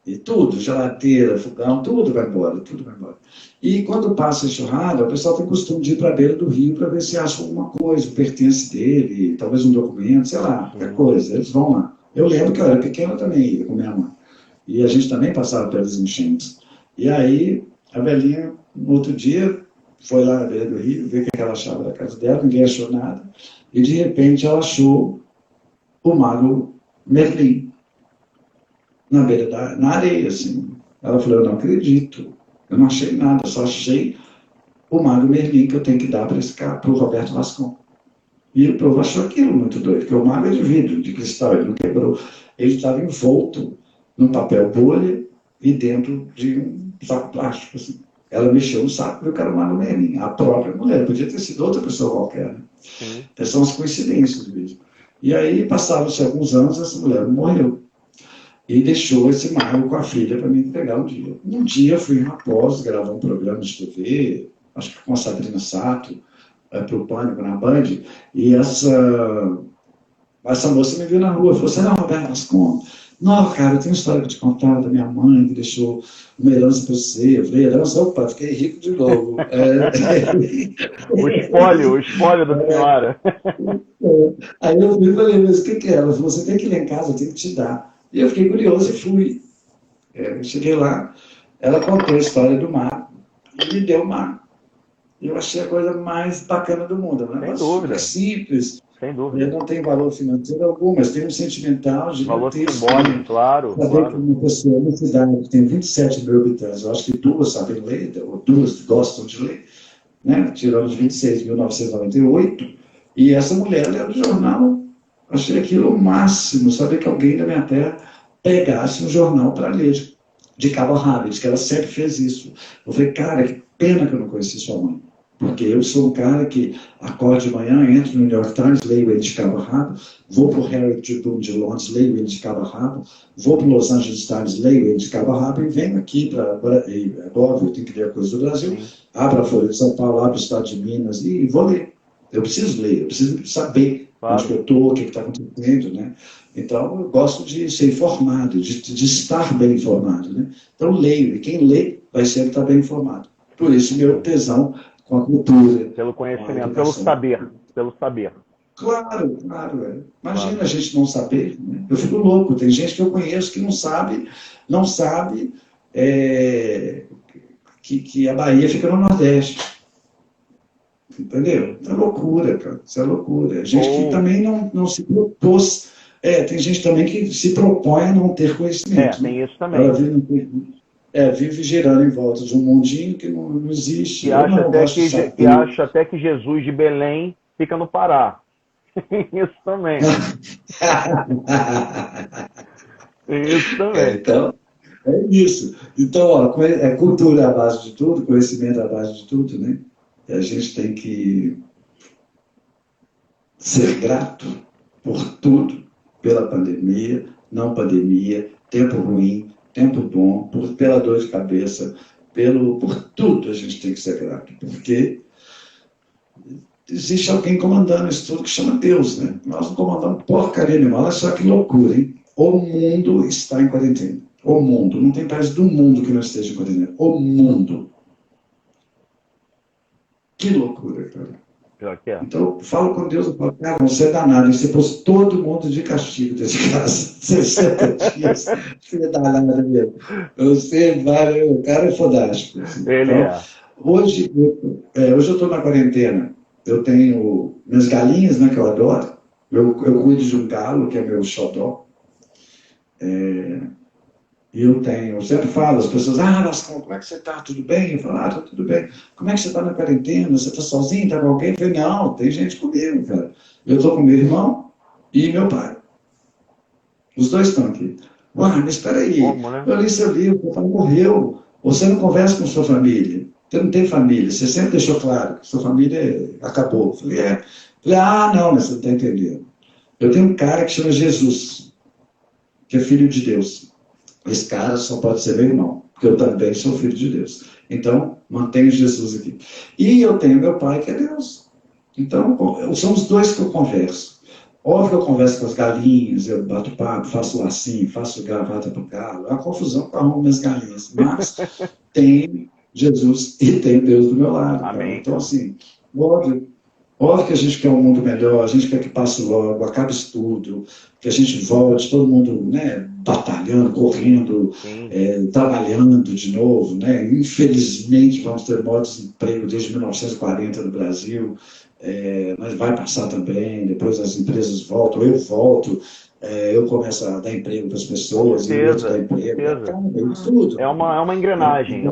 Speaker 3: E tudo, geladeira, fogão, tudo vai embora, tudo vai embora. E quando passa a enxurrada, o pessoal tem costume de ir para a beira do rio para ver se acha alguma coisa, um pertence dele, talvez um documento, sei lá, qualquer coisa. Eles vão lá. Eu lembro que eu era pequeno, eu também ia com minha mãe. E a gente também passava pelas enchentes. E aí, a velhinha, no outro dia, foi lá na beira do rio, ver o que ela achava da casa dela, ninguém achou nada. E, de repente, ela achou o mago Merlin na beira na areia, assim. Ela falou, eu não acredito, eu não achei nada, eu só achei o mago Merlin que eu tenho que dar para o Roberto Vascon. E o povo achou aquilo muito doido, porque o mago é de vidro, de cristal, ele não quebrou. Ele estava envolto num papel bolha e dentro de um saco plástico, assim. Ela mexeu no saco, viu que era o mago Merlin, a própria mulher, podia ter sido outra pessoa qualquer, né? Então, são as coincidências mesmo. E aí, passaram-se alguns anos, essa mulher morreu. E deixou esse mago com a filha para me entregar um dia. Um dia, eu fui em Raposo gravar um programa de TV, acho que com a Sabrina Sato, para o Pânico, na Band, e essa moça me viu na rua, falou, você não é Roberto Vascon? Não, cara, eu tenho uma história para te contar da minha mãe, que deixou uma herança para você. Eu falei, herança, opa, fiquei rico de novo.
Speaker 2: O espólio da senhora.
Speaker 3: Aí eu fui e falei, mas o que é? Ela falou, você tem que ir lá em casa, eu tenho que te dar. E eu fiquei curioso e fui. Eu cheguei lá, ela contou a história do mago e me deu o mago. Eu achei a coisa mais bacana do mundo. É um negócio super simples.
Speaker 2: Sem dúvida.
Speaker 3: Não tem valor financeiro algum, mas tem um sentimental de
Speaker 2: valor simbólico, claro.
Speaker 3: Saber que uma pessoa, uma cidade que tem 27 mil habitantes, eu acho que 2 sabem ler, ou 2 gostam de ler, né? Tirando os 26 de 1998, e essa mulher leu o jornal. Achei aquilo o máximo, saber que alguém da minha terra pegasse um jornal para ler, de cabo a rabo, que ela sempre fez isso. Eu falei, cara, que pena que eu não conheci sua mãe. Porque eu sou um cara que acordo de manhã, entro no New York Times, leio ele de cabo a rabo, vou para o Herald Tribune de Londres, leio ele de cabo a rabo, vou para o Los Angeles Times, leio ele de cabo a rabo e venho aqui para... É óbvio, eu tenho que ler a coisa do Brasil, abro a Folha de São Paulo, abro o Estado de Minas e vou ler. Eu preciso ler, eu preciso saber onde que eu estou, o que está acontecendo, né? Então, eu gosto de ser informado, de estar bem informado, né? Então, leio, e quem lê vai sempre estar bem informado. Por isso, meu tesão com a cultura.
Speaker 2: Pelo conhecimento, pelo saber.
Speaker 3: Claro. Imagina a gente não saber, né? Eu fico louco, tem gente que eu conheço que não sabe que a Bahia fica no Nordeste. Entendeu? É loucura, cara. Isso é loucura. Gente que também não se propôs. Tem gente também que se propõe a não ter conhecimento.
Speaker 2: Tem isso também.
Speaker 3: Ela vive girando em volta de um mundinho que não existe.
Speaker 2: Que acha até que Jesus de Belém fica no Pará. Isso também. Isso também.
Speaker 3: Então, é isso. Então, ó, cultura à base de tudo, conhecimento à base de tudo, né? A gente tem que ser grato por tudo, pela pandemia, não pandemia, tempo ruim, tempo bom, pela dor de cabeça, por tudo a gente tem que ser grato, porque existe alguém comandando isso tudo que chama Deus, né? Nós não comandamos porcaria nenhuma. Olha só que loucura, hein? O mundo está em quarentena. O mundo. Não tem país do mundo que não esteja em quarentena. O mundo. Que loucura, cara. Então, eu falo com Deus, eu falo, cara, você é danado, você pôs todo mundo de castigo dentro de casa, 60 dias, você é danado mesmo. Você vai, o cara é fodástico. Assim. Hoje eu estou na quarentena, eu tenho minhas galinhas, né, que eu adoro, eu cuido de um galo, que é meu xodó, e eu sempre falo, as pessoas, Vascon, como é que você está? Tudo bem? Eu falo, está tudo bem. Como é que você está na quarentena? Você está sozinho? Está com alguém? Eu falei, não, tem gente comigo, cara. Eu estou com meu irmão e meu pai. Os dois estão aqui. Mas espera aí, eu li seu livro, meu pai morreu. Você não conversa com sua família. Você não tem família. Você sempre deixou claro que sua família acabou. Eu falei, Falei, ah, não, mas você não está entendendo. Eu tenho um cara que chama Jesus, que é filho de Deus. Esse cara só pode ser meu irmão, porque eu também sou filho de Deus. Então, mantenho Jesus aqui. E eu tenho meu pai, que é Deus. Então, são os dois que eu converso. Óbvio que eu converso com as galinhas, eu bato papo, faço lacinho, faço gravata para o galo. É uma confusão que eu arrumo minhas galinhas. Mas tem Jesus e tem Deus do meu lado.
Speaker 2: Amém.
Speaker 3: Então, assim, óbvio que a gente quer um mundo melhor, a gente quer que passe logo, acabe isso tudo, que a gente volte, todo mundo, né, batalhando, correndo, trabalhando de novo, né? Infelizmente vamos ter maior desemprego desde 1940 no Brasil, mas vai passar também, depois as empresas voltam, eu volto, eu começo a dar emprego para as pessoas, e o outro dá emprego, tudo.
Speaker 2: É uma engrenagem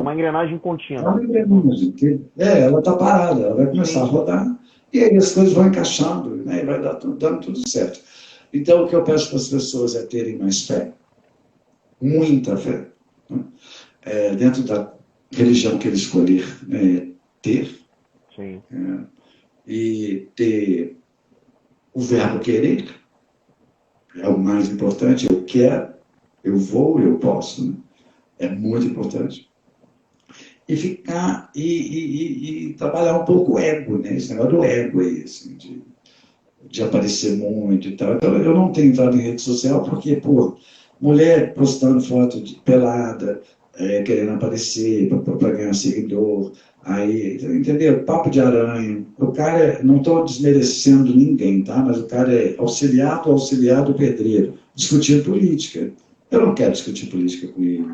Speaker 2: contínua.
Speaker 3: É uma engrenagem, ela está parada, ela vai começar a rodar, e aí as coisas vão encaixando, né, e vai dando tudo certo. Então, o que eu peço para as pessoas é terem mais fé, muita fé, né? Dentro da religião que ele escolher ter,
Speaker 2: Sim.
Speaker 3: E ter o verbo querer, é o mais importante, eu quero, eu vou, eu posso, né? É muito importante. E ficar, e trabalhar um pouco o ego, né? Esse negócio do ego aí, assim, de aparecer muito e tal. Então, eu não tenho entrado em rede social porque, pô, mulher postando foto de pelada, querendo aparecer para ganhar seguidor, aí, entendeu? Papo de aranha. O cara, não estou desmerecendo ninguém, tá? Mas o cara é auxiliado pedreiro, discutindo política. Eu não quero discutir política com ele.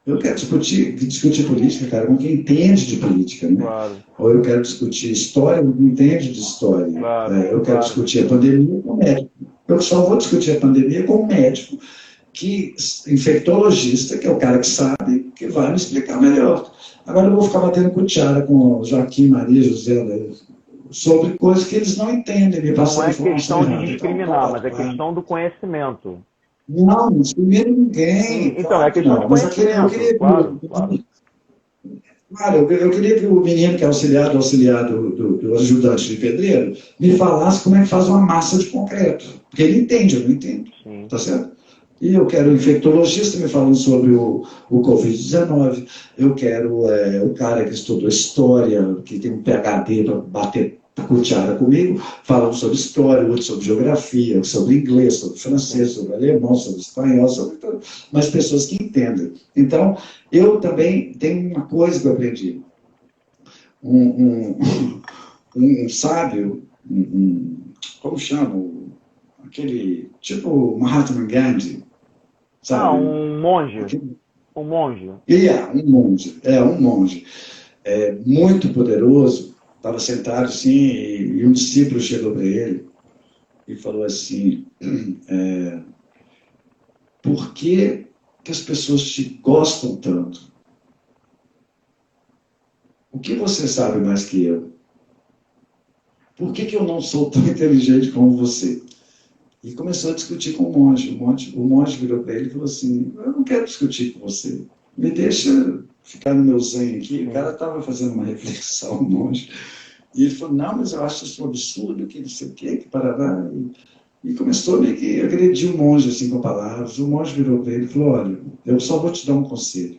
Speaker 3: Eu quero discutir política, cara, com quem entende de política, né?
Speaker 2: Claro.
Speaker 3: Ou eu quero discutir história com quem entende de história.
Speaker 2: Claro,
Speaker 3: Eu quero discutir a pandemia com o médico. Eu só vou discutir a pandemia com o médico, infectologista, que é o cara que sabe, que vai me explicar melhor. Agora eu vou ficar batendo cuchara com Joaquim, Maria, José, sobre coisas que eles não entendem.
Speaker 2: Não é questão de discriminar, mas é questão do conhecimento.
Speaker 3: Não, não discrimina ninguém.
Speaker 2: Então, é questão de conhecimento.
Speaker 3: Claro, eu queria que o menino que é auxiliado do ajudante de pedreiro me falasse como é que faz uma massa de concreto. Porque ele entende, eu não entendo.
Speaker 2: Sim.
Speaker 3: Tá certo? E eu quero um infectologista me falando sobre o Covid-19. Eu quero o cara que estudou história, que tem um PhD para bater cuchara comigo, falando sobre história, outro sobre geografia, sobre inglês, sobre francês, sobre alemão, sobre espanhol, sobre tudo. Mas pessoas que entendem. Então, eu também tenho uma coisa que eu aprendi. Um sábio, como chama? Aquele, tipo Mahatma Gandhi, sabe?
Speaker 2: Um monge. Um monge.
Speaker 3: Um monge. Muito poderoso. Estava sentado assim, e um discípulo chegou para ele e falou assim, por que as pessoas te gostam tanto? O que você sabe mais que eu? Por que eu não sou tão inteligente como você? E começou a discutir com o monge. O monge virou para ele e falou assim, eu não quero discutir com você, me deixa ficar no meu zen aqui. O cara estava fazendo uma reflexão, o monge, e ele falou, não, mas eu acho isso um absurdo, que não sei o quê, que parará. E começou meio que agredir o monge assim com palavras. O monge virou para ele e falou, olha, eu só vou te dar um conselho.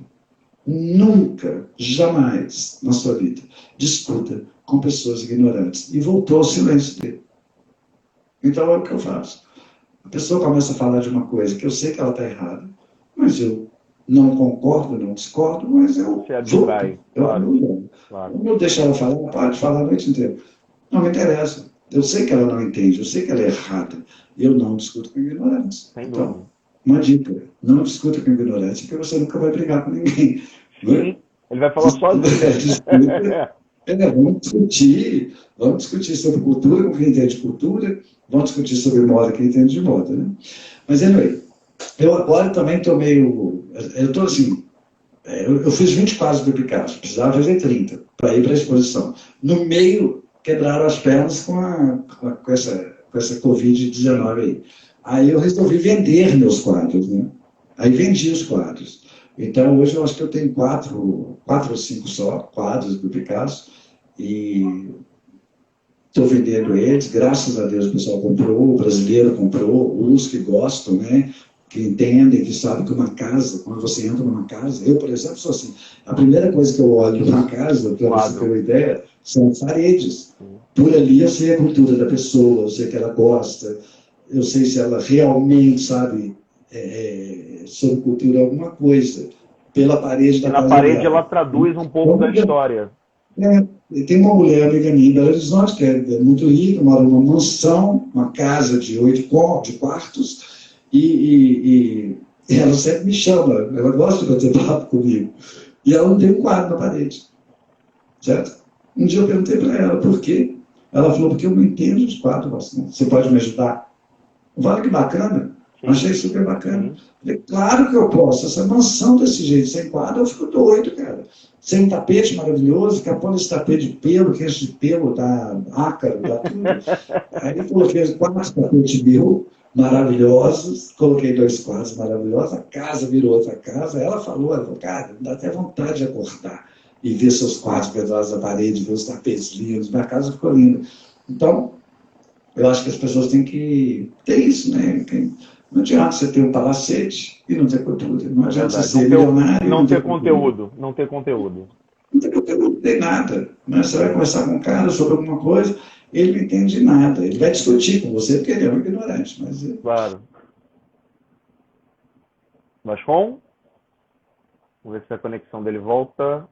Speaker 3: Nunca, jamais na sua vida, discuta com pessoas ignorantes. E voltou ao silêncio dele. Então é o que eu faço. A pessoa começa a falar de uma coisa que eu sei que ela está errada, mas eu não concordo, não discordo, mas eu
Speaker 2: abstrai.
Speaker 3: Claro. Eu deixo ela falar, pode falar a noite inteira. Não me interessa. Eu sei que ela não entende, eu sei que ela é errada. E eu não discuto com ignorância. Então, uma dica, não discuta com ignorância, porque você nunca vai brigar com ninguém.
Speaker 2: Sim, ele vai falar sozinho.
Speaker 3: Vamos discutir sobre cultura com quem entende de cultura, vamos discutir sobre moda com quem entende de moda, né? Mas, anyway, eu agora também estou meio... Eu estou assim... Eu fiz 20 quadros do Picasso, precisava fazer 30 para ir para a exposição. No meio, quebraram as pernas com essa Covid-19 aí. Aí eu resolvi vender meus quadros, né? Aí vendi os quadros. Então, hoje eu acho que eu tenho 4 ou 5 só quadros do Picasso, e estou vendendo eles, graças a Deus o pessoal comprou, o brasileiro comprou, os que gostam, né? Que entendem, que sabem que uma casa, quando você entra numa casa, eu, por exemplo, sou assim, a primeira coisa que eu olho numa casa, para você ter uma ideia, são as paredes. Por ali eu sei a cultura da pessoa, eu sei que ela gosta, eu sei se ela realmente sabe sobre cultura alguma coisa, pela parede da casa
Speaker 2: dela. Na parede
Speaker 3: dela.
Speaker 2: ela traduz um pouco da história.
Speaker 3: Tem uma mulher amiga minha em Belo Horizonte, que é muito rica, mora numa mansão, uma casa de 8 quartos, e ela sempre me chama, ela gosta de bater papo comigo. E ela não tem um quadro na parede, certo? Um dia eu perguntei para ela por quê. Ela falou, porque eu não entendo os quadros, você pode me ajudar? Olha que bacana, achei super bacana. Falei, claro que eu posso, essa mansão desse jeito, sem quadro, eu fico doido, cara. Sem um tapete maravilhoso, capando esse tapete de pelo, que esse de pelo dá ácaro, dá tudo. Aí eu coloquei 4 tapetes mil maravilhosos, coloquei 2 quadros maravilhosos, a casa virou outra casa. Ela falou, cara, dá até vontade de acordar e ver seus quadros pedaços da parede, ver os tapetes lindos, minha casa ficou linda. Então, eu acho que as pessoas têm que ter isso, né? Não adianta você ter um palacete e não ter cultura. Não adianta você ser milionário e
Speaker 2: não ter conteúdo. Não ter conteúdo.
Speaker 3: Não tem conteúdo, não tem nada. Né? Você vai conversar com um cara sobre alguma coisa, ele não entende nada. Ele vai discutir com você porque ele é um ignorante. Mas...
Speaker 2: Claro. Vascon? Vamos ver se a conexão dele volta.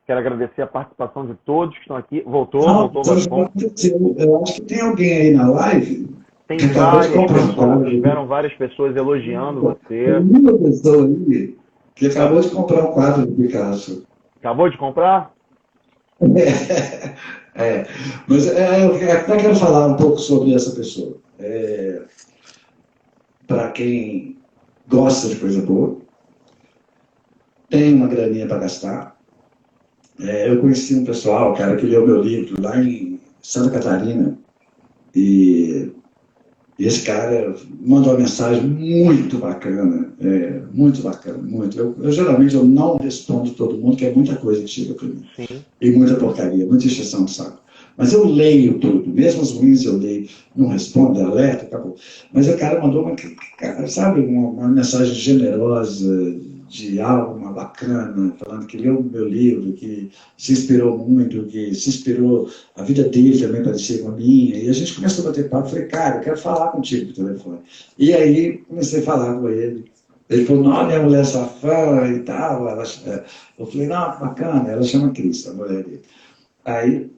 Speaker 2: Quero agradecer a participação de todos que estão aqui. Voltou, Vascon.
Speaker 3: Eu acho que tem alguém aí na live.
Speaker 2: Tem várias pessoas, tiveram várias pessoas elogiando você.
Speaker 3: Tem uma pessoa aí que acabou de comprar um quadro do Picasso.
Speaker 2: Acabou de comprar?
Speaker 3: Mas eu até quero falar um pouco sobre essa pessoa. Para quem gosta de coisa boa, tem uma graninha para gastar. Eu conheci um pessoal, cara, que leu meu livro lá em Santa Catarina, e esse cara mandou uma mensagem muito bacana, muito bacana, muito. Eu geralmente não respondo todo mundo, que é muita coisa que chega para mim.
Speaker 2: Sim.
Speaker 3: E muita porcaria, muita encheção de saco. Mas eu leio tudo, mesmo as ruins eu leio, não respondo, alerta, acabou. Mas o cara mandou uma mensagem generosa, de alma bacana, falando que leu o meu livro, que se inspirou muito, que se inspirou, a vida dele também parecia com a minha, e a gente começou a bater papo, falei, cara, eu quero falar contigo por telefone. E aí comecei a falar com ele. Ele falou, não, minha mulher é sua fã e tal. Eu falei, não, bacana, ela chama Cris, a mulher dele. Aí,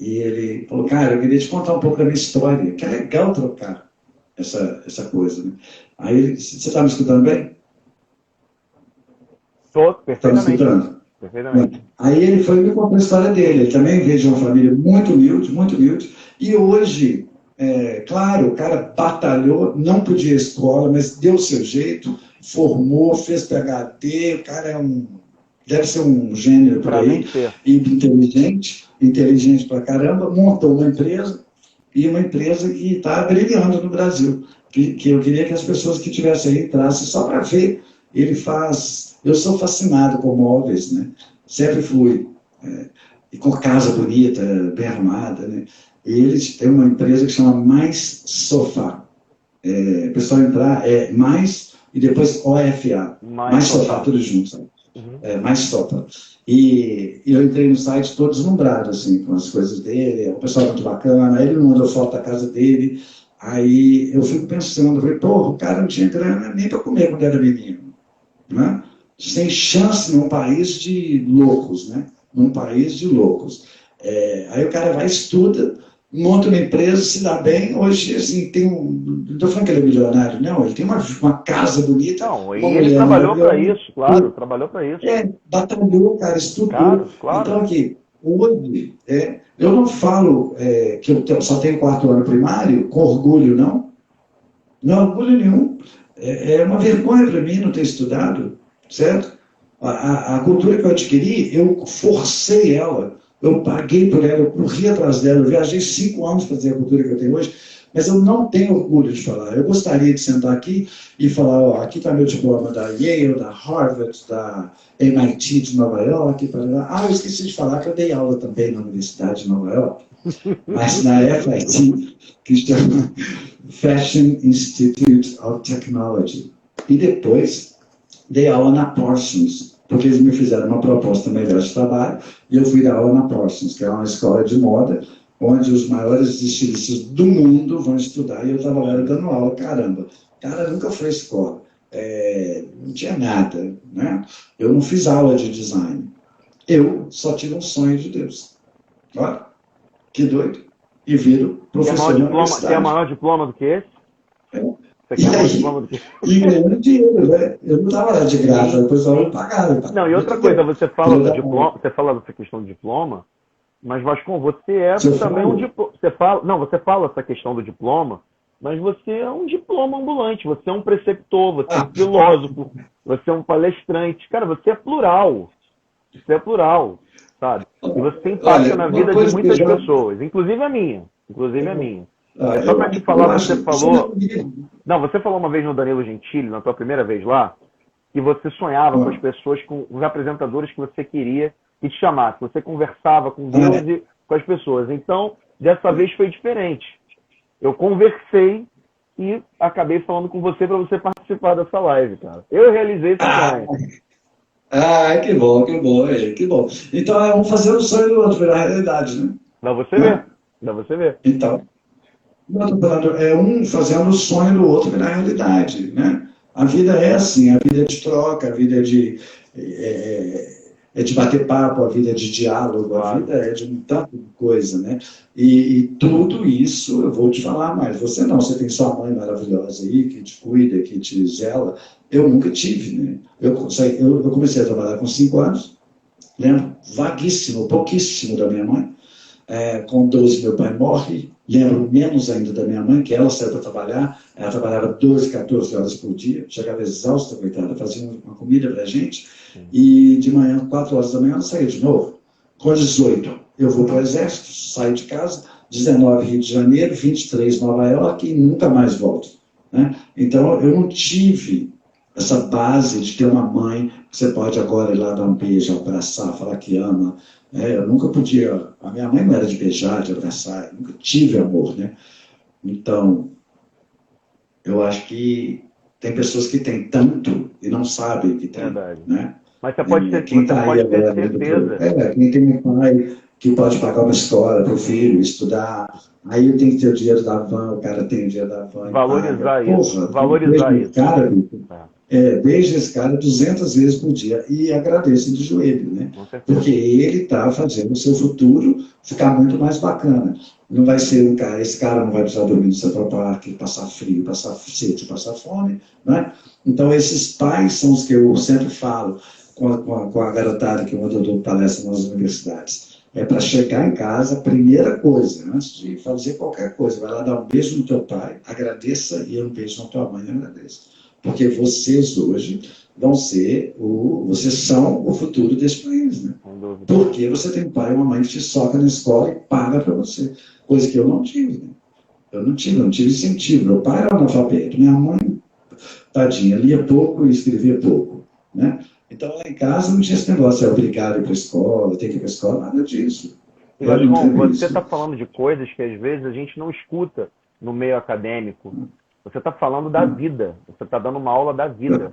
Speaker 3: e ele falou, cara, eu queria te contar um pouco da minha história, que é legal trocar essa coisa, né? Aí, você está me escutando bem?
Speaker 2: Estou, perfeitamente.
Speaker 3: Perfeitamente. Aí ele foi e me contou a história dele. Ele também veio de uma família muito humilde, e hoje, claro, o cara batalhou, não podia ir à escola, mas deu o seu jeito, formou, fez PhD, o cara deve ser um gênio por aí, e inteligente pra caramba, montou uma empresa, e uma empresa que está brilhando no Brasil, que eu queria que as pessoas que estivessem aí entrassem só para ver. Ele faz... Eu sou fascinado com móveis, né? Sempre fui. E com casa bonita, bem arrumada, né? E eles têm uma empresa que chama Mais Sofá. O pessoal entrar, Mais e depois OFA. Mais Sofá, tudo junto, sabe? Mais Sofá. E eu entrei no site todo deslumbrado, assim, com as coisas dele. O pessoal muito bacana. Ele me mandou foto da casa dele. Aí eu fico pensando, falei, pô, o cara não tinha grana nem para comer quando era menino. Né? Sem chance num país de loucos, né? Num país de loucos. Aí o cara vai, estuda, monta uma empresa, se dá bem. Hoje, assim, não estou falando que ele é milionário, não. Ele tem uma casa bonita.
Speaker 2: Não, e ele trabalhou para isso, claro, trabalhou para isso.
Speaker 3: Batalhou, cara, estudou.
Speaker 2: Claro.
Speaker 3: Então, aqui, hoje, eu não falo que eu só tenho 4 anos primário, com orgulho, não. Não, orgulho nenhum. É uma vergonha para mim não ter estudado, certo? A cultura que eu adquiri, eu forcei ela, eu paguei por ela, eu corri atrás dela, eu viajei 5 anos para ter a cultura que eu tenho hoje, Mas eu não tenho orgulho de falar. Eu gostaria de sentar aqui e falar, ó, aqui está meu diploma da Yale, da Harvard, da MIT de Nova York. Eu esqueci de falar que eu dei aula também na Universidade de Nova York, mas na FIT, que chama Fashion Institute of Technology. E depois dei aula na Parsons, porque eles me fizeram uma proposta melhor de trabalho, e eu fui dar aula na Parsons, que é uma escola de moda, onde os maiores estilistas do mundo vão estudar, e eu estava lá dando aula, caramba. Cara, nunca foi escola, não tinha nada, né? Eu não fiz aula de design, eu só tive um sonho de Deus. Olha, que doido. E viro professor na universidade.
Speaker 2: Tem maior diploma do que esse?
Speaker 3: E aí, e ganhando dinheiro, né? Eu não estava lá de graça, o pessoal não pagava.
Speaker 2: Não, e outra coisa, você fala do diploma, você fala dessa questão do diploma, mas Vascon, você é também um diploma. Você fala essa questão do diploma, mas você é um diploma ambulante, você é um preceptor, você é um filósofo, você é um palestrante. Cara, você é plural. Você é plural, sabe? E você tem impacto na vida de muitas pessoas, inclusive a minha. Só para te falar, você falou... Não, você falou uma vez no Danilo Gentili, na tua primeira vez lá, que você sonhava com as pessoas, com os apresentadores que você queria que te chamasse. Você conversava com Deus e com as pessoas. Então, dessa vez foi diferente. Eu conversei e acabei falando com você para você participar dessa live, cara. Eu realizei esse sonho.
Speaker 3: Que bom, que bom. Então é um fazer o sonho do outro virar realidade, né?
Speaker 2: Dá você ver.
Speaker 3: Então, é um fazendo o sonho do outro virar realidade, né? A vida é assim, a vida é de troca, a vida é de bater papo, a vida é de diálogo, a vida é de muita coisa, né? E tudo isso, eu vou te falar mais, você tem sua mãe maravilhosa aí, que te cuida, que te zela, eu nunca tive, né? Eu comecei a trabalhar com 5 anos, lembro vaguíssimo, pouquíssimo da minha mãe, com 12 meu pai morre, lembro menos ainda da minha mãe, que ela saiu para trabalhar, ela trabalhava 12, 14 horas por dia, chegava exausta, coitada, fazia uma comida para a gente, e de manhã, 4 horas da manhã, ela saía de novo. Com 18, eu vou para o exército, saio de casa, 19, Rio de Janeiro, 23, Nova York, e nunca mais volto, né? Então, eu não tive essa base de ter uma mãe que você pode agora ir lá dar um beijo, abraçar, falar que ama. Eu nunca podia... A minha mãe não era de beijar, de abraçar, eu nunca tive amor, né? Então, eu acho que tem pessoas que têm tanto e não sabem que tem, né?
Speaker 2: Mas você pode ter, certeza.
Speaker 3: Quem tem um pai que pode pagar uma escola para o filho estudar, aí eu tenho que ter o dinheiro da van, o cara tem o dinheiro da van.
Speaker 2: Valorizar isso. Valorizar isso.
Speaker 3: Beijo esse cara 200 vezes por dia e agradeço de joelho, né? Porque ele está fazendo o seu futuro ficar muito mais bacana. Não vai ser esse cara não vai precisar dormir no Central Park, passar frio, passar sede, passar fome, né? Então esses pais são os que eu sempre falo com a garotada que eu dou palestra nas universidades. É para chegar em casa, primeira coisa, antes de fazer qualquer coisa, vai lá dar um beijo no teu pai, agradeça, e um beijo na tua mãe, agradeça. Porque vocês hoje vocês são o futuro desse país, né? Porque você tem um pai e uma mãe que te soca na escola e paga para você. Coisa que eu não tive, né? Eu não tive incentivo. Meu pai era analfabeto, minha mãe, tadinha, lia pouco e escrevia pouco, né? Então, lá em casa não tinha esse negócio, é obrigado a ir para a escola, tem que ir para a escola, nada disso.
Speaker 2: Você está falando de coisas que às vezes a gente não escuta no meio acadêmico. Você está falando da vida, você está dando uma aula da vida,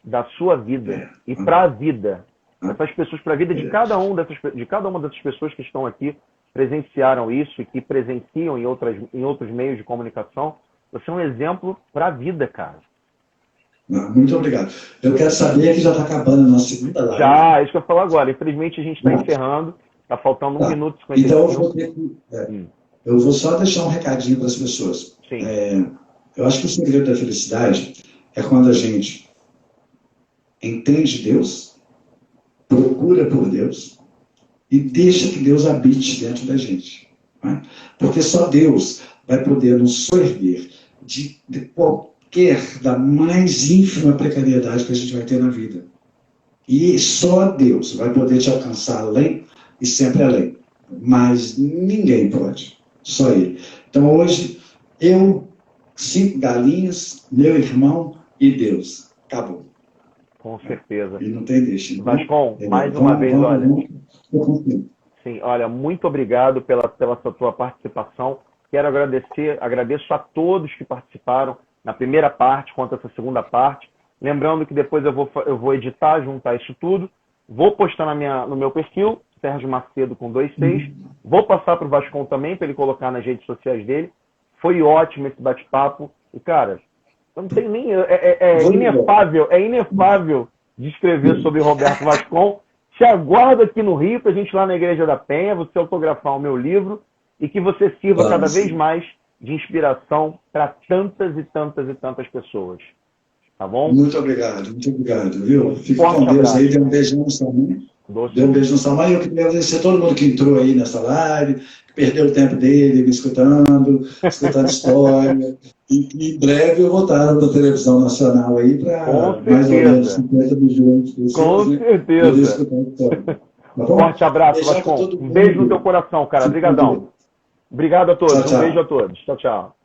Speaker 2: da sua vida, e para a vida. Essas pessoas, para a vida de cada uma dessas pessoas que estão aqui, presenciaram isso e que presenciam em outros meios de comunicação, você é um exemplo para a vida, cara.
Speaker 3: Muito obrigado. Eu quero saber que já está acabando a nossa segunda live.
Speaker 2: Já, é isso que eu ia falar agora. Infelizmente a gente está encerrando, está faltando 1 minuto e 50
Speaker 3: segundos. Então eu vou só deixar um recadinho para as pessoas.
Speaker 2: Sim.
Speaker 3: Eu acho que o segredo da felicidade é quando a gente entende Deus, procura por Deus e deixa que Deus habite dentro da gente. Né? Porque só Deus vai poder nos soerguer de da mais ínfima precariedade que a gente vai ter na vida. E só Deus vai poder te alcançar além e sempre além. Mas ninguém pode. Só Ele. Então hoje eu, 5 galinhas, meu irmão e Deus. Acabou.
Speaker 2: Com certeza.
Speaker 3: E não tem deixa.
Speaker 2: Vascon, mais uma vez, olha. Sim, olha, muito obrigado pela tua participação. Quero agradeço a todos que participaram na primeira parte, quanto a essa segunda parte. Lembrando que depois eu vou editar, juntar isso tudo. Vou postar no meu perfil, Sérgio Macedo com 26. Vou passar para o Vascon também, para ele colocar nas redes sociais dele. Foi ótimo esse bate-papo. E, cara, eu não tenho nem... É inefável descrever sobre Roberto Vascon. Te aguardo aqui no Rio, para a gente ir lá na Igreja da Penha, você autografar o meu livro e que você sirva cada vez mais de inspiração para tantas e tantas e tantas pessoas. Tá bom?
Speaker 3: Muito obrigado, viu? Fique com Deus aí, dê um beijão no sua mãe. Dê um beijo no sua mãe. Eu queria agradecer a todo mundo que entrou aí nessa live, que perdeu o tempo dele me escutando história. E em breve eu vou estar na televisão nacional aí para mais ou menos 50 milhões de pessoas.
Speaker 2: Com certeza. Um forte abraço, Vascon. Um beijo no teu coração, cara. Obrigadão. Obrigado a todos.
Speaker 3: Tchau, tchau.
Speaker 2: Um beijo a todos. Tchau, tchau.